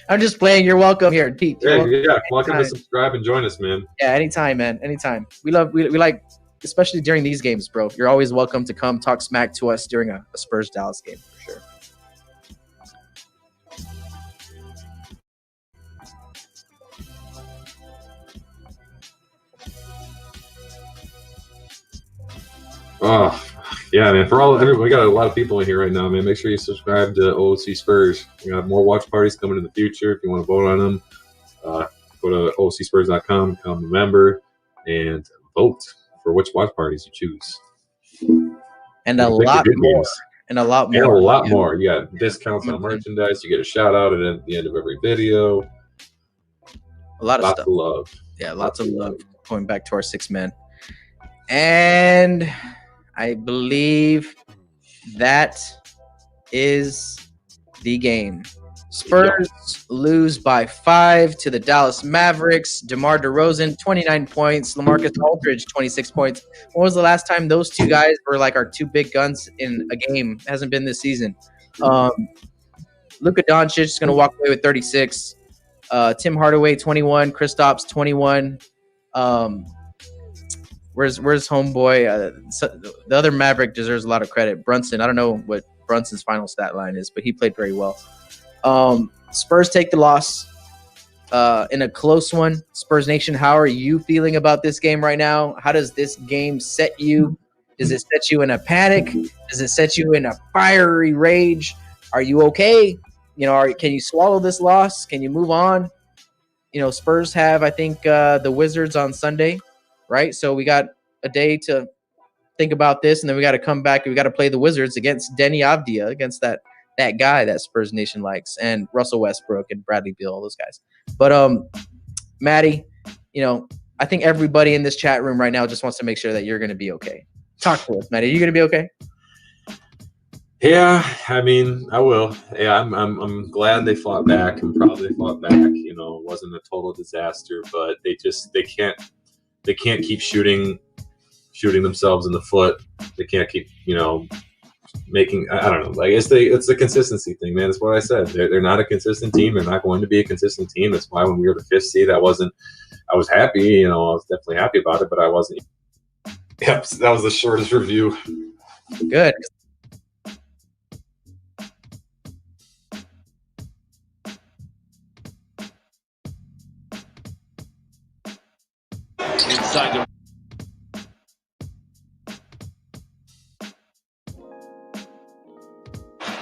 I'm just playing. You're welcome here, Pete. Welcome to subscribe and join us, man. Yeah, anytime, man. Anytime. We like, especially during these games, bro. You're always welcome to come talk smack to us during a Spurs Dallas game for sure. Oh, yeah, man. We got a lot of people in here right now, man. Make sure you subscribe to OOC Spurs. We got more watch parties coming in the future. If you want to vote on them, go to OOCSpurs.com, become a member, and vote for which watch parties you choose. And a lot more. And a lot more. And a lot more. You got discounts on merchandise. You get a shout out at the end of every video. A lot of lots stuff. Of love. Yeah, lots of love going back to our 6 men. And I believe that is the game. Spurs lose by 5 to the Dallas Mavericks. DeMar DeRozan, 29 points. LaMarcus Aldridge, 26 points. When was the last time those two guys were like our two big guns in a game? It hasn't been this season. Luka Doncic is going to walk away with 36. Tim Hardaway, 21. Kristaps, 21. Where's homeboy? The other Maverick deserves a lot of credit. Brunson. I don't know what Brunson's final stat line is, but he played very well. Spurs take the loss in a close one. Spurs Nation, how are you feeling about this game right now? How does this game set you? Does it set you in a panic? Does it set you in a fiery rage? Are you okay? Can you swallow this loss? Can you move on? Spurs have, I think, the Wizards on Sunday, right? So we got a day to think about this, and then we got to come back and we got to play the Wizards against Denny Avdia, against that guy that Spurs Nation likes, and Russell Westbrook and Bradley Beal, all those guys. But Maddie, I think everybody in this chat room right now just wants to make sure that you're going to be okay. Talk to us, Maddie. Are you going to be okay? Yeah, I mean, I will. Yeah, I'm glad they fought back. I'm proud they fought back. It wasn't a total disaster, but they can't keep shooting themselves in the foot. They can't keep, making, I don't know, like it's the consistency thing, man. That's what I said. They're not a consistent team. They're not going to be a consistent team. That's why when we were the 5th seed, I was happy. I was definitely happy about it, but I wasn't. Yep, that was the shortest review. Good. Inside the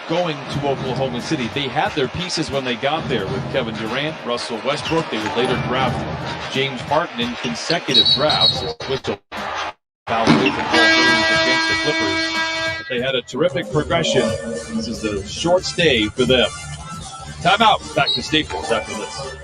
going to Oklahoma City. They had their pieces when they got there with Kevin Durant, Russell Westbrook. They would later draft James Harden in consecutive drafts. Whistle foul against the Clippers. But they had a terrific progression. This is a short stay for them. Timeout. Back to Staples after this.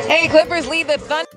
Hey, Clippers lead the Thunder.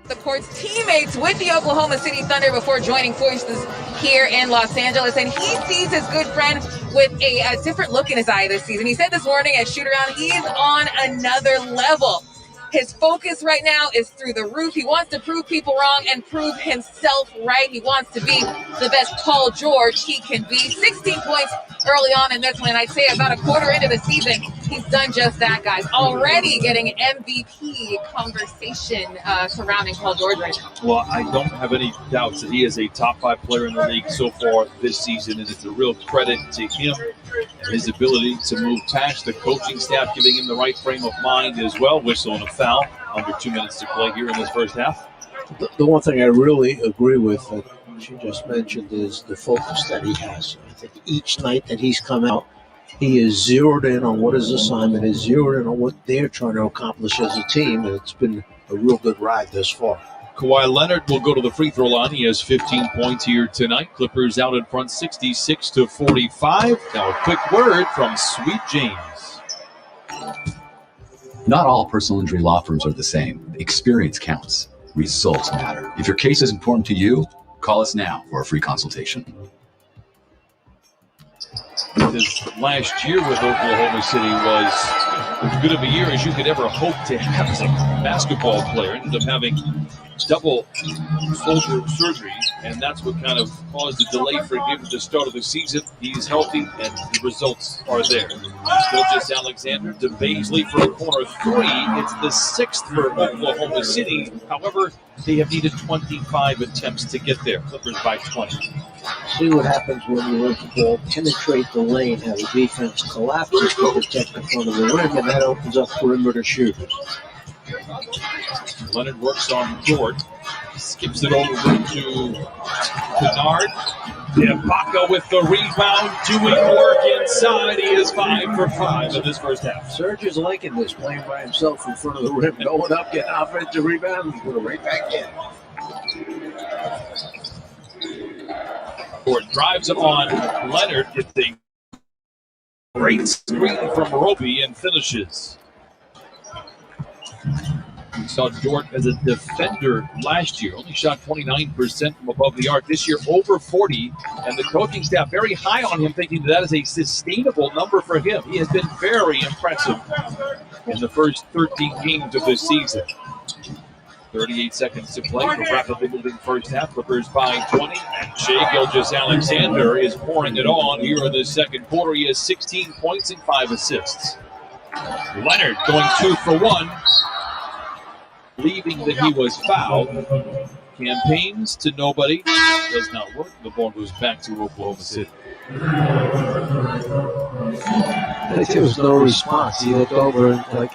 The court's teammates with the Oklahoma City Thunder before joining forces here in Los Angeles, and he sees his good friend with a different look in his eye this season. He said this morning at shoot-around, he's on another level. His focus right now is through the roof. He wants to prove people wrong and prove himself right. He wants to be the best Paul George he can be. 16 points early on in this one, and I'd say about a quarter into the season, he's done just that, guys. Already getting MVP conversation surrounding Paul George right now. Well, I don't have any doubts that he is a top 5 player in the league so far this season, and it's a real credit to him and his ability to move past the coaching staff, giving him the right frame of mind as well. Whistle and a foul. Under 2 minutes to play here in this first half. The one thing I really agree with that she just mentioned is the focus that he has. I think each night that he's come out, he is zeroed in on what his assignment is, zeroed in on what they're trying to accomplish as a team, and it's been a real good ride thus far. Kawhi Leonard will go to the free throw line. He has 15 points here tonight. Clippers out in front 66-45. Now a quick word from Sweet James. Not all personal injury law firms are the same. Experience counts. Results matter. If your case is important to you, call us now for a free consultation. His last year with Oklahoma City was as good of a year as you could ever hope to have as a basketball player. Ended up having double shoulder surgery, and that's what kind of caused the delay for him at the start of the season. He's healthy, and the results are there. Gilgeous Alexander to Baisley for a corner 3. It's the 6th for Oklahoma City. However, they have needed 25 attempts to get there. Clippers by 20. See what happens when you let the ball penetrate the lane, have the defense collapses to protect the front of the rim, and that opens up perimeter shooters. Leonard works on Dort, skips it over to Kennard. Ibaka with the rebound, doing work inside. He is 5 for 5 in this first half. Serge is liking this, playing by himself in front of the rim, going up, getting offensive rebound, and put it right back in. Dort drives it on Leonard. It's a great screen from Roby and finishes. We saw Dort as a defender last year. Only shot 29% from above the arc. This year, over 40. And the coaching staff very high on him, thinking that is a sustainable number for him. He has been very impressive in the first 13 games of this season. 38 seconds to play for rapidly moving first half. Clippers by 20. And Shai Gilgeous-Alexander is pouring it on here in the second quarter. He has 16 points and 5 assists. Leonard going 2 for 1. Believing that he was fouled. Campaigns to nobody. Does not work. The ball goes back to Oklahoma City. There was no response. He looked over and like,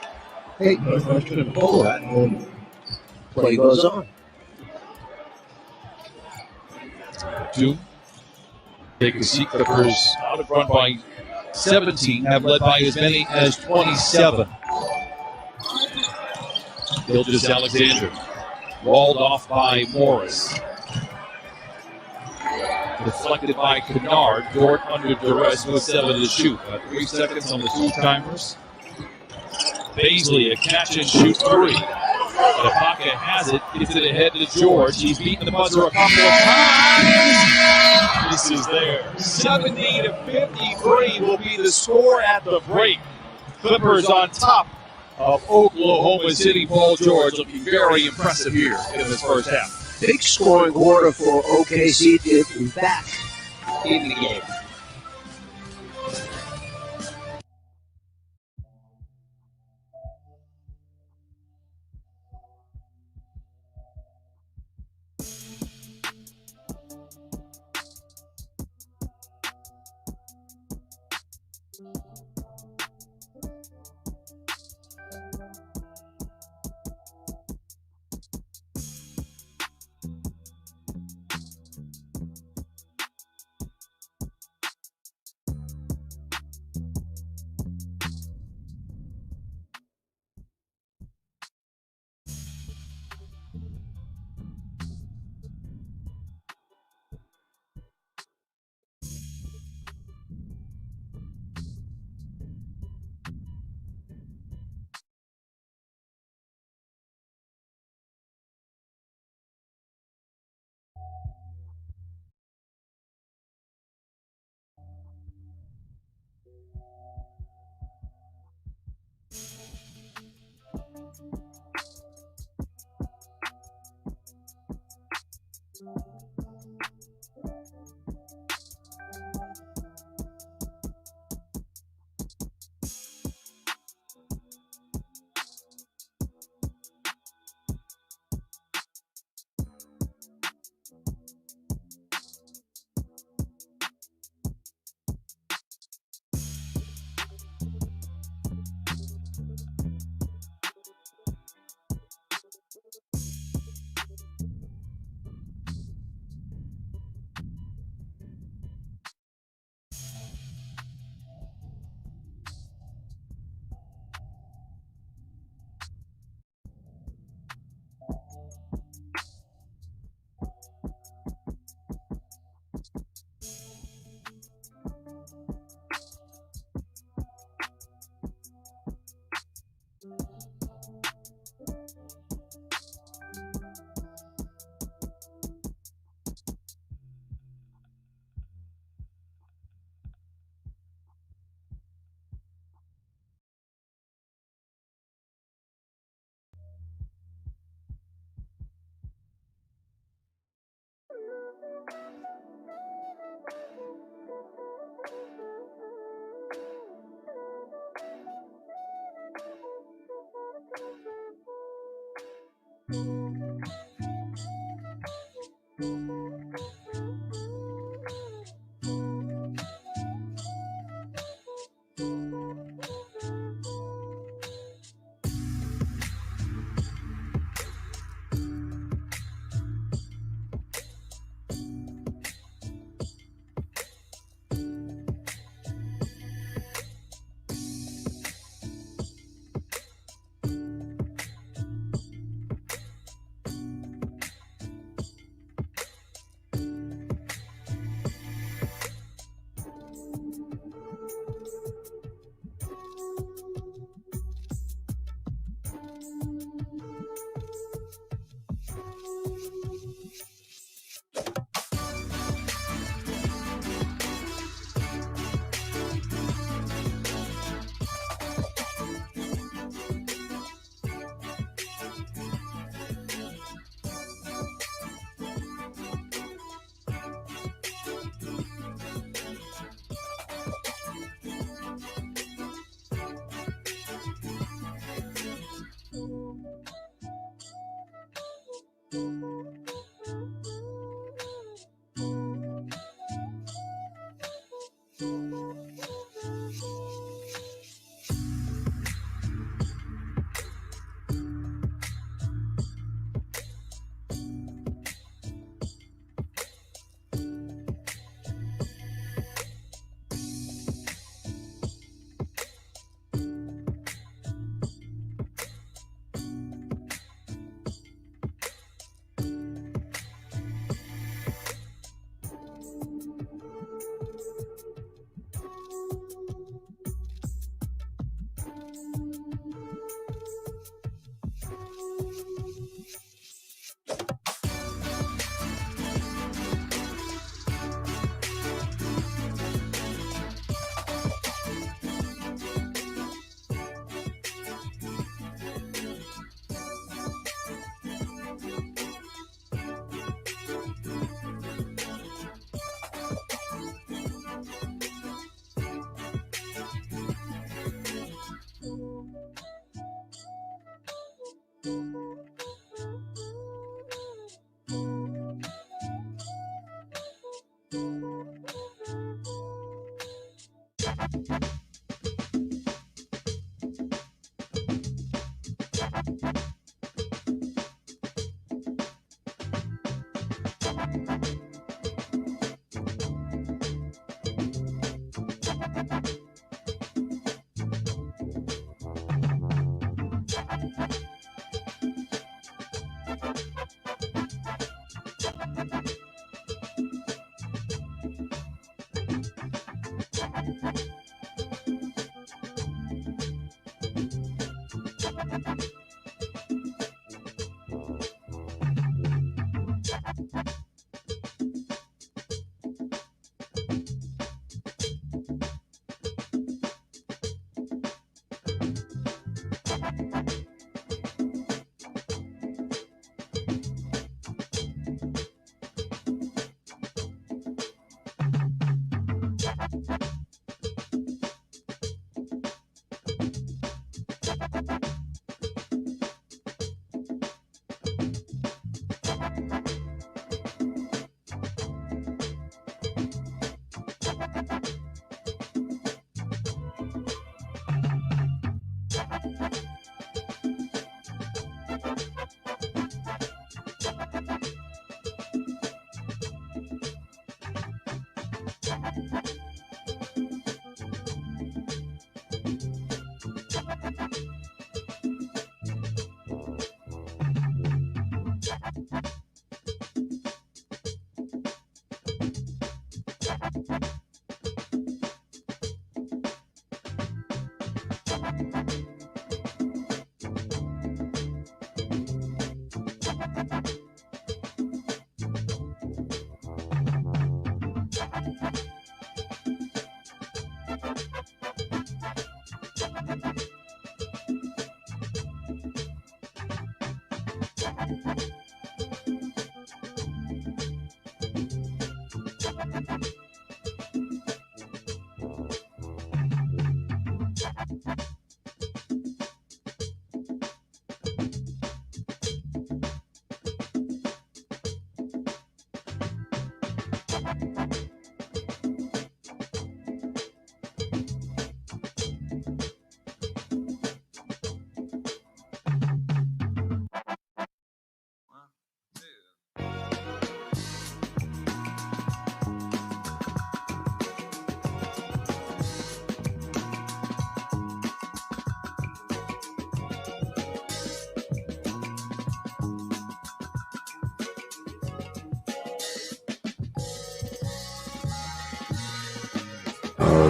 hey, I shouldn't pull that. And play goes on. 2. Take a seat. Clippers out of front by 17. Have led by as many as 27. Gilgeous-Alexander walled off by Morris. Deflected by Kennard. Dort under duress with 7 to shoot. 3 seconds on the 2-timers. Baisley, a catch and shoot 3. Ibaka has it. Gets it ahead to George. He's beaten the buzzer a couple of times. This is there. 70-53 will be the score at the break. Clippers on top of Oklahoma City. Paul George looking very impressive here in this first half. Big scoring quarter for OKC to be back in the game.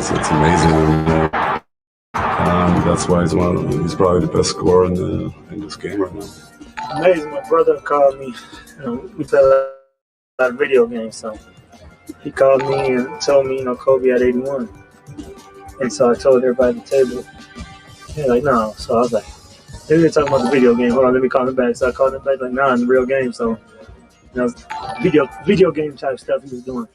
It's amazing. That's why he's probably the best scorer in this game right now. Amazing. My brother called me. We play a lot of video games, so he called me and told me, Kobe had 81. And so I told everybody at the table. They're like, no. So I was like, they were talking about the video game. Hold on, let me call him back. So I called him back, like, nah, in the real game. So, video game type stuff he was doing.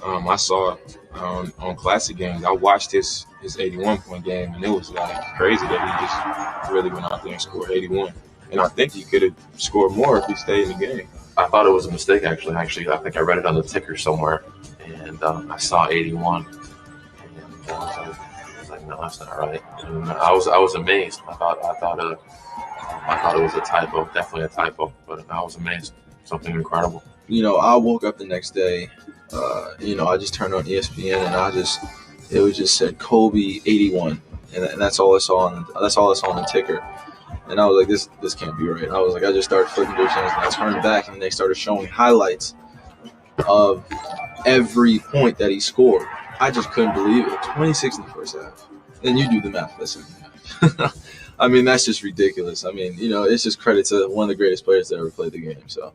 I saw it on Classic Games. I watched his 81-point game, and it was like crazy that he just really went out there and scored 81. And I think he could have scored more if he stayed in the game. I thought it was a mistake, actually. I think I read it on the ticker somewhere, and I saw 81. And I was like, no, that's not right. And I was amazed. I thought it was a typo, definitely a typo, but I was amazed. Something incredible. I woke up the next day. I just turned on ESPN and it was just said Kobe 81, and that's all I saw on the ticker. And I was like, this can't be right. I just started flipping through channels, and I turned back, and they started showing highlights of every point that he scored. I just couldn't believe it. 26 in the first half. And you do the math for the second half. I mean, that's just ridiculous. I mean, it's just credit to one of the greatest players that ever played the game. So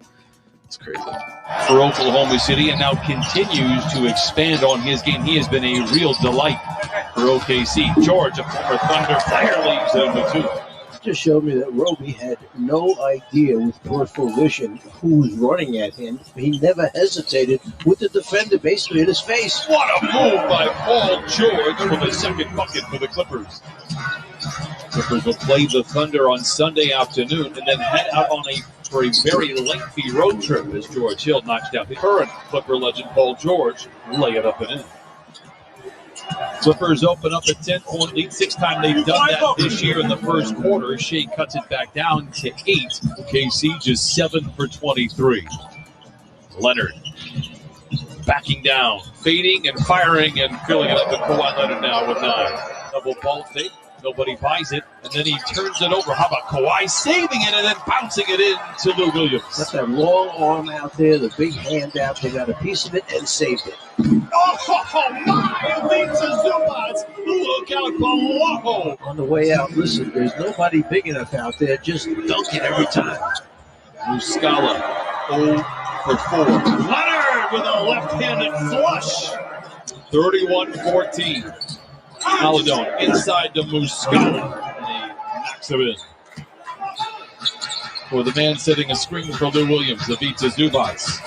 it's crazy. For Oklahoma City, and now continues to expand on his game. He has been a real delight for OKC. George, a former Thunder player, leaves it with 2. Just showed me that Roby had no idea with peripheral vision who was running at him. He never hesitated with the defender basically in his face. What a move by Paul George for the second bucket for the Clippers. Clippers will play the Thunder on Sunday afternoon and then head out for a very lengthy road trip as George Hill knocks down the current Clipper legend Paul George, lay it up and in. Clippers open up a 10-point lead. 6th time they've done that this year in the first quarter. Shea cuts it back down to 8. KC just 7 for 23. Leonard backing down, fading and firing and filling it up. And Kawhi Leonard now with 9. Double ball fake. Nobody buys it, and then he turns it over. How about Kawhi saving it and then bouncing it in to Lou Williams? That's that long arm out there, the big hand out. They got a piece of it and saved it. Oh, my! Leads to Zubats. Look out below. On the way out, listen, there's nobody big enough out there. Just dunk it every time. Muscala, 0 for 4. Leonard with a left-handed flush. 31-14. Maladone inside to Muscala, and he knocks it in. For the man setting a screen for Lou Williams, the beat to Zubats.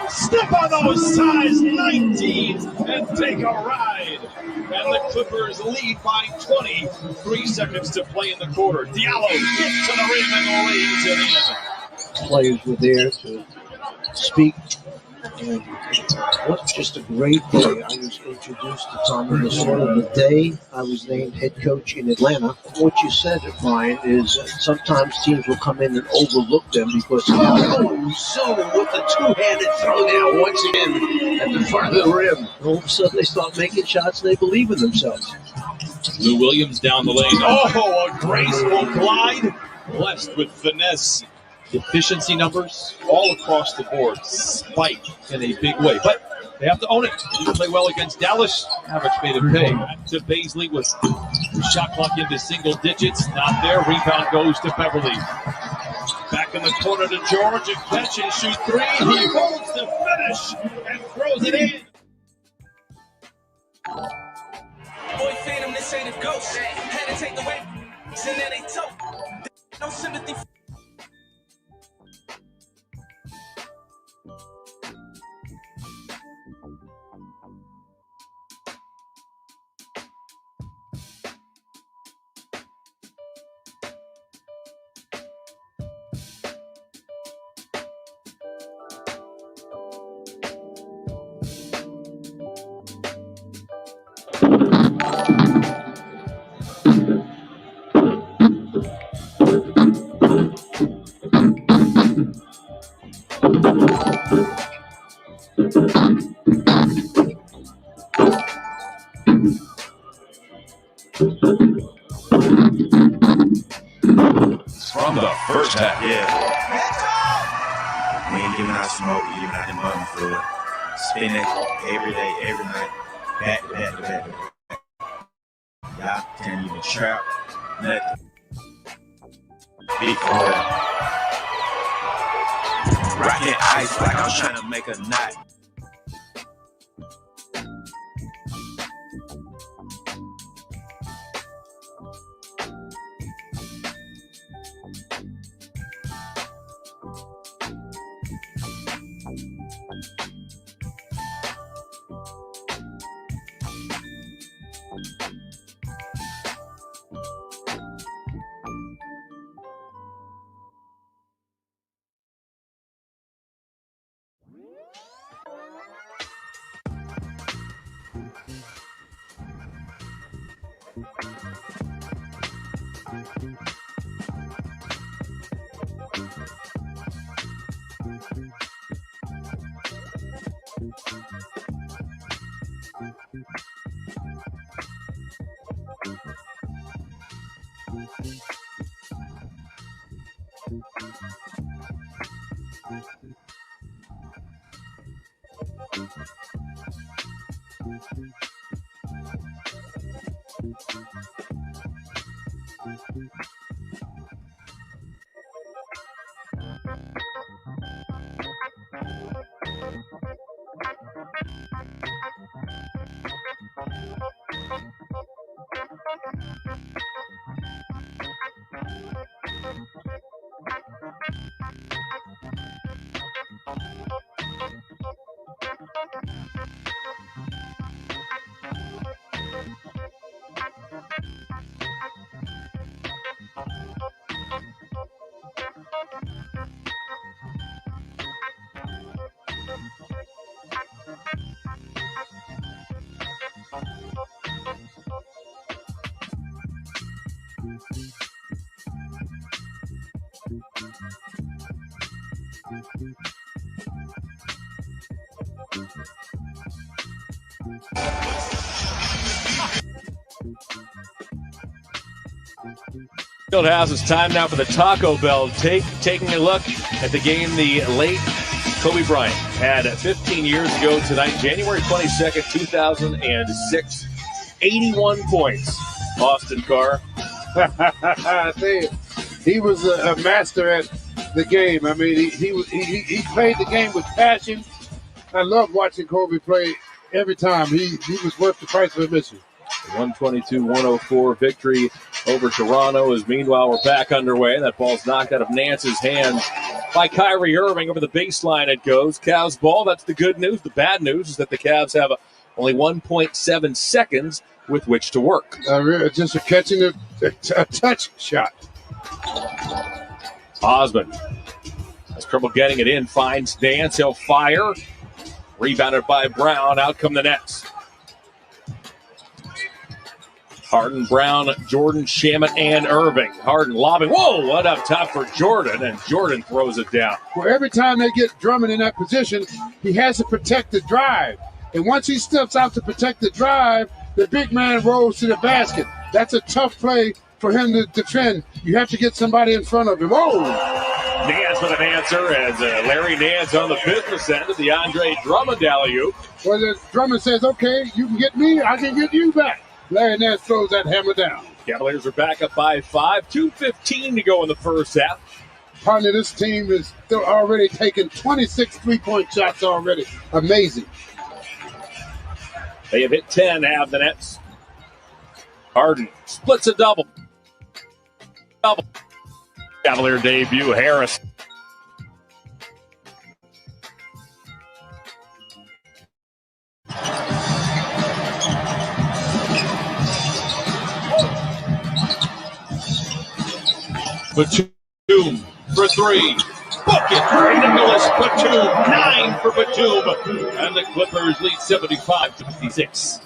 Step on those size 19s and take a ride. And the Clippers lead by 20. 3 seconds to play in the quarter. Diallo gets to the rim and lays it in. Players were there to speak. And what just a great day. I was introduced to Tommy Lasorda the day I was named head coach in Atlanta. What you said, Brian, is sometimes teams will come in and overlook them because so with the two-handed throw now once again at the front of the rim. And all of a sudden they start making shots and they believe in themselves. Lou Williams down the lane. Oh, a graceful glide. Blessed with finesse. Efficiency numbers all across the board spike in a big way, but they have to own it. Didn't play well against Dallas. Mavericks made it pay. Back to Baisley with shot clock into single digits. Not there. Rebound goes to Beverly. Back in the corner to George. A catch and shoot 3. He holds the finish and throws it in. Boy, Phantom, this ain't a ghost. Had to take the way, and then they told. No sympathy. From the first half. Yeah. We ain't giving out smoke, we giving out them button fluid. Spin it every day, every night, back to back to back to back. Y'all can't even trap, nothing. Big oil. Rocking ice like I'm trying to make a knot. Fieldhouse, it's time now for the Taco Bell take. Taking a look at the game the late Kobe Bryant had 15 years ago tonight, January 22nd, 2006. 81 points. Austin Carr. He was a master at the game. I mean, he played the game with passion. I love watching Kobe play every time. He was worth the price of admission. 122-104 victory over Toronto as meanwhile we're back underway. That ball's knocked out of Nance's hands by Kyrie Irving. Over the baseline it goes. Cavs ball. That's the good news. The bad news is that the Cavs have only 1.7 seconds with which to work. Just catching a touch shot. Osmond has trouble getting it in. Finds Nance. He'll fire. Rebounded by Brown. Out come the Nets. Harden, Brown, Jordan, Shamet, and Irving. Harden lobbing. Whoa, what up top for Jordan, and Jordan throws it down. Well, every time they get Drummond in that position, he has to protect the drive. And once he steps out to protect the drive, the big man rolls to the basket. That's a tough play for him to defend. You have to get somebody in front of him. Whoa! Nance with an answer as Larry Nance on the business end of the Andre Drummond alley-oop. Well, Drummond says, okay, you can get me, I can get you back. Larry Nance throws that hammer down. Cavaliers are back up by 5. 2:15 to go in the first half. Partner, this team is still already taking 26 three-point shots already. Amazing. They have hit 10, have the Nets. Harden splits a double. Cavalier debut, Harris. Batum for three. Bucket. Nicholas Batum. 9 for Batum. And the Clippers lead 75-56.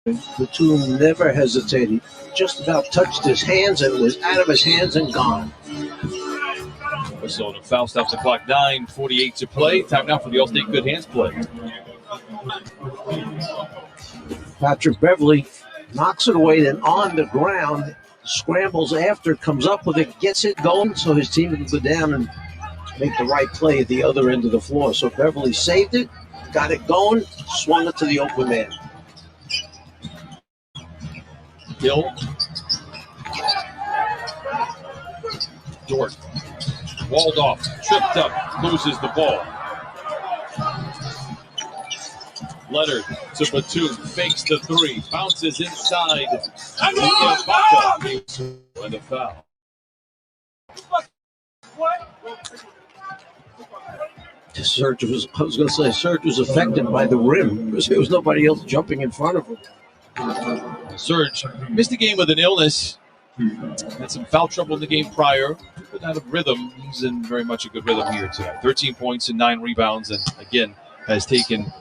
Batum never hesitated. Just about touched his hands and was out of his hands and gone. Whistle and a foul stops the clock. 9:48 to play. Time now for the All-State Good Hands play. Patrick Beverly knocks it away, then on the ground, scrambles after, comes up with it, gets it going, so his team can go down and make the right play at the other end of the floor. So Beverly saved it, got it going, swung it to the open man. Hill. Dort. Walled off, tripped up, loses the ball. Leonard to Batum, fakes the three, bounces inside. And a foul. Serge was affected by the rim because there was nobody else jumping in front of him. Serge missed a game with an illness. Had some foul trouble in the game prior, but out of rhythm. He's in very much a good rhythm here tonight. 13 points and 9 rebounds, and again has taken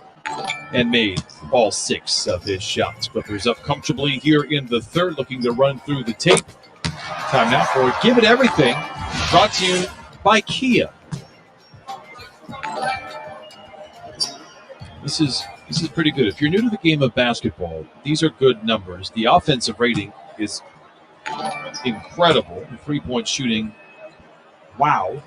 and made all 6 of his shots. Clippers up comfortably here in the third, looking to run through the tape. Time now for Give It Everything, brought to you by Kia. This is pretty good. If you're new to the game of basketball, these are good numbers. The offensive rating is incredible. The three-point shooting, wow.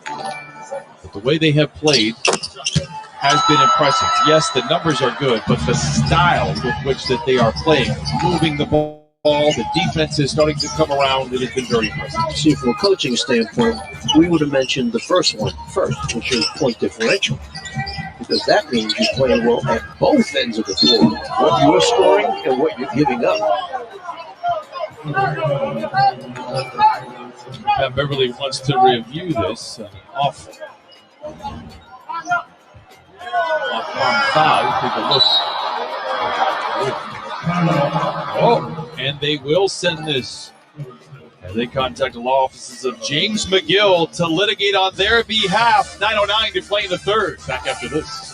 But the way they have played has been impressive. Yes, the numbers are good, but the style with which that they are playing, moving the ball, the defense is starting to come around. It has been very impressive. See, from a coaching standpoint, we would have mentioned the first one first, which is point differential. Because that means you're playing well at both ends of the floor. What you're scoring and what you're giving up. Beverly wants to review this. Off foul. Take a look. Oh, and they will send this. As they contact the law offices of James McGill to litigate on their behalf. 9:09 to play in the third. Back after this.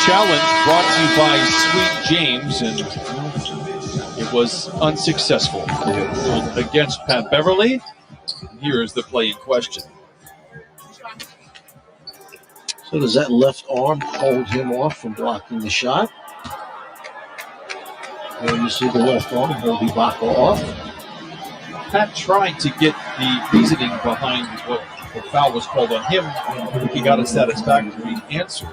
Challenge brought to you by Sweet James, and it was unsuccessful. They ruled against Pat Beverly. Here is the play in question. So does that left arm hold him off from blocking the shot? And you see the left arm hold Ibaka off. Pat tried to get the reasoning behind what the foul was called on him. He got a satisfactory answer.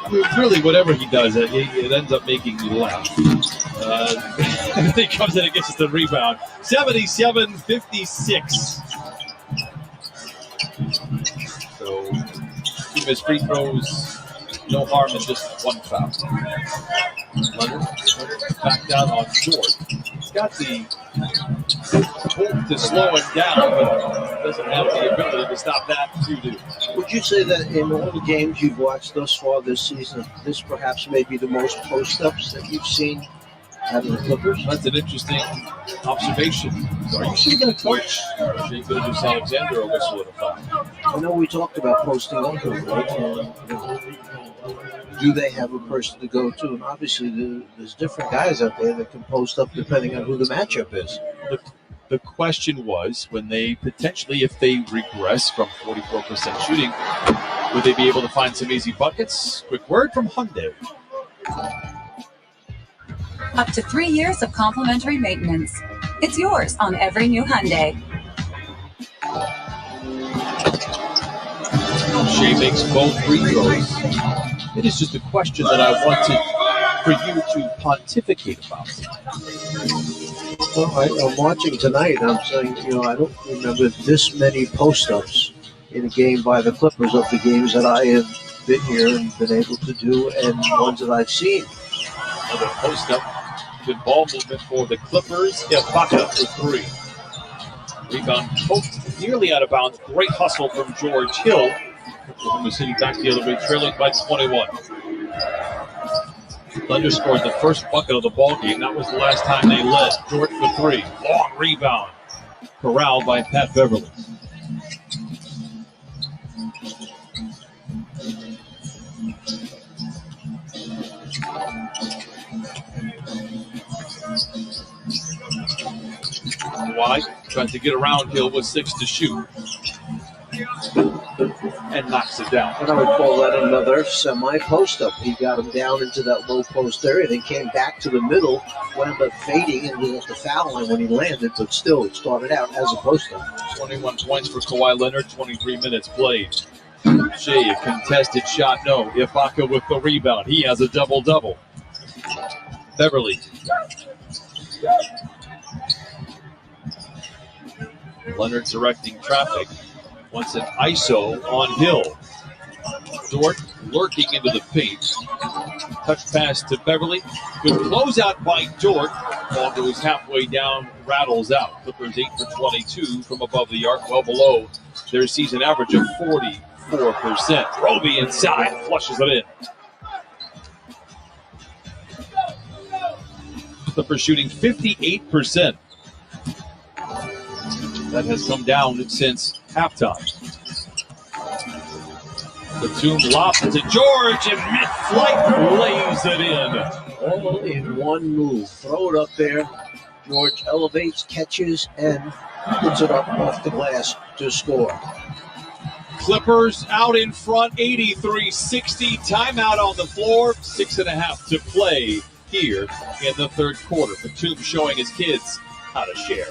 I mean, really, whatever he does, it ends up making me laugh. And he comes in and gets us the rebound. 77-56. So, two missed free throws, no harm in just one foul. Leonard back down on George. He's got the hope to slow him down, but doesn't have the ability to stop that. You do. Would you say that in all the games you've watched thus far this season, this perhaps may be the most post-ups that you've seen out of the Clippers? That's an interesting observation. So are you sure going to coach Jay Gilgeous-Alexander or whistle at a foul? I know we talked about posting on him, right? Do they have a person to go to? And obviously there's different guys out there that can post up depending on who the matchup is. The question was, when they potentially, if they regress from 44% shooting, would they be able to find some easy buckets? Quick word from Hyundai. Up to 3 years of complimentary maintenance. It's yours on every new Hyundai. Shea makes both free throws. It is just a question that I wanted for you to pontificate about. Well, I'm watching tonight, and I'm saying, I don't remember this many post-ups in a game by the Clippers of the games that I have been here and been able to do, and ones that I've seen. Another post-up. Good ball movement for the Clippers. Ibaka for three. Rebound poked nearly out of bounds. Great hustle from George Hill. Oklahoma City back the other way, trailing by 21. Thunder scored the first bucket of the ball game. That was the last time they led. George for three. Long rebound. Corralled by Pat Beverly. Kawhi trying to get around Hill with 6 to shoot. And knocks it down. And I would call that another semi-post-up. He got him down into that low post area, then came back to the middle, wound up fading into the foul line when he landed, but still it started out as a post-up. 21 points for Kawhi Leonard, 23 minutes played. Shea, a contested shot, no. Ibaka with the rebound. He has a double-double. Beverly. Leonard directing traffic. Wants an ISO on Hill. Dort lurking into the paint. Touch pass to Beverly. Good closeout by Dort. Ball goes halfway down, rattles out. Clippers 8 for 22 from above the arc, well below their season average of 44%. Roby inside, flushes it in. Clippers shooting 58%. That has come down since halftime. Batum lobs it to George, and mid-flight lays it in. All in one move. Throw it up there. George elevates, catches, and puts it up off the glass to score. Clippers out in front, 83-60. Timeout on the floor, 6.5 to play here in the third quarter. Batum showing his kids how to share.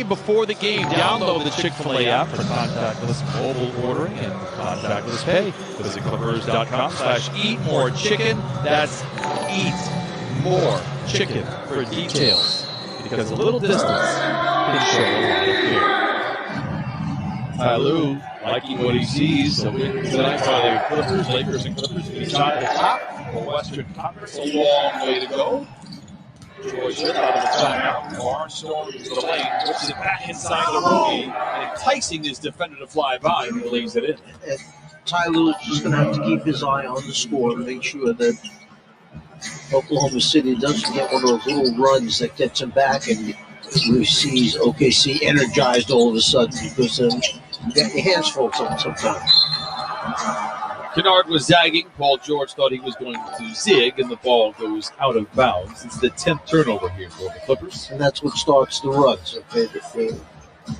Before the game, download the Chick-fil-A app for contactless mobile ordering and contactless pay. Visit clippers.com/eatmorechicken. That's eat more chicken for details, because a little distance can show a lot of care. Ty Lue liking what he sees, so tonight by the Clippers, Lakers and Clippers beside the top for Western Conference. A long way to go. George Hill out of the timeout. Barnstorm to the lane, puts it back inside the rookie, and enticing his defender to fly by, and he lays it in. And Ty Lue is just going to have to keep his eye on the score and make sure that Oklahoma City doesn't get one of those little runs that gets him back and we see OKC energized all of a sudden, because you got your hands full sometimes. Kennard was zagging. Paul George thought he was going to zig, and the ball goes out of bounds. It's the 10th turnover here for the Clippers. And that's what starts the runs. Okay,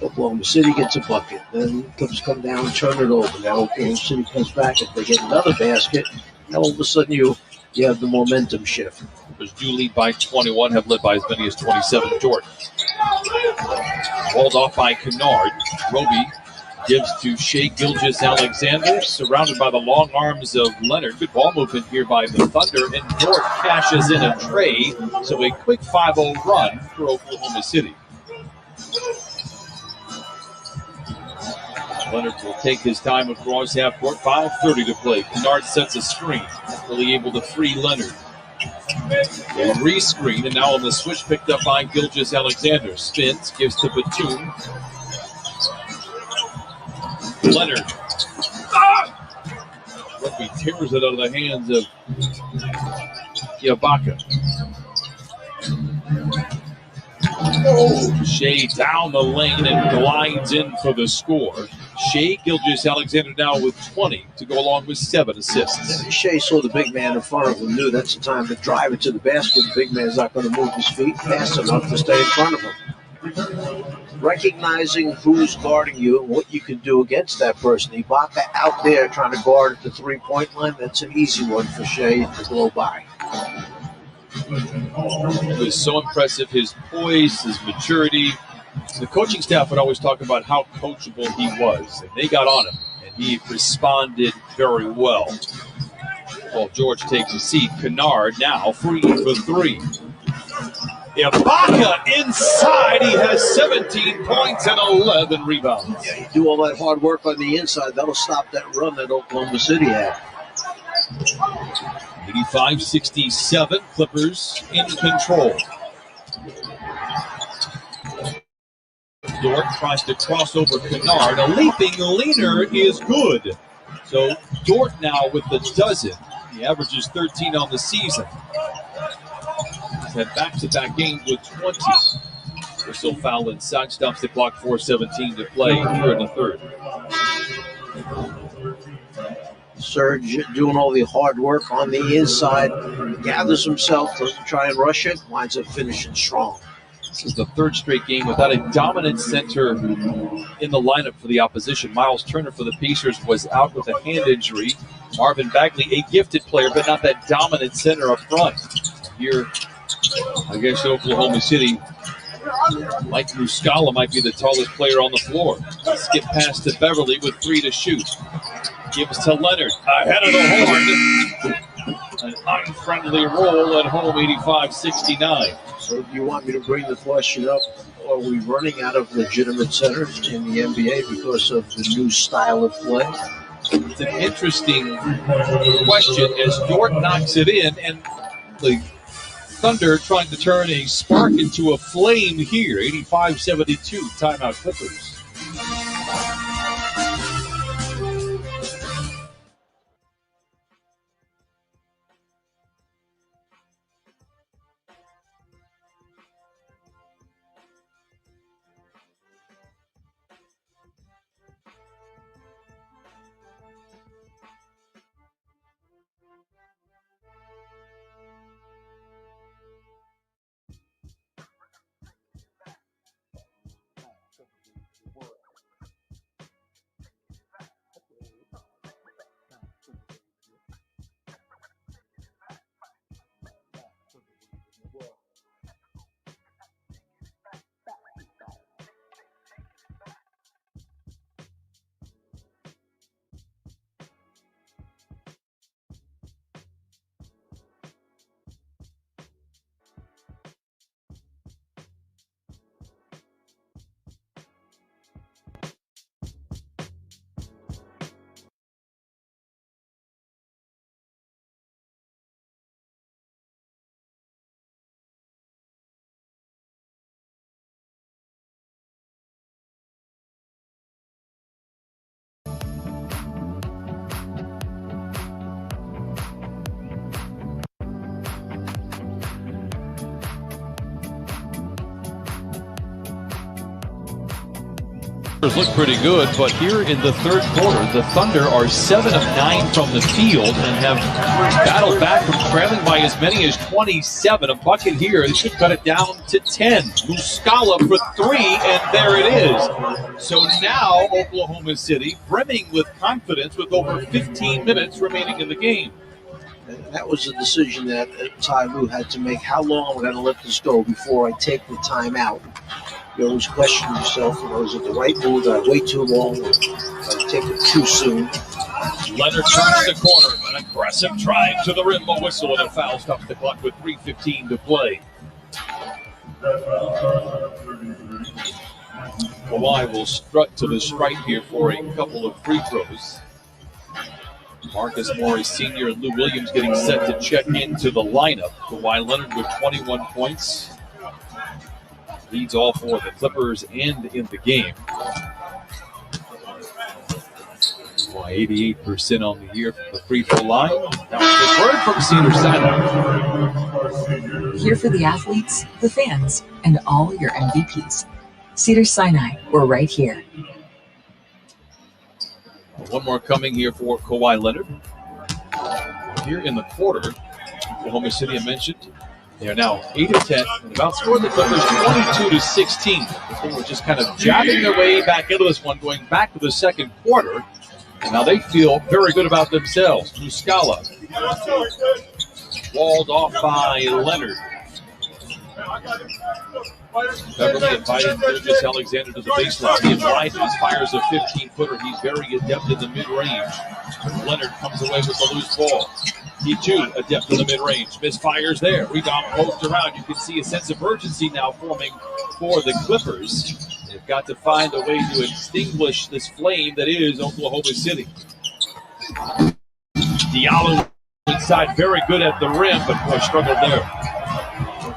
Oklahoma City gets a bucket. Then Clips come down and turn it over. Now Oklahoma City comes back. If they get another basket, now all of a sudden you have the momentum shift. Clippers do lead by 21, have led by as many as 27. Jordan. Hauled off by Kennard. Roby gives to Shai Gilgeous-Alexander, surrounded by the long arms of Leonard. Good ball movement here by the Thunder, and Dort cashes in a tray, so a quick 5-0 run for Oklahoma City. Leonard will take his time across half court, 5:30 to play. Kennard sets a screen, really able to free Leonard. They re-screen, and now on the switch picked up by Gilgeous-Alexander. Spins, gives to Batum. Leonard. Rugby tears it out of the hands of Ibaka. Shai down the lane and glides in for the score. Shai Gilgeous-Alexander now with 20 to go along with 7 assists. Shai saw the big man in front of him, knew that's the time to drive it to the basket. The big man's not going to move his feet fast enough to stay in front of him. Recognizing who's guarding you and what you can do against that person. Ibaka out there trying to guard at the three-point line, that's an easy one for Shai to blow by. It was so impressive, his poise, his maturity. The coaching staff would always talk about how coachable he was, and they got on him, and he responded very well. Well, George takes a seat. Kennard now free for 3. Ibaka inside. He has 17 points and 11 rebounds. Yeah, you do all that hard work on the inside, that'll stop that run that Oklahoma City had. 85-67, Clippers in control. Dort tries to cross over Kennard. A leaping leaner is good. So Dort now with the dozen. He averages 13 on the season. He's had back-to-back games with 20. Whistle foul inside, stops the clock, 4:17 to play here in the third. Serge doing all the hard work on the inside, gathers himself, doesn't try and rush it, winds up finishing strong. This is the third straight game without a dominant center in the lineup for the opposition. Miles Turner for the Pacers was out with a hand injury. Marvin Bagley, a gifted player, but not that dominant center up front. Here, I guess Oklahoma City, Mike Muscala might be the tallest player on the floor. Skip pass to Beverly with 3 to shoot. Gives to Leonard, ahead of the horn. An unfriendly roll at home, 85-69. So do you want me to bring the question up? Are we running out of legitimate centers in the NBA because of the new style of play? It's an interesting question as Dort knocks it in, and the Thunder trying to turn a spark into a flame here. 85-72, timeout Clippers. Look pretty good, but here in the third quarter, the Thunder are 7 of 9 from the field and have battled back from trailing by as many as 27. A bucket here, they should cut it down to 10. Muscala for 3, and there it is. So now Oklahoma City brimming with confidence with over 15 minutes remaining in the game. And that was a decision that Ty Lue had to make. How long am I going to let this go before I take the time out? You always question yourself, is it the right move? Did I wait too long? Or did I take it too soon? Leonard turns the corner, an aggressive drive to the rim, a whistle, and a foul stops the clock with 3:15 to play. Kawhi will strut to the stripe here for a couple of free throws. Marcus Morris Sr. and Lou Williams getting set to check into the lineup. Kawhi Leonard with 21 points. Leads all four of the Clippers and in the game. Kawhi 88% on the year from the free throw line. That was the word from Cedar Sinai. Here for the athletes, the fans, and all your MVPs. Cedar Sinai, we're right here. One more coming here for Kawhi Leonard. Here in the quarter, Oklahoma City, I mentioned, they are now 8 of 10 and about scored the Clippers 22-16. They were just kind of jabbing their way back into this one, going back to the second quarter. And now they feel very good about themselves. Muscala walled off by Leonard. Beverly inviting Gilgeous Alexander to the baseline. He obliges, fires a 15-footer. He's very adept in the mid-range. Leonard comes away with the loose ball. He, too, adept in the mid-range. Misfires there. Rebound post around. You can see a sense of urgency now forming for the Clippers. They've got to find a way to extinguish this flame that is Oklahoma City. Diallo inside, very good at the rim, but boy, struggled there.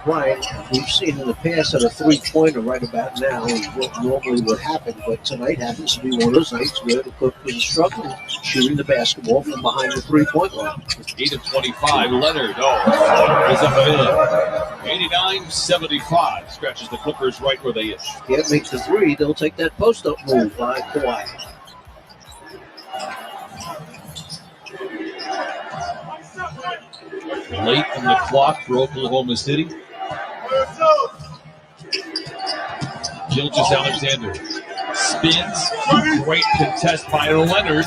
Right, we've seen in the past that a three-pointer right about now is what normally would happen, but tonight happens to be one of those nights where the Clippers are struggling shooting the basketball from behind the three-point line. 8 of 25, Leonard, is up good. 89-75, scratches the Clippers right where they is. Can't make the three, they'll take that post-up move by Kawhi. Late in the clock for Oklahoma City. Gilgeous Alexander spins. Great contest by Leonard.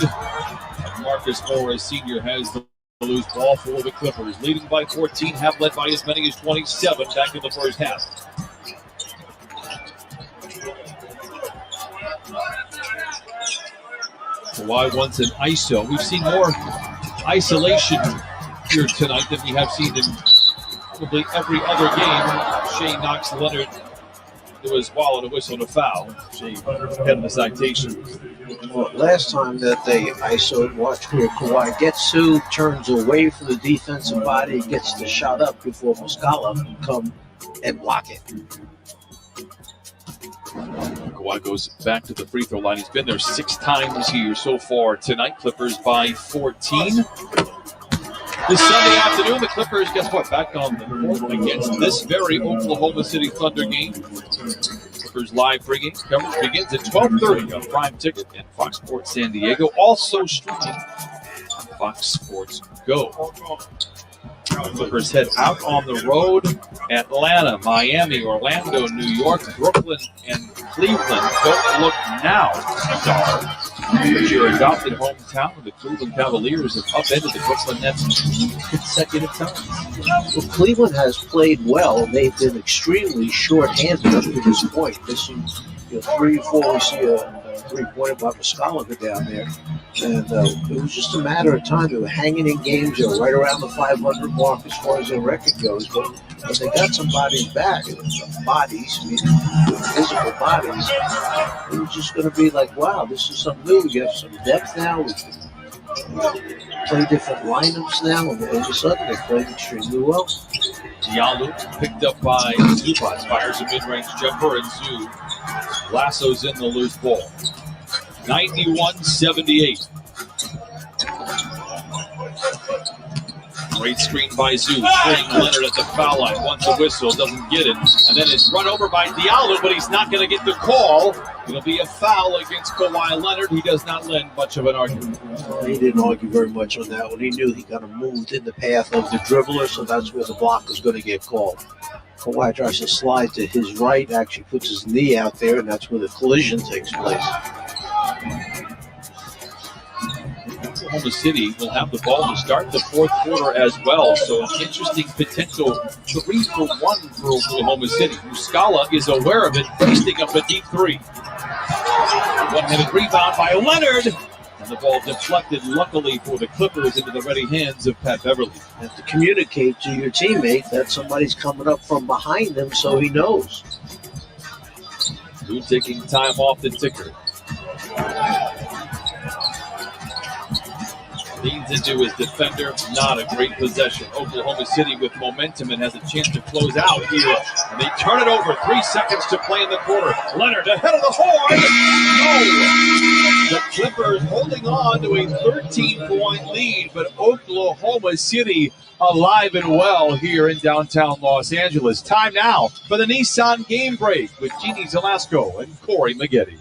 Marcus Morris Sr. has the loose ball for the Clippers. Leading by 14, have led by as many as 27 back in the first half. Kawhi wants an ISO. We've seen more isolation here tonight than we have seen in probably every other game. Shea knocks Leonard to his wall and a whistle and a foul. Shea had the citation. Well, last time that they ISO'd, watch where Kawhi gets to, turns away from the defensive body, gets the shot up before Muscala can come and block it. Kawhi goes back to the free throw line. He's been there 6 times here so far tonight. Clippers by 14. This Sunday afternoon, the Clippers, guess what, back on the court against this very Oklahoma City Thunder game. Clippers live pregame coverage begins at 12:30 on Prime Ticket and Fox Sports San Diego. Also streaming on Fox Sports Go. Clippers head out on the road. Atlanta, Miami, Orlando, New York, Brooklyn, and Cleveland. Don't look now, Star. But your adopted hometown, the Cleveland Cavaliers have upended the Brooklyn Nets consecutive times. Well, Cleveland has played well. They've been extremely short-handed up to this point. Missing 3 or 4, we see a three-pointer by Muscala down there. And it was just a matter of time. They were hanging in games. They were right around the 500 mark as far as their record goes. But they got some bodies back. Bodies, physical bodies. It was just going to be like, wow, this is something new. We have some depth now. We can play different lineups now. And all of a sudden, they played extremely well. Diallo picked up by Zubac. Fires a mid-range jumper, and Zoo lassos in the loose ball. 91-78. Great screen by Zeus, putting Leonard at the foul line. Wants a whistle, doesn't get it. And then it's run over by Diallo, but he's not going to get the call. It'll be a foul against Kawhi Leonard. He does not lend much of an argument. He didn't argue very much on that one. He knew he kind of moved in the path of the dribbler, so that's where the block was going to get called. Kawhi tries to slide to his right, actually puts his knee out there, and that's where the collision takes place. Oklahoma City will have the ball to start the fourth quarter as well. So an interesting potential 3-for-1 for Oklahoma City. Muscala is aware of it, pasting up a deep three. One-handed rebound by Leonard. And the ball deflected, luckily for the Clippers, into the ready hands of Pat Beverly. You have to communicate to your teammate that somebody's coming up from behind them so he knows. Who taking time off the ticker. Leans into his defender, not a great possession. Oklahoma City with momentum and has a chance to close out here. And they turn it over, 3 seconds to play in the quarter. Leonard ahead of the horn. No! The Clippers holding on to a 13-point lead, but Oklahoma City alive and well here in downtown Los Angeles. Time now for the Nissan Game Break with Jeannie Zelasco and Corey Maggette.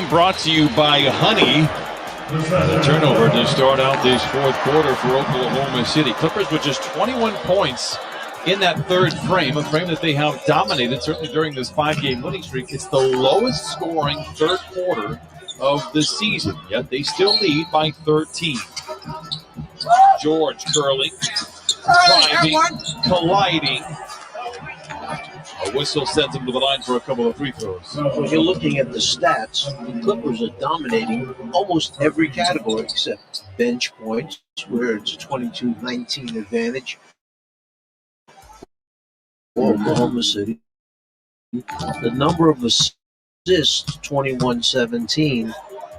Brought to you by Honey. The turnover to start out this fourth quarter for Oklahoma City. Clippers with just 21 points in that third frame, a frame that they have dominated certainly during this 5-game winning streak. It's the lowest scoring third quarter of the season, yet they still lead by 13. George curling, driving, colliding. A whistle sends him to the line for a couple of free throws. When you're looking at the stats, the Clippers are dominating almost every category except bench points, where it's a 22-19 advantage for Oklahoma City. The number of assists, 21-17,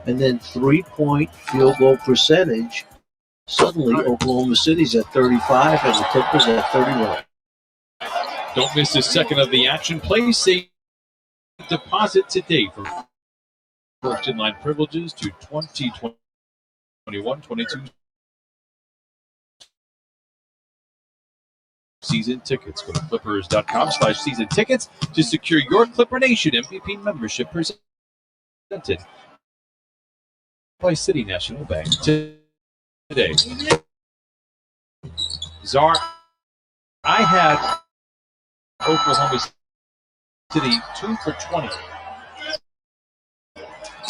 and then three-point field goal percentage. Suddenly, Oklahoma City's at 35 and the Clippers at 31. Don't miss a second of the action. Play safe. Deposit today for first in line privileges to 2021-22 season tickets. Go to clippers.com/season tickets to secure your Clipper Nation MVP membership presented by City National Bank today. Czar, I had Oklahoma City 2 for 20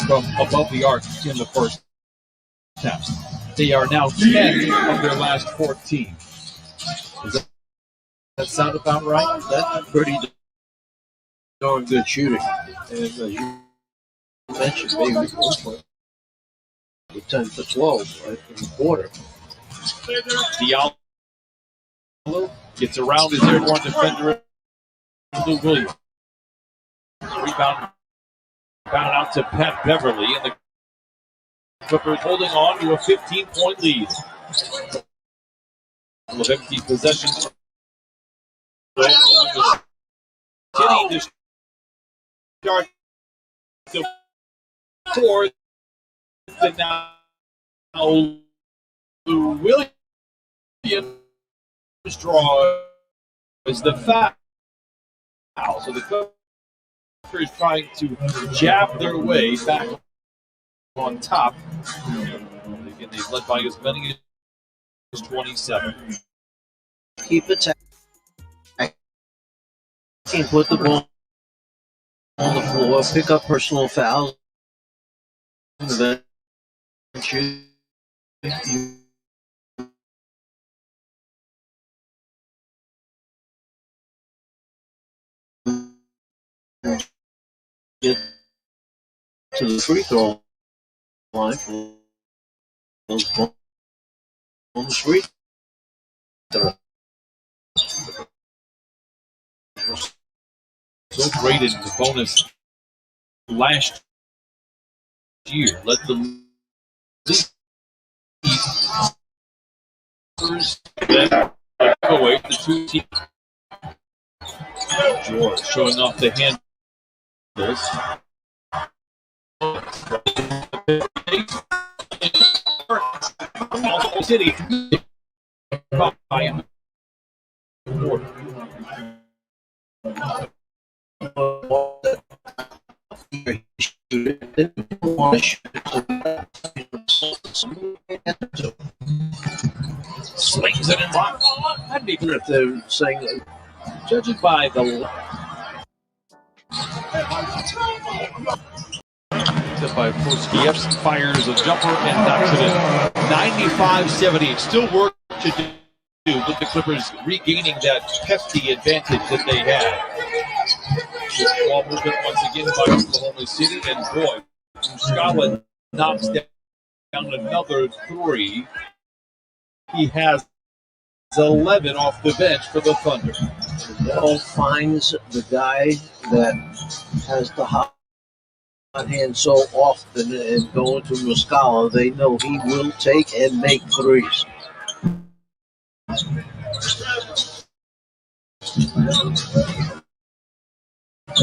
from above the arc in the first half. They are now 10 of their last 14. Does that sound about right? That's pretty darn good shooting. And as you mentioned, maybe 1 point. 10 for 12 right in the quarter. Diallo gets around his airborne defender. Lou Williams. Rebound out to Pat Beverly, and the Clippers holding on to a 15-point lead. Full of empty possessions. Kitty to start the fourth, and now Lou Williams draws the foul. So the Clippers trying to jab their way back on top. Again, they've led by as many as 27. Keep attacking. Put the ball on the floor, pick up personal fouls. Then shoot. Get to the free throw line for those bonus free throw. So great in the bonus last year. Let the away the two teams. George showing off the handles. City slings it in block. I'd be if they're saying, judging by the by Polsky, fires a jumper and knocks it in. 95-70. Still work to do with the Clippers regaining that hefty advantage that they had. Ball movement once again by Oklahoma City, and boy, Scotland knocks down another three. He has 11 off the bench for the Thunder. Ball finds the guy that has the hot hand so often and going to Muscala, they know he will take and make threes.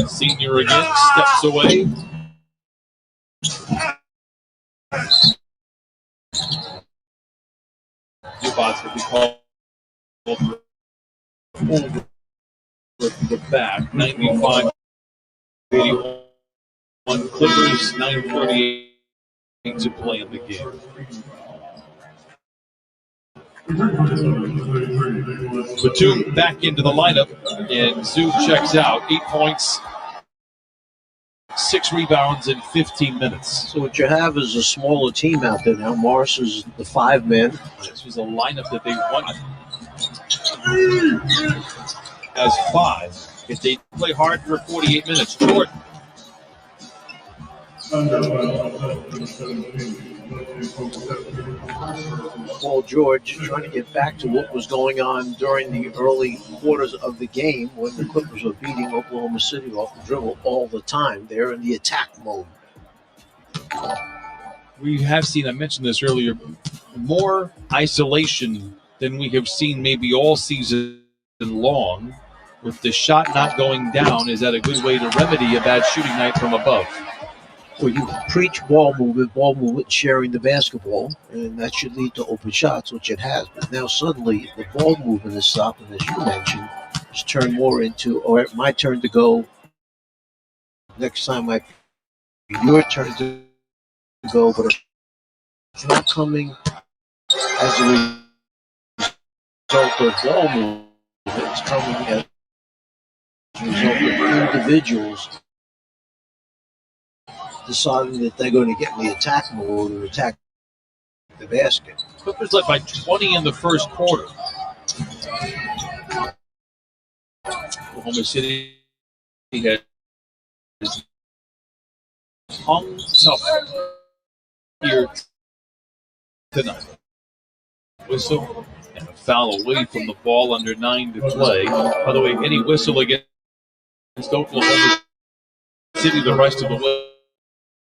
Senior again steps away. Ubats will be called over the back. 95-81. Clippers, 9:38 to play in the game. Batum back into the lineup, and Zoo checks out. 8 points, 6 rebounds in 15 minutes. So what you have is a smaller team out there now. Morris is the 5-man. This was a lineup that they won as 5. If they play hard for 48 minutes, Jordan. Paul George trying to get back to what was going on during the early quarters of the game when the Clippers were beating Oklahoma City off the dribble all the time. They're in the attack mode. We have seen, I mentioned this earlier, more isolation than we have seen maybe all season long. with the shot not going down, is that a good way to remedy a bad shooting night from above? Well, you preach ball movement, sharing the basketball, and that should lead to open shots, which it has. But now suddenly the ball movement is stopped, and as you mentioned, it's turned more into, all right, my turn to go. Next time might be your turn to go, but it's not coming as a result of ball movement. It's coming as a result of individuals deciding that they're going to get in the attack mode or attack the basket. Clippers led by 20 in the first quarter. Oklahoma City has hung tough here tonight. Whistle and a foul away from the ball, under 9 to play. By the way, any whistle against Oklahoma City the rest of the way,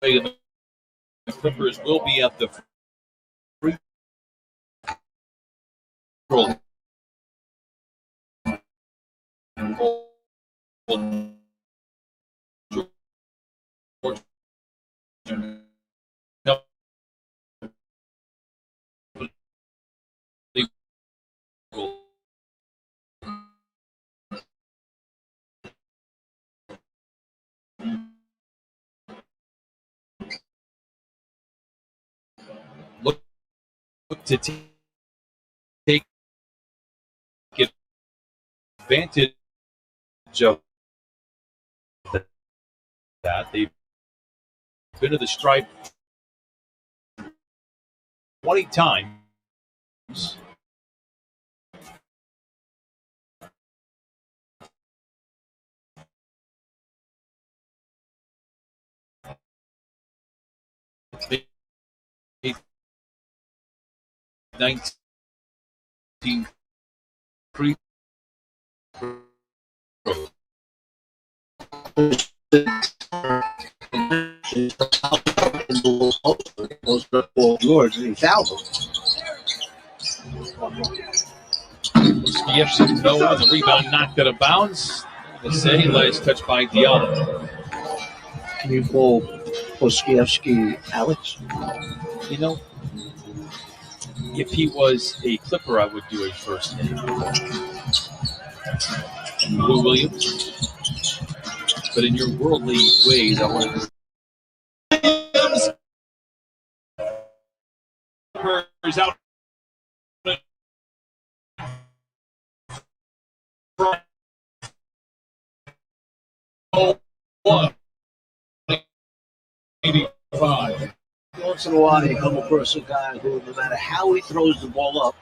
the Clippers will be at the free throw. Look to take advantage of that. They've been to the stripe 20 times. They 19 free throws. George, and he fouled him. Skiepsky no, and the rebound knocked out of bounds. The say last touch by Diallo. Can you call Skiepsky Alex? You know, if he was a Clipper, I would do a first name. Lou Williams. But in your worldly ways, I want to. Is out. One. 85. Once in a while, you come across a guy who, no matter how he throws the ball up,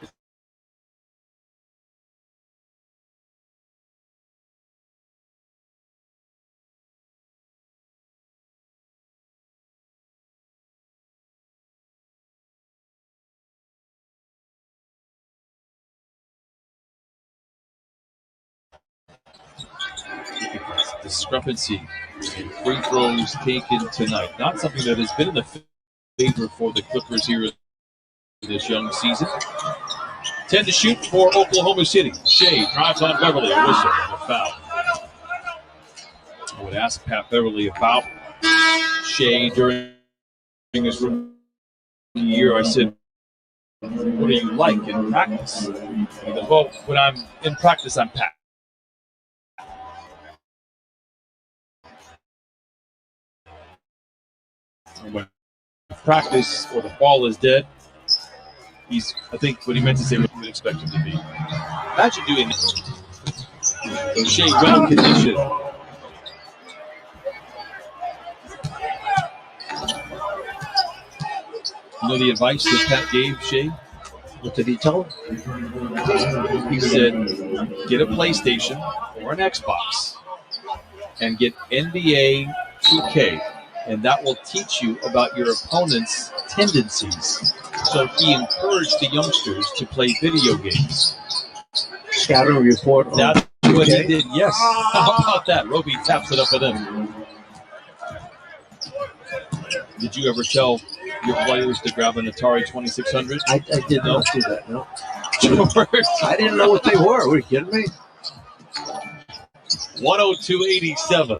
discrepancy in free throws taken tonight. Not something that has been in the favor for the Clippers here this young season. 10 to shoot for Oklahoma City. Shea drives on Beverly. A whistle and a foul. I would ask Pat Beverly about Shea during his rookie year. I said, what do you like in practice? He goes, well, when I'm in practice, I'm Pat. When practice or the ball is dead, he's, I think what he meant to say what we would expect him to be. Imagine doing this. So Shea well conditioned. You know the advice that Pat gave Shea? What did he tell him? He said, get a PlayStation or an Xbox and get NBA 2K. And that will teach you about your opponent's tendencies. So he encouraged the youngsters to play video games. Scouting report. That's what he did, yes. How about that? Roby taps it up at him. Did you ever tell your players to grab an Atari 2600? I did not do that, no. George. I didn't know what they were. Are you kidding me? 102-87.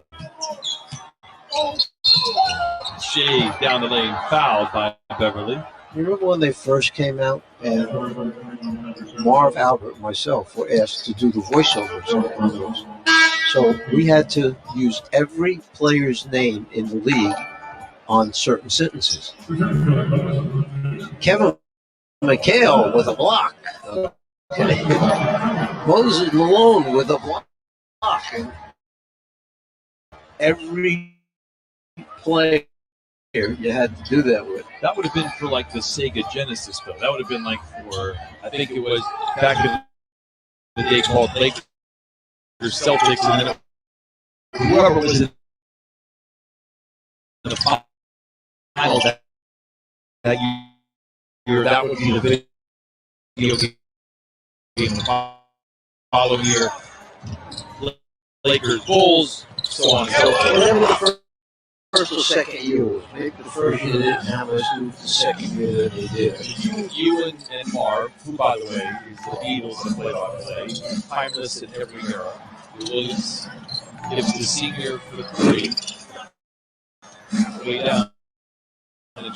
Shea down the lane, fouled by Beverly. You remember when they first came out and Marv Albert and myself were asked to do the voiceovers on those? So we had to use every player's name in the league on certain sentences. Kevin McHale with a block. Okay. Moses Malone with a block. And every player you had to do that with. That would have been for like the Sega Genesis, though. That would have been like for, I think it was back in the day called Lakers Celtics, and then whoever was in the finals that year, that would be the video game. The following year, Lakers, Bulls, so on and so forth. First or second year was. Maybe the first year they didn't have us move the second year that they did. You and Marv, who, by the way, is the Beatles and play-by-play, timeless in every era. Williams gives the senior for the three. Way down. And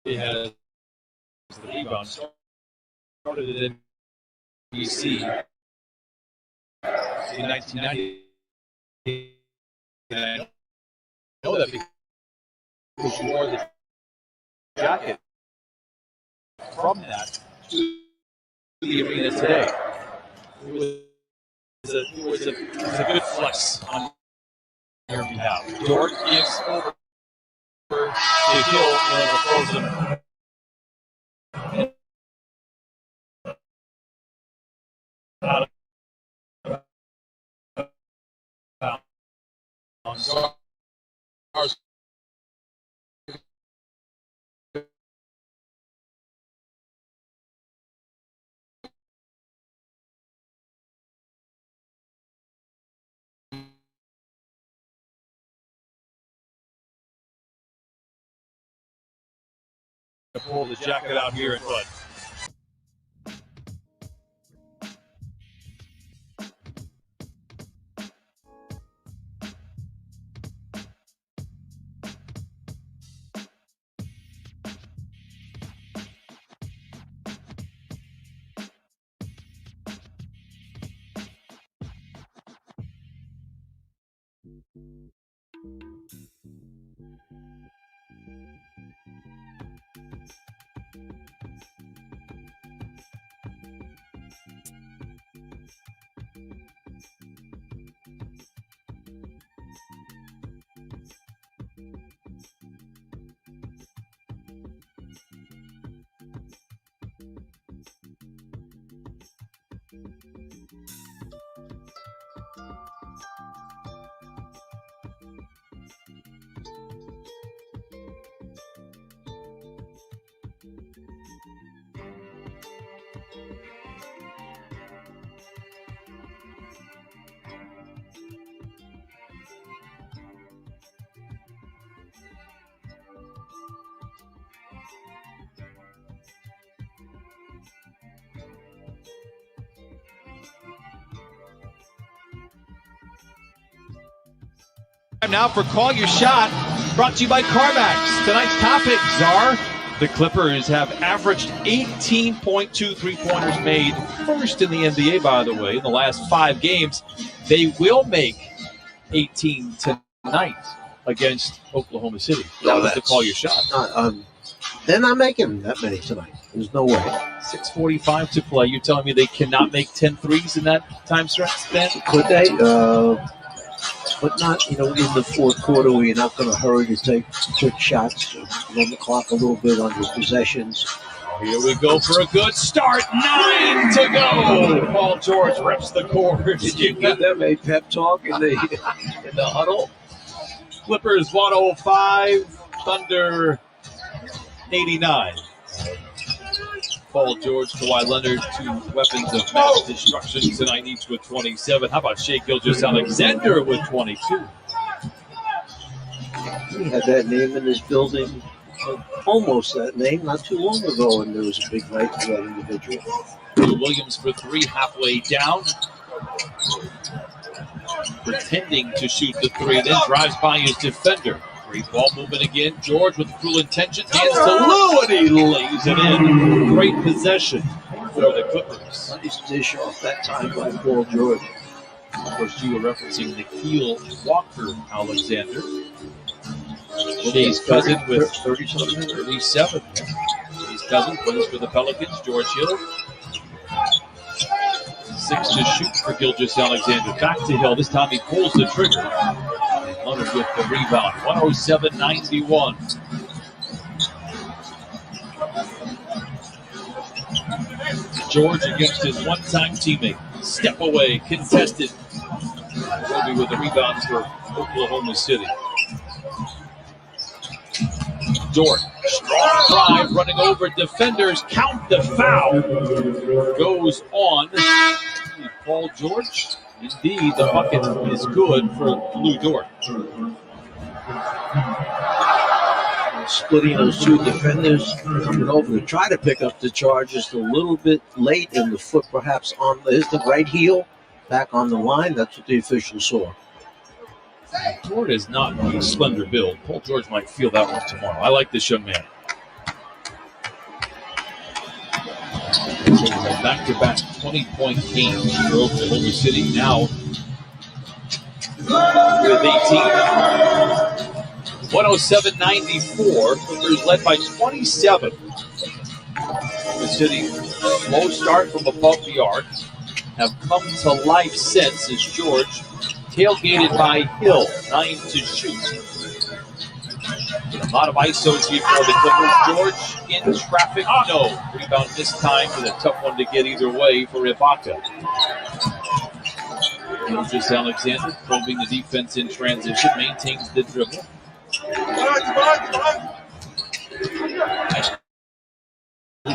it has the rebound. Started at NBC in 1990. And I know that because you wore the jacket from that to the arena today. It was a good flex on your behalf. Dort gives over to Hill and throws him. Out of Stars. Pull the jacket out here in front. Time now for Call Your Shot, brought to you by CarMax. Tonight's topics are the Clippers have averaged 18.2 three-pointers made, first in the NBA, by the way, in the last 5 games. They will make 18 tonight against Oklahoma City. That was the Call Your Shot. They're not making that many tonight. There's no way. 6:45 to play. You're telling me they cannot make 10 threes in that time stretch, Ben? Could they? But not, in the fourth quarter where you're not going to hurry to take trick shots, run the clock a little bit on your possessions. Here we go for a good start. 9 to go. Paul George rips the cord. Did you give them a pep talk in the huddle? Clippers 105, Thunder 89. Paul George, Kawhi Leonard, 2 weapons of mass destruction tonight, each with 27. How about Shai Gilgeous-Alexander with 22? He had that name in his building, almost that name, not too long ago, and there was a big night for that individual. Williams for 3, halfway down. pretending to shoot the three, then drives by his defender. Great ball movement again. George with cruel intentions, hands to Lou, and he lays it in. Great possession for the Clippers. Nice dish off that time by Paul George. Of course, you were referencing Nikhil Walker-Alexander. Shea's cousin with 37. His cousin plays for the Pelicans. George Hill. 6 to shoot for Gilgeous-Alexander. Back to Hill. This time he pulls the trigger. Leonard with the rebound. 107-91. George against his one-time teammate. Step away, contested. Kobe with the rebound for Oklahoma City. Dort, strong drive, running over defenders. Count the foul. Goes on Paul George. Indeed, the bucket is good for Lou Dort. Splitting those two defenders, coming over to try to pick up the charge just a little bit late, and the foot perhaps on the right heel, back on the line. That's what the officials saw. Dort is not a slender build. Paul George might feel that one tomorrow. I like this young man. Back-to-back 20-point games for Oklahoma City now with 18. 107-94. Clippers led by 27. The City, slow start from above the arc, have come to life since as George tailgated by Hill, 9 to shoot. A lot of ISOs here for the Clippers. George in traffic, no. Rebound this time with a tough one to get either way for Ibaka. Gilgeous-Alexander probing the defense in transition, maintains the dribble.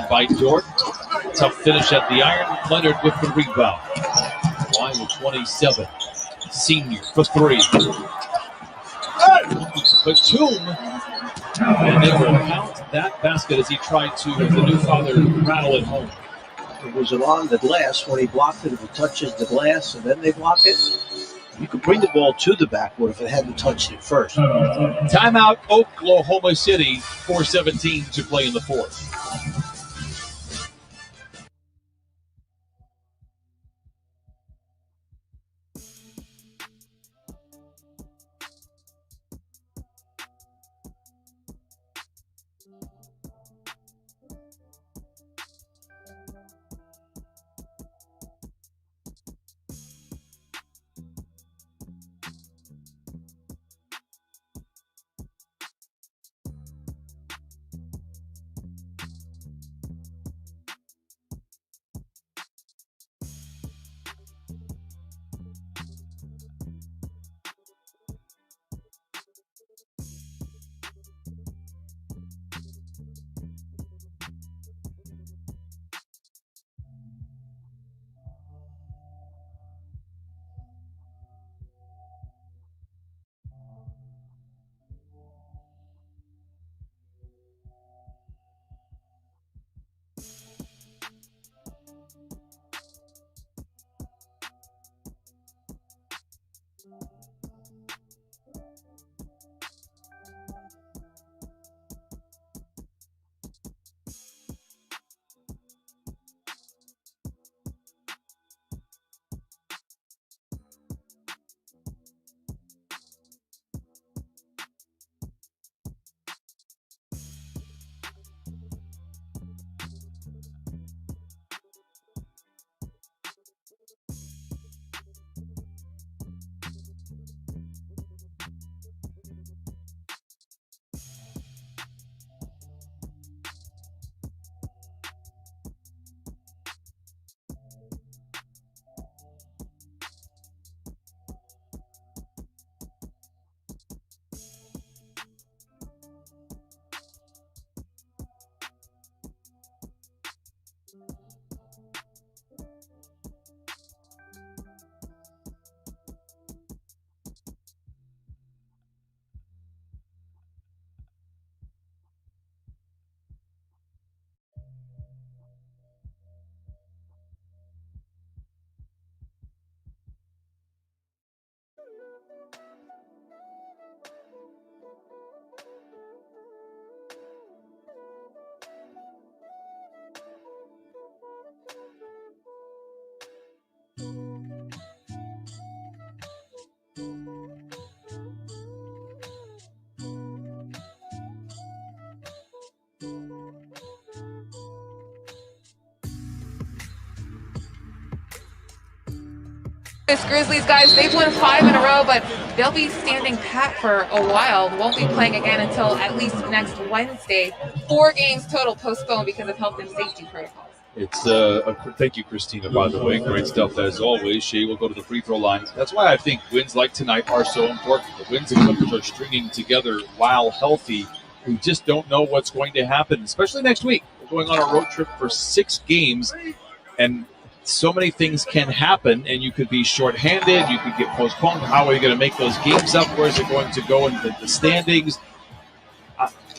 By Dort. Tough finish at the iron. Leonard with the rebound. Line with 27. Senior for 3. Batum. And they will count that basket as he tried to, as the new father, rattle it home. Was it on the glass when he blocked it? If it touches the glass and then they block it, you could bring the ball to the backboard if it hadn't touched it first. Timeout, Oklahoma City. 4:17 to play in the fourth. This Grizzlies, guys, they've won 5 in a row, but they'll be standing pat for a while. Won't be playing again until at least next Wednesday. 4 games total postponed because of health and safety protocols. It's thank you, Christina, by the way. Great stuff as always. Shea will go to the free throw line. That's why I think wins like tonight are so important. The wins and Clippers are stringing together while healthy. We just don't know what's going to happen, especially next week. We're going on a road trip for 6 games, and so many things can happen, and you could be shorthanded. You could get postponed. How are you going to make those games up? Where is it going to go in the standings?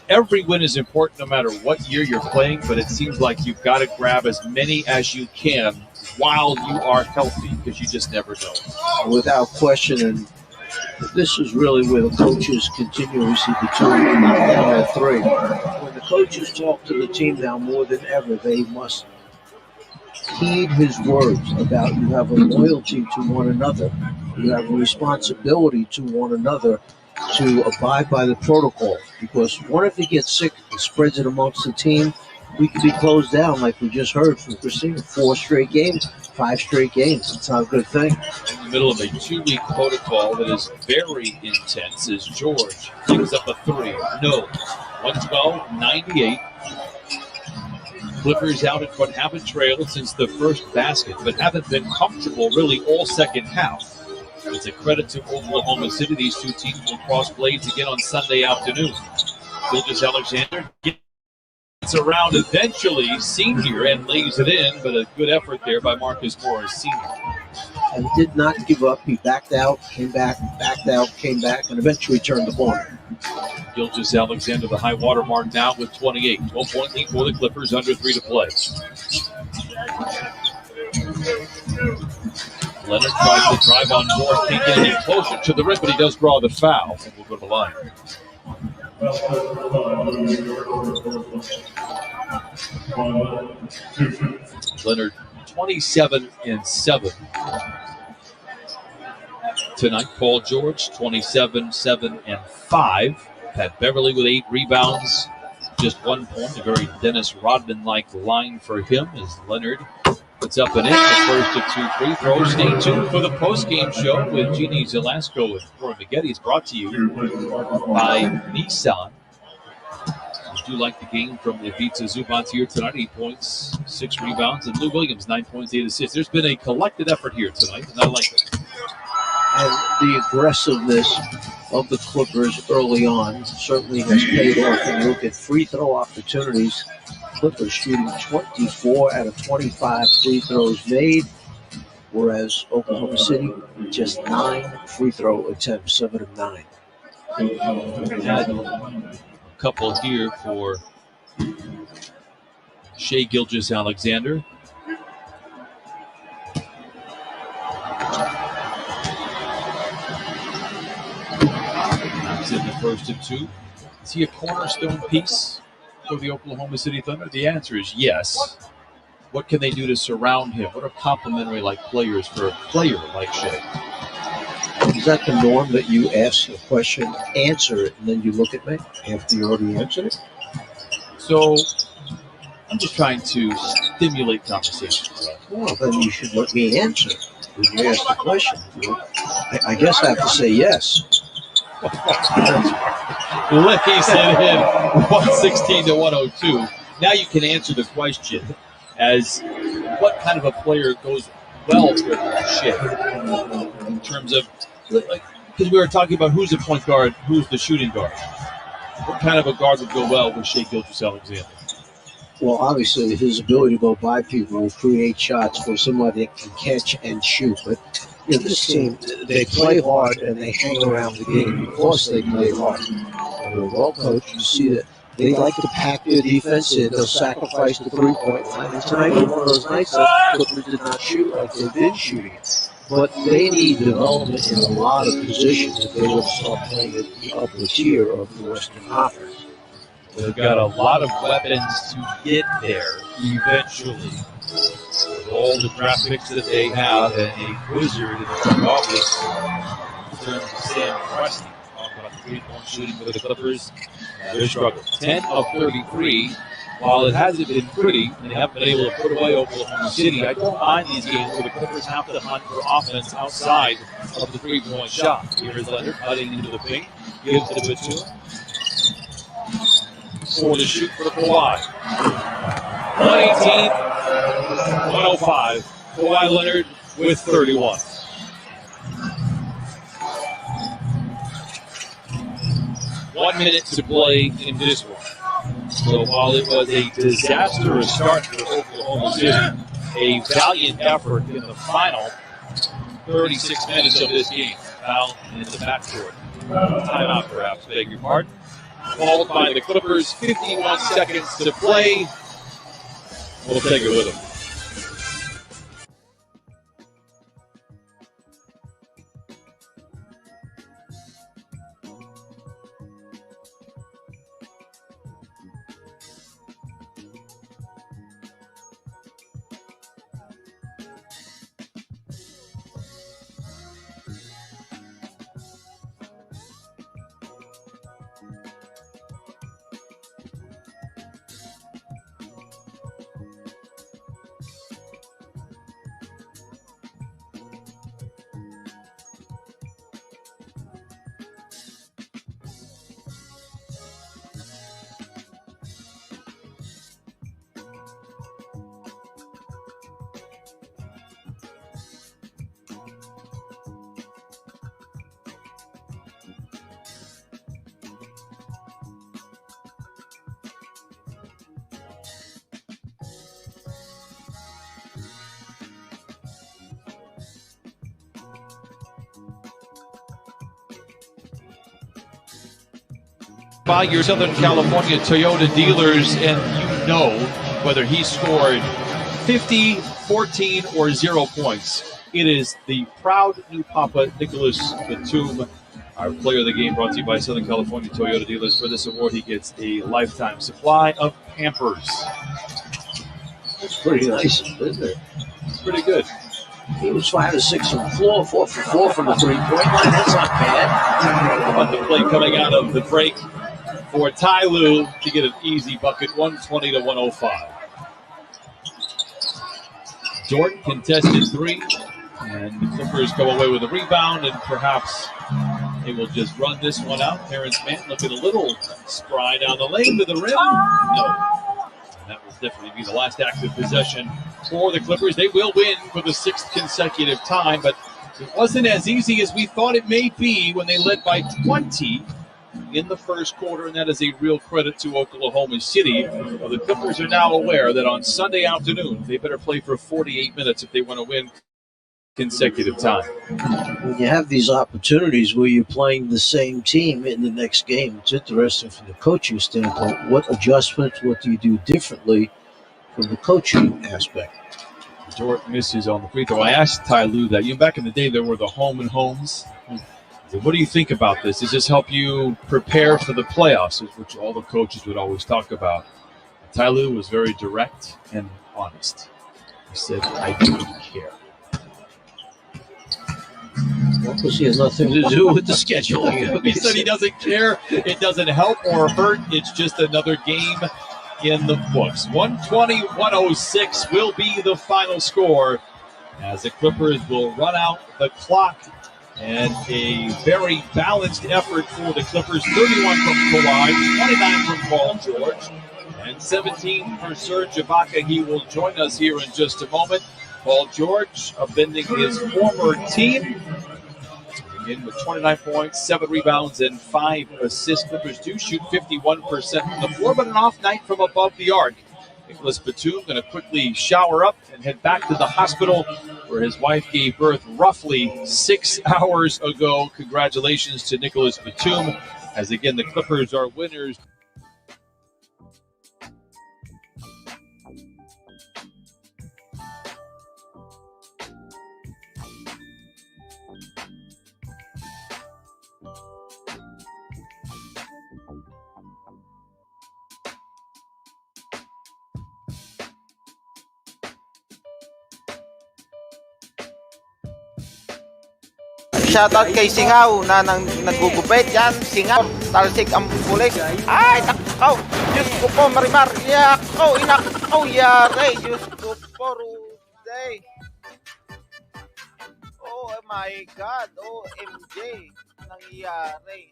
Every win is important no matter what year you're playing, but it seems like you've got to grab as many as you can while you are healthy, because you just never know. Without question, and this is really where the coaches continuously determine down at 3. When the coaches talk to the team now more than ever, they must heed his words about you have a loyalty to one another. You have a responsibility to one another to abide by the protocol, because what if he gets sick and spreads it amongst the team? We could be closed down, like we just heard from Christina. 4 straight games, 5 straight games. It's not a good thing. In the middle of a 2-week protocol that is very intense as George gives up a 3. No. 112-98. Clippers out in front, haven't trailed since the first basket, but haven't been comfortable really all second half. It's a credit to Oklahoma City. These two teams will cross blades again on Sunday afternoon. Gilgeous-Alexander gets around eventually, senior, and lays it in, but a good effort there by Marcus Morris, senior. And did not give up. He backed out, came back, backed out, came back, and eventually turned the corner. Gilgeous-Alexander, the high water mark now with 28. 12-point lead for the Clippers, under 3 to play. Leonard tries to drive on Moore, can't get any closer to the rim, but he does draw the foul, and we'll go to the line. Leonard, 27 and 7 tonight. Paul George, 27, 7 and 5. Pat Beverly with 8 rebounds, just 1 point. A very Dennis Rodman-like line for him as Leonard puts up and in the first of 2 free throws. Stay tuned for the post-game show with Jeannie Zelasco and Roy Maggette. It's brought to you by Nissan. I do like the game from Ivica Zubac here tonight. 8 points, 6 rebounds, and Lou Williams, 9 points, 8 assists. There's been a collected effort here tonight, and I like it. And the aggressiveness of the Clippers early on certainly has paid off. When you look at free throw opportunities, Clippers shooting 24 out of 25 free throws made, whereas Oklahoma City just 9 free throw attempts, 7 of 9. Had a couple here for Shai Gilgeous-Alexander. He's in the first of 2. Is he a cornerstone piece for the Oklahoma City Thunder? The answer is yes. What can they do to surround him? What are complementary like players for a player like Shai? Is that the norm that you ask a question, answer it, and then you look at me after you already answered it? So I'm just trying to stimulate conversation. Well, then you should let me answer when you ask the question. I guess I have to say yes. Lays it in 116-102. Now you can answer the question as what kind of a player goes well with Shai in terms of, because we were talking about who's the point guard, who's the shooting guard. What kind of a guard would go well with Shai Gilgeous-Alexander? Well, obviously, his ability to go by people will create shots for somebody that can catch and shoot. But you know, this team, they play hard and they hang around the game because they play hard. And they're well coached. You see that they like to pack their defense in. They'll sacrifice the three-point line. And tonight was one of those nights that the Clippers did not shoot like they've been shooting it. But they need development in a lot of positions if they want to start playing at the upper tier of the Western Conference. They've got a lot of weapons to get there eventually. With all the draft picks that they have and a wizard in the front office in terms of Sam Presti. Talk about the three-point shooting for the Clippers. They're struggling. 10 of 33 while it hasn't been pretty and they haven't been able to put away Oklahoma City, I don't mind these games where the Clippers have to hunt for offense outside of the three-point shot. Here is Leonard cutting into the paint, gives it to Batum. 4 to shoot for Kawhi. 118-105. Kawhi Leonard with 31. One minute to play in this one. So while it was a disastrous start for Oklahoma City, a valiant effort in the final 36 minutes of this game. Foul in the backcourt. Timeout, perhaps, beg your pardon. Called by the Clippers, 51 seconds to play. We'll take it with them. By your Southern California Toyota dealers, and you know whether he scored 50, 14, or 0 points. It is the proud new Papa, Nicholas Batum, our player of the game, brought to you by Southern California Toyota dealers. For this award, he gets a lifetime supply of Pampers. That's pretty nice, isn't it? It's pretty good. He was 5 of 6 from the floor, 4 for 4 from the three-point line. That's not bad. On the play coming out of the break for Ty Lue to get an easy bucket, 120-105. Jordan contested 3, and the Clippers go away with a rebound, and perhaps they will just run this one out. Terrence Mann looking a little spry down the lane to the rim. No. And that will definitely be the last active possession for the Clippers. They will win for the 6th consecutive time, but it wasn't as easy as we thought it may be when they led by 20 in the first quarter, and that is a real credit to Oklahoma City. Well, the Clippers are now aware that on Sunday afternoon, they better play for 48 minutes if they want to win consecutive time. When you have these opportunities where you're playing the same team in the next game, it's interesting from the coaching standpoint. What adjustments, what do you do differently from the coaching aspect? Jordan misses on the free throw. I asked Ty Lue that. Back in the day, there were the home and homes. So what do you think about this? Does this help you prepare for the playoffs, which all the coaches would always talk about? Ty Lue was very direct and honest. He said, I don't care. Well, because he has nothing to do with the scheduling. He said he doesn't care. It doesn't help or hurt. It's just another game in the books. 120-106 will be the final score as the Clippers will run out the clock. And a very balanced effort for the Clippers. 31 from Kawhi, 29 from Paul George, and 17 for Serge Ibaka. He will join us here in just a moment. Paul George upending his former team. In with 29 points, 7 rebounds, and 5 assists. Clippers do shoot 51% from the floor, but an off night from above the arc. Nicholas Batum going to quickly shower up and head back to the hospital where his wife gave birth roughly 6 hours ago. Congratulations to Nicholas Batum, as again the Clippers are winners. Shoutout kay Singaw na naggugupit yan. Singaw, Talsik ang bulik. Ay, nakaw! Diyos ko po, Marimar. Yakaw, inakaw, yari. Diyos ko po, Ruday. Oh my God. OMG. Nangyayari.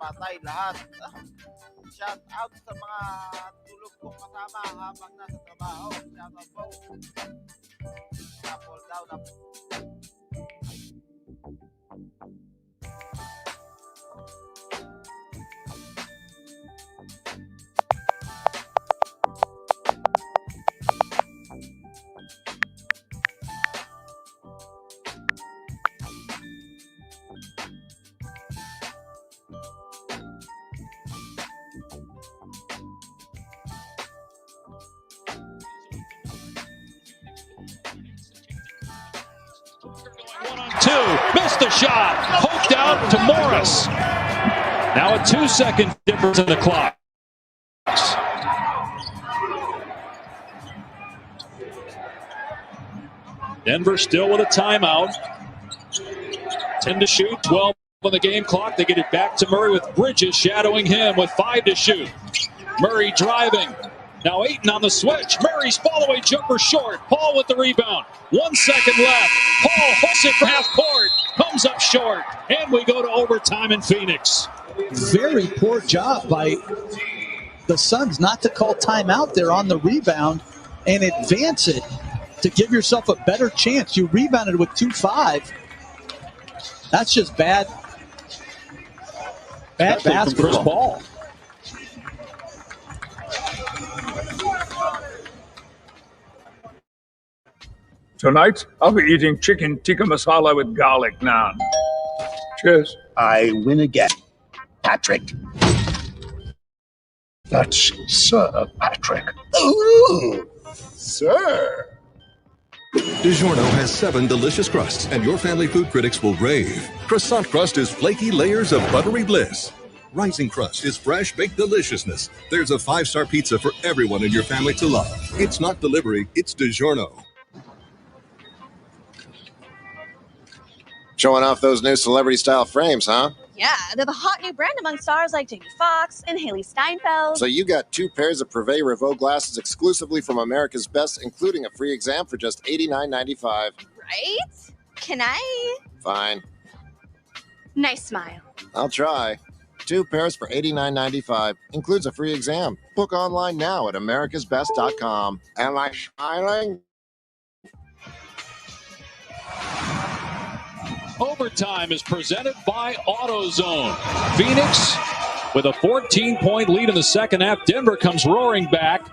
Patay lahat. Shout out sa mga tulog kong kasama habang nasa trabaho. Shout out po. Fall down na po. Missed the shot. Poked out to Morris. Now a 2-second difference in the clock. Denver still with a timeout. 10 to shoot, 12 on the game clock. They get it back to Murray with Bridges shadowing him with 5 to shoot. Murray driving. Now Ayton on the switch. Murray's fall-away jumper short. Paul with the rebound. 1 second left. Paul hooks it from half court. Comes up short. And we go to overtime in Phoenix. Very poor job by the Suns not to call timeout there on the rebound and advance it to give yourself a better chance. You rebounded with 2-5. That's just bad basketball. Chris Paul. Tonight, I'll be eating chicken tikka masala with garlic naan. Cheers. I win again, Patrick. That's Sir Patrick. Ooh, sir. DiGiorno has 7 delicious crusts, and your family food critics will rave. Croissant crust is flaky layers of buttery bliss. Rising crust is fresh baked deliciousness. There's a 5-star pizza for everyone in your family to love. It's not delivery, it's DiGiorno. Showing off those new celebrity-style frames, huh? Yeah, they're the hot new brand among stars like Jamie Foxx and Haley Steinfeld. So you got 2 pairs of Privé Revaux glasses exclusively from America's Best, including a free exam for just $89.95. Right? Can I? Fine. Nice smile. I'll try. 2 pairs for $89.95. Includes a free exam. Book online now at americasbest.com. Am I smiling? Overtime is presented by AutoZone. Phoenix with a 14-point lead in the second half. Denver comes roaring back.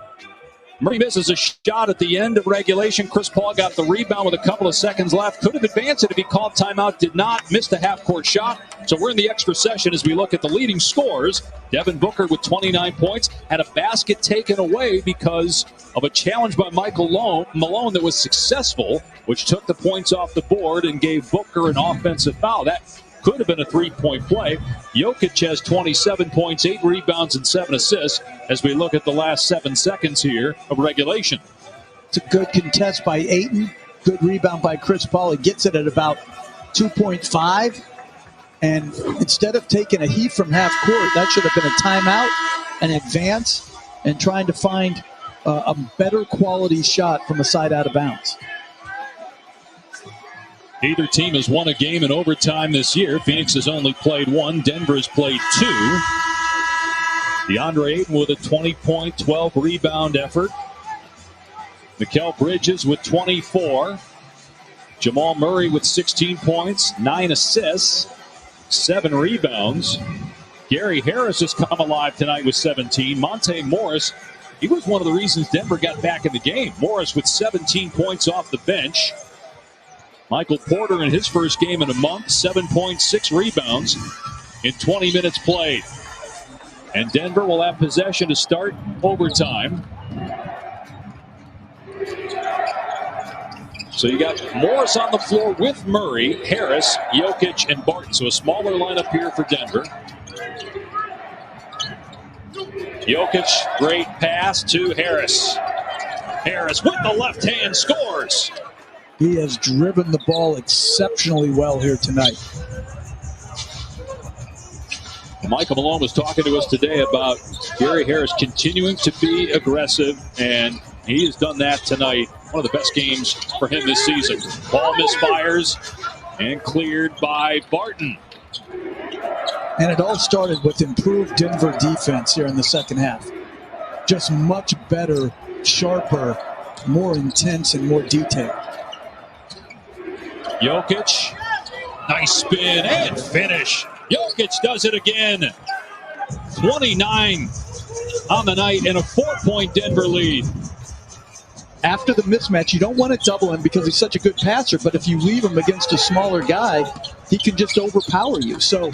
Murray misses a shot at the end of regulation. Chris Paul got the rebound with a couple of seconds left. Could have advanced it if he called timeout. Did not. Missed a half-court shot. So we're in the extra session as we look at the leading scorers. Devin Booker with 29 points. Had a basket taken away because of a challenge by Michael Malone that was successful, which took the points off the board and gave Booker an offensive foul. That could have been a 3-point play. Jokic has 27 points, 8 rebounds, and 7 assists as we look at the last 7 seconds here of regulation. It's a good contest by Ayton. Good rebound by Chris Paul. He gets it at about 2.5. And instead of taking a heat from half court, that should have been a timeout, an advance, and trying to find a better quality shot from a side out of bounds. Neither team has won a game in overtime this year. Phoenix has only played 1. Denver has played 2. DeAndre Ayton with a 20-point, 12-rebound effort. Mikal Bridges with 24. Jamal Murray with 16 points, 9 assists, 7 rebounds. Gary Harris has come alive tonight with 17. Monte Morris, he was one of the reasons Denver got back in the game. Morris with 17 points off the bench. Michael Porter in his first game in a month, 7 points, 6 rebounds in 20 minutes played. And Denver will have possession to start overtime. So you got Morris on the floor with Murray, Harris, Jokic, and Barton. So a smaller lineup here for Denver. Jokic, great pass to Harris. Harris with the left hand scores. He has driven the ball exceptionally well here tonight. Michael Malone was talking to us today about Gary Harris continuing to be aggressive, and he has done that tonight. One of the best games for him this season. Ball misfires and cleared by Barton. And it all started with improved Denver defense here in the second half. Just much better, sharper, more intense, and more detailed. Jokic, nice spin and finish. Jokic does it again. 29 on the night and a 4-point Denver lead. After the mismatch, you don't want to double him because he's such a good passer, but if you leave him against a smaller guy, he can just overpower you. So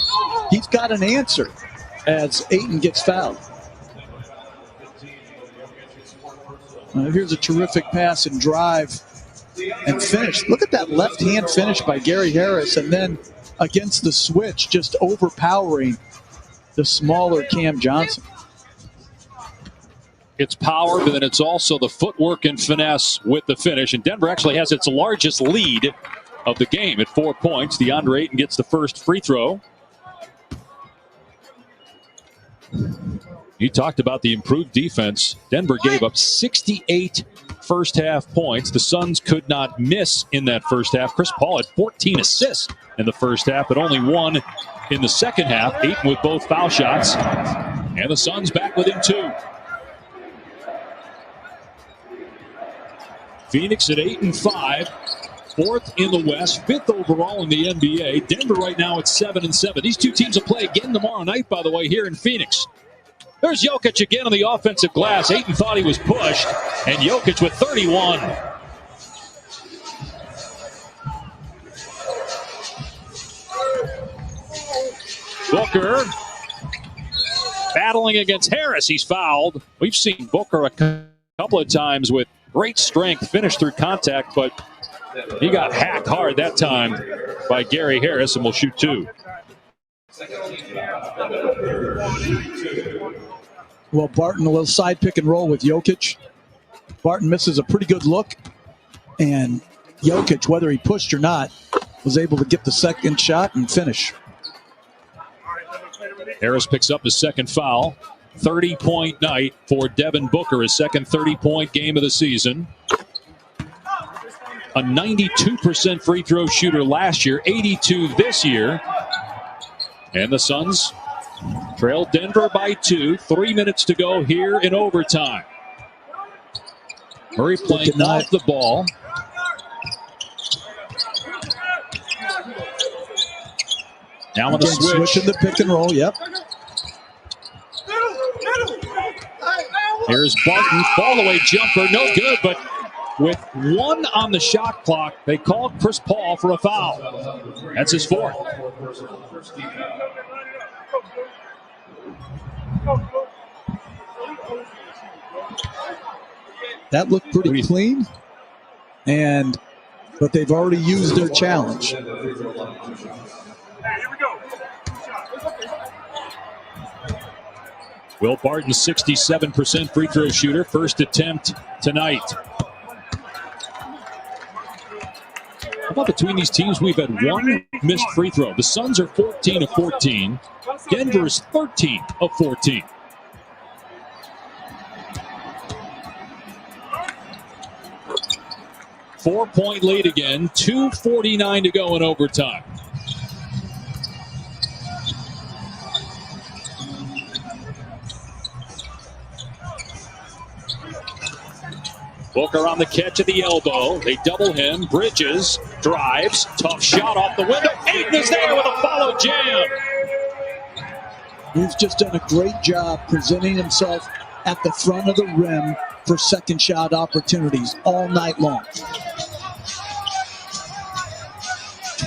he's got an answer as Ayton gets fouled. Here's a terrific pass and drive and finish. Look at that left-hand finish by Gary Harris, and then against the switch, just overpowering the smaller Cam Johnson. It's power, but then it's also the footwork and finesse with the finish. And Denver actually has its largest lead of the game at 4 points. DeAndre Ayton gets the first free throw. He talked about the improved defense. Denver gave up 68 first half points. The Suns could not miss in that first half. Chris Paul had 14 assists in the first half, but only 1 in the second half. Ayton with both foul shots. And the Suns back within 2. Phoenix at 8-5, 4th in the West, 5th overall in the NBA. Denver right now at 7-7. These two teams will play again tomorrow night, by the way, here in Phoenix. There's Jokic again on the offensive glass. Ayton thought he was pushed, and Jokic with 31. Booker battling against Harris. He's fouled. We've seen Booker a couple of times with great strength, finish through contact, but he got hacked hard that time by Gary Harris, and will shoot 2. Well, Barton, a little side pick and roll with Jokic. Barton misses a pretty good look, and Jokic, whether he pushed or not, was able to get the second shot and finish. Harris picks up his second foul. 30-point night for Devin Booker, his second 30-point game of the season. A 92% free throw shooter last year, 82 this year. And the Suns trail Denver by 2. 3 minutes to go here in overtime. Murray playing off the ball. Now on the switch. Switching the pick and roll, yep. Here's Barton, fall away jumper, no good, but with 1 on the shot clock, they called Chris Paul for a foul. That's his 4th. That looked pretty clean, but they've already used their challenge. Will Barton, 67% free throw shooter, first attempt tonight. How about between these teams, we've had 1 missed free throw. The Suns are 14 of 14. Denver is 13 of 14. Four-point lead again, 2:49 to go in overtime. Booker on the catch at the elbow. They double him. Bridges drives. Tough shot off the window. Ayton is there with a follow jam. He's just done a great job presenting himself at the front of the rim for second shot opportunities all night long.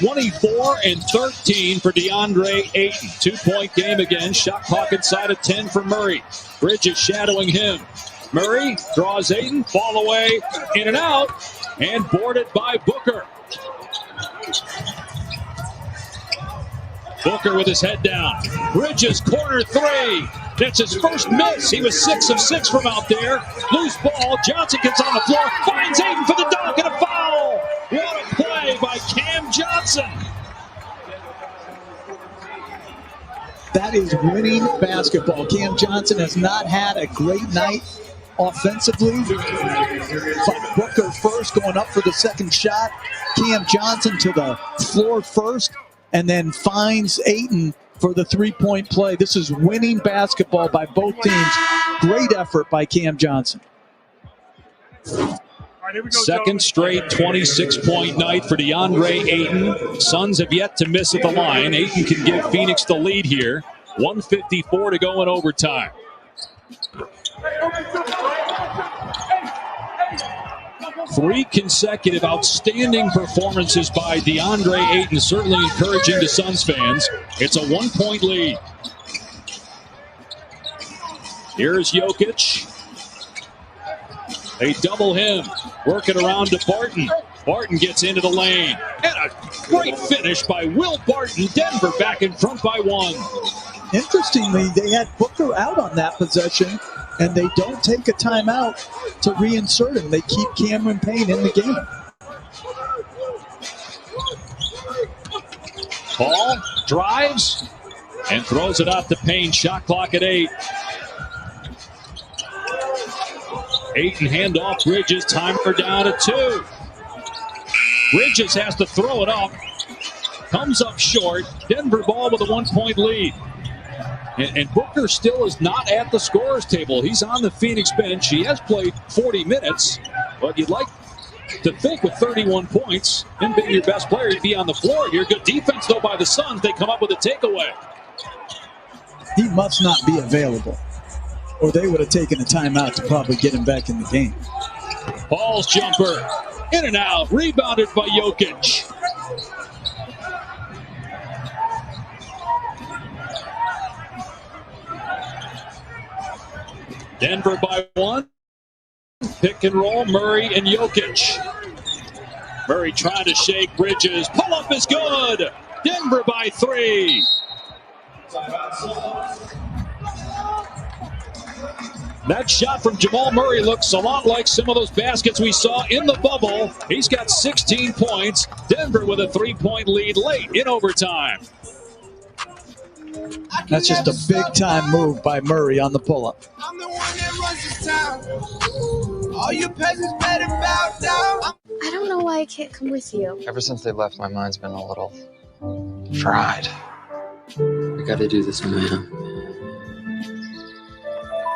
24 and 13 for DeAndre Ayton. 2-point game again. Shot clock inside of 10 for Murray. Bridges shadowing him. Murray draws Ayton, fall away, in and out, and boarded by Booker. Booker with his head down. Bridges, corner 3. That's his first miss. He was 6 of 6 from out there. Loose ball. Johnson gets on the floor, finds Ayton for the dunk and a foul. What a play by Cam Johnson. That is winning basketball. Cam Johnson has not had a great night offensively. Booker first, going up for the second shot. Cam Johnson to the floor first, and then finds Ayton for the three-point play. This is winning basketball by both teams. Great effort by Cam Johnson. Second straight 26-point night for DeAndre Ayton. Suns have yet to miss at the line. Ayton can give Phoenix the lead here. 1:54 to go in overtime. Three consecutive outstanding performances by DeAndre Ayton, certainly encouraging to Suns fans. It's a 1-point lead. Here's Jokic. They double him. Work it around to Barton. Barton gets into the lane. And a great finish by Will Barton. Denver back in front by 1. Interestingly, they had Booker out on that possession, and they don't take a timeout to reinsert him. They keep Cameron Payne in the game. Paul drives and throws it out to Payne. Shot clock at 8. Ayton handoff. Bridges. Timer down to 2. Bridges has to throw it up. Comes up short. Denver ball with a 1-point lead. And Booker still is not at the scorer's table. He's on the Phoenix bench. He has played 40 minutes. But you'd like to think with 31 points and being your best player, he'd be on the floor here. Good defense, though, by the Suns. They come up with a takeaway. He must not be available, or they would have taken a timeout to probably get him back in the game. Paul's jumper. In and out. Rebounded by Jokic. Denver by 1. Pick and roll. Murray and Jokic. Murray trying to shake Bridges. Pull up is good. Denver by 3. That shot from Jamal Murray looks a lot like some of those baskets we saw in the bubble. He's got 16 points. Denver with a 3-point lead late in overtime. That's just a big-time move by Murray on the pull-up. I'm the one that runs this town. All you peasants better bow down. I don't know why I can't come with you. Ever since they left, my mind's been a little fried. We gotta do this, man.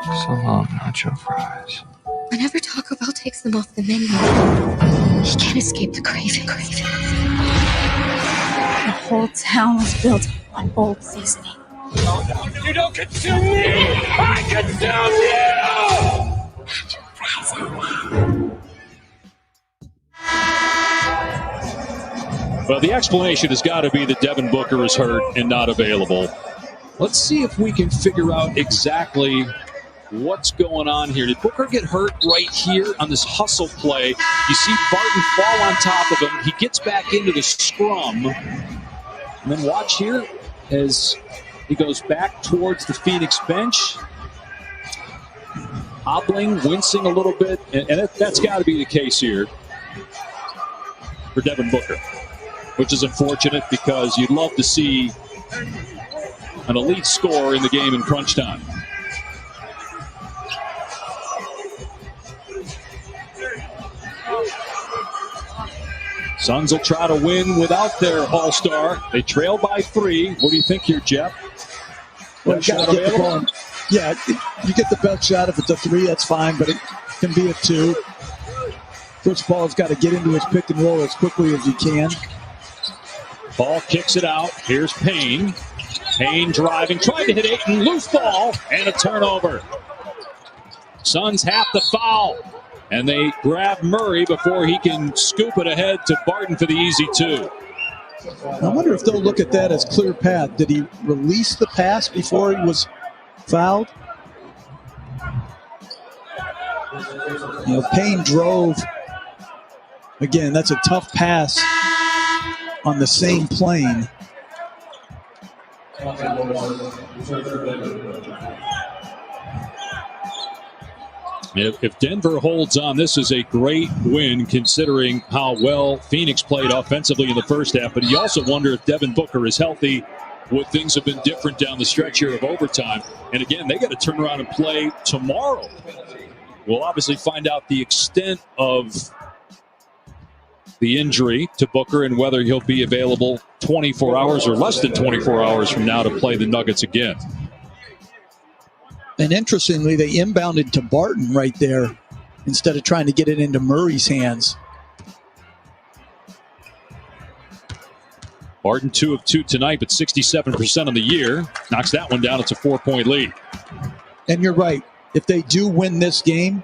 So long, nacho fries. Whenever Taco Bell takes them off the menu, he can't escape the craving. The whole town was built on old seasoning. You don't consume me! I consume you! Nacho fries are wild. Well, the explanation has got to be that Devin Booker is hurt and not available. Let's see if we can figure out exactly what's going on here. Did Booker get hurt right here on this hustle play? You see Barton fall on top of him. He gets back into the scrum. And then watch here as he goes back towards the Phoenix bench. Hobbling, wincing a little bit. And that's got to be the case here for Devin Booker, which is unfortunate because you'd love to see an elite scorer in the game in crunch time. Suns will try to win without their all-star. They trail by 3. What do you think here, Jeff? Well, you gotta get the ball. Yeah, you get the best shot. If it's a 3, that's fine, but it can be a 2. Chris Paul's got to get into his pick and roll as quickly as he can. Paul kicks it out. Here's Payne. Payne driving, tried to hit Ayton. Loose ball and a turnover. Suns have to foul. And they grab Murray before he can scoop it ahead to Barton for the easy 2. I wonder if they'll look at that as clear path. Did he release the pass before he was fouled? You know, Payne drove. Again, that's a tough pass on the same plane. If Denver holds on, this is a great win considering how well Phoenix played offensively in the first half. But you also wonder if Devin Booker is healthy would things have been different down the stretch here of overtime? And again, they got to turn around and play tomorrow. We'll obviously find out the extent of the injury to Booker and whether he'll be available 24 hours or less than 24 hours from now to play the Nuggets again. And interestingly, they inbounded to Barton right there instead of trying to get it into Murray's hands. Barton 2 of 2 tonight, but 67% on the year. Knocks that one down. It's a 4-point lead. And you're right. If they do win this game,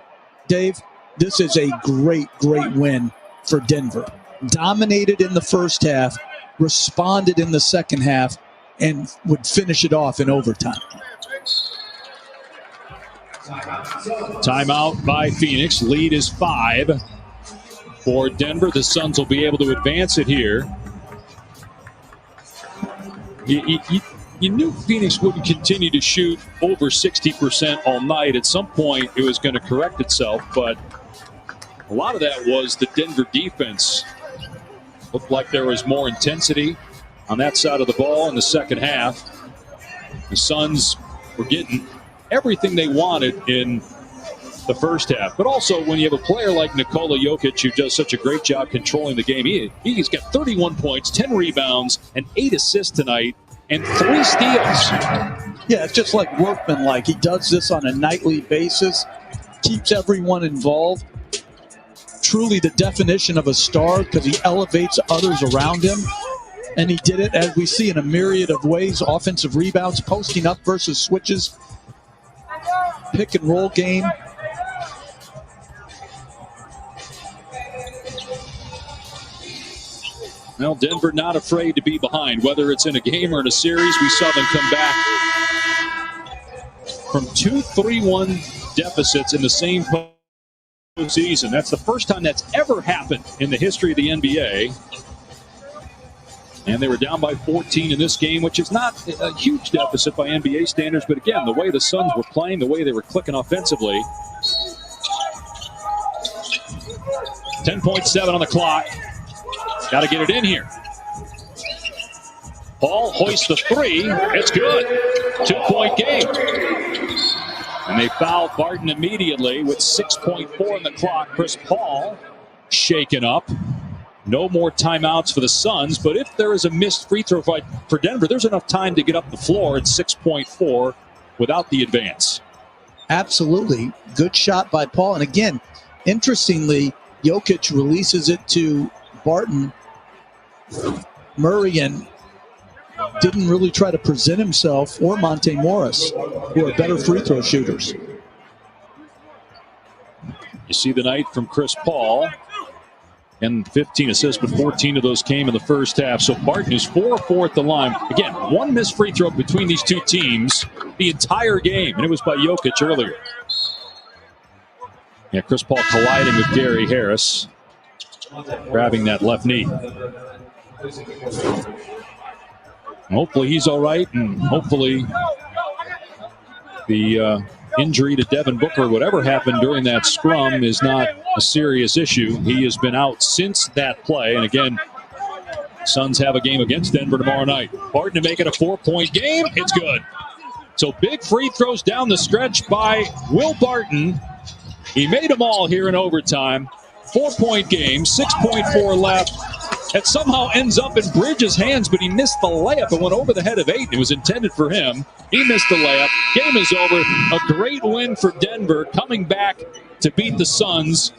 Dave, this is a great, great win for Denver. Dominated in the first half, responded in the second half, and would finish it off in overtime. Timeout by Phoenix. Lead is 5 for Denver. The Suns will be able to advance it here. You knew Phoenix wouldn't continue to shoot over 60% all night. At some point, it was going to correct itself, but a lot of that was the Denver defense. Looked like there was more intensity on that side of the ball in the second half. The Suns were getting everything they wanted in the first half. But also, when you have a player like Nikola Jokic who does such a great job controlling the game, he's got 31 points, 10 rebounds, and 8 assists tonight, and 3 steals. Yeah, it's just like workmanlike. He does this on a nightly basis, keeps everyone involved. Truly the definition of a star because he elevates others around him. And he did it, as we see, in a myriad of ways. Offensive rebounds, posting up versus switches, pick and roll game. Well, Denver not afraid to be behind, whether it's in a game or in a series. We saw them come back from 2 3-1 deficits in the same postseason. That's the first time that's ever happened in the history of the NBA. And they were down by 14 in this game, which is not a huge deficit by NBA standards. But again, the way the Suns were playing, the way they were clicking offensively. 10.7 on the clock. Got to get it in here. Paul hoists the 3. It's good. 2-point game. And they foul Barton immediately with 6.4 on the clock. Chris Paul shaken up. No more timeouts for the Suns, but if there is a missed free throw fight for Denver, there's enough time to get up the floor at 6.4 without the advance. Absolutely. Good shot by Paul. And again, interestingly, Jokic releases it to Barton. Murray and didn't really try to present himself, or Monte Morris, who are better free throw shooters. You see the night from Chris Paul. And 15 assists, but 14 of those came in the first half. So Barton is 4-4 at the line. Again, one missed free throw between these two teams the entire game, and it was by Jokic earlier. Yeah, Chris Paul colliding with Gary Harris, grabbing that left knee. Hopefully he's all right, and hopefully the injury to Devin Booker, whatever happened during that scrum, is not a serious issue. He has been out since that play. And again, Suns have a game against Denver tomorrow night. Barton to make it a 4-point game. It's good. So big free throws down the stretch by Will Barton. He made them all here in overtime. 4-point game, 6.4 left. It somehow ends up in Bridges' hands, but he missed the layup. It went over the head of Ayton. It was intended for him. He missed the layup. Game is over. A great win for Denver, coming back to beat the Suns.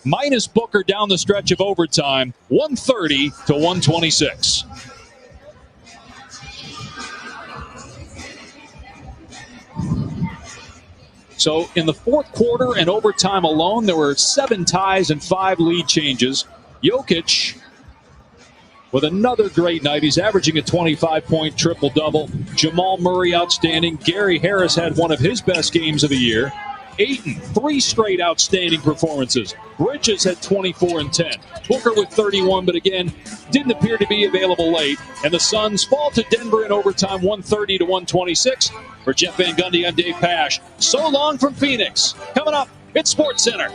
Minus Booker down the stretch of overtime, 130-126. So in the fourth quarter and overtime alone, there were 7 ties and 5 lead changes. Jokic with another great night. He's averaging a 25-point triple-double. Jamal Murray outstanding. Gary Harris had one of his best games of the year. Ayton, 3 straight outstanding performances. Bridges had 24 and 10. Booker with 31, but again, didn't appear to be available late. And the Suns fall to Denver in overtime, 130-126. For Jeff Van Gundy, I'm Dave Pasch. So long from Phoenix. Coming up, it's Sports Center.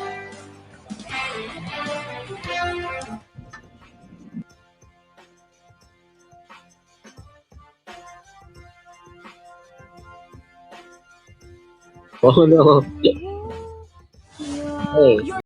Oh no. Hey.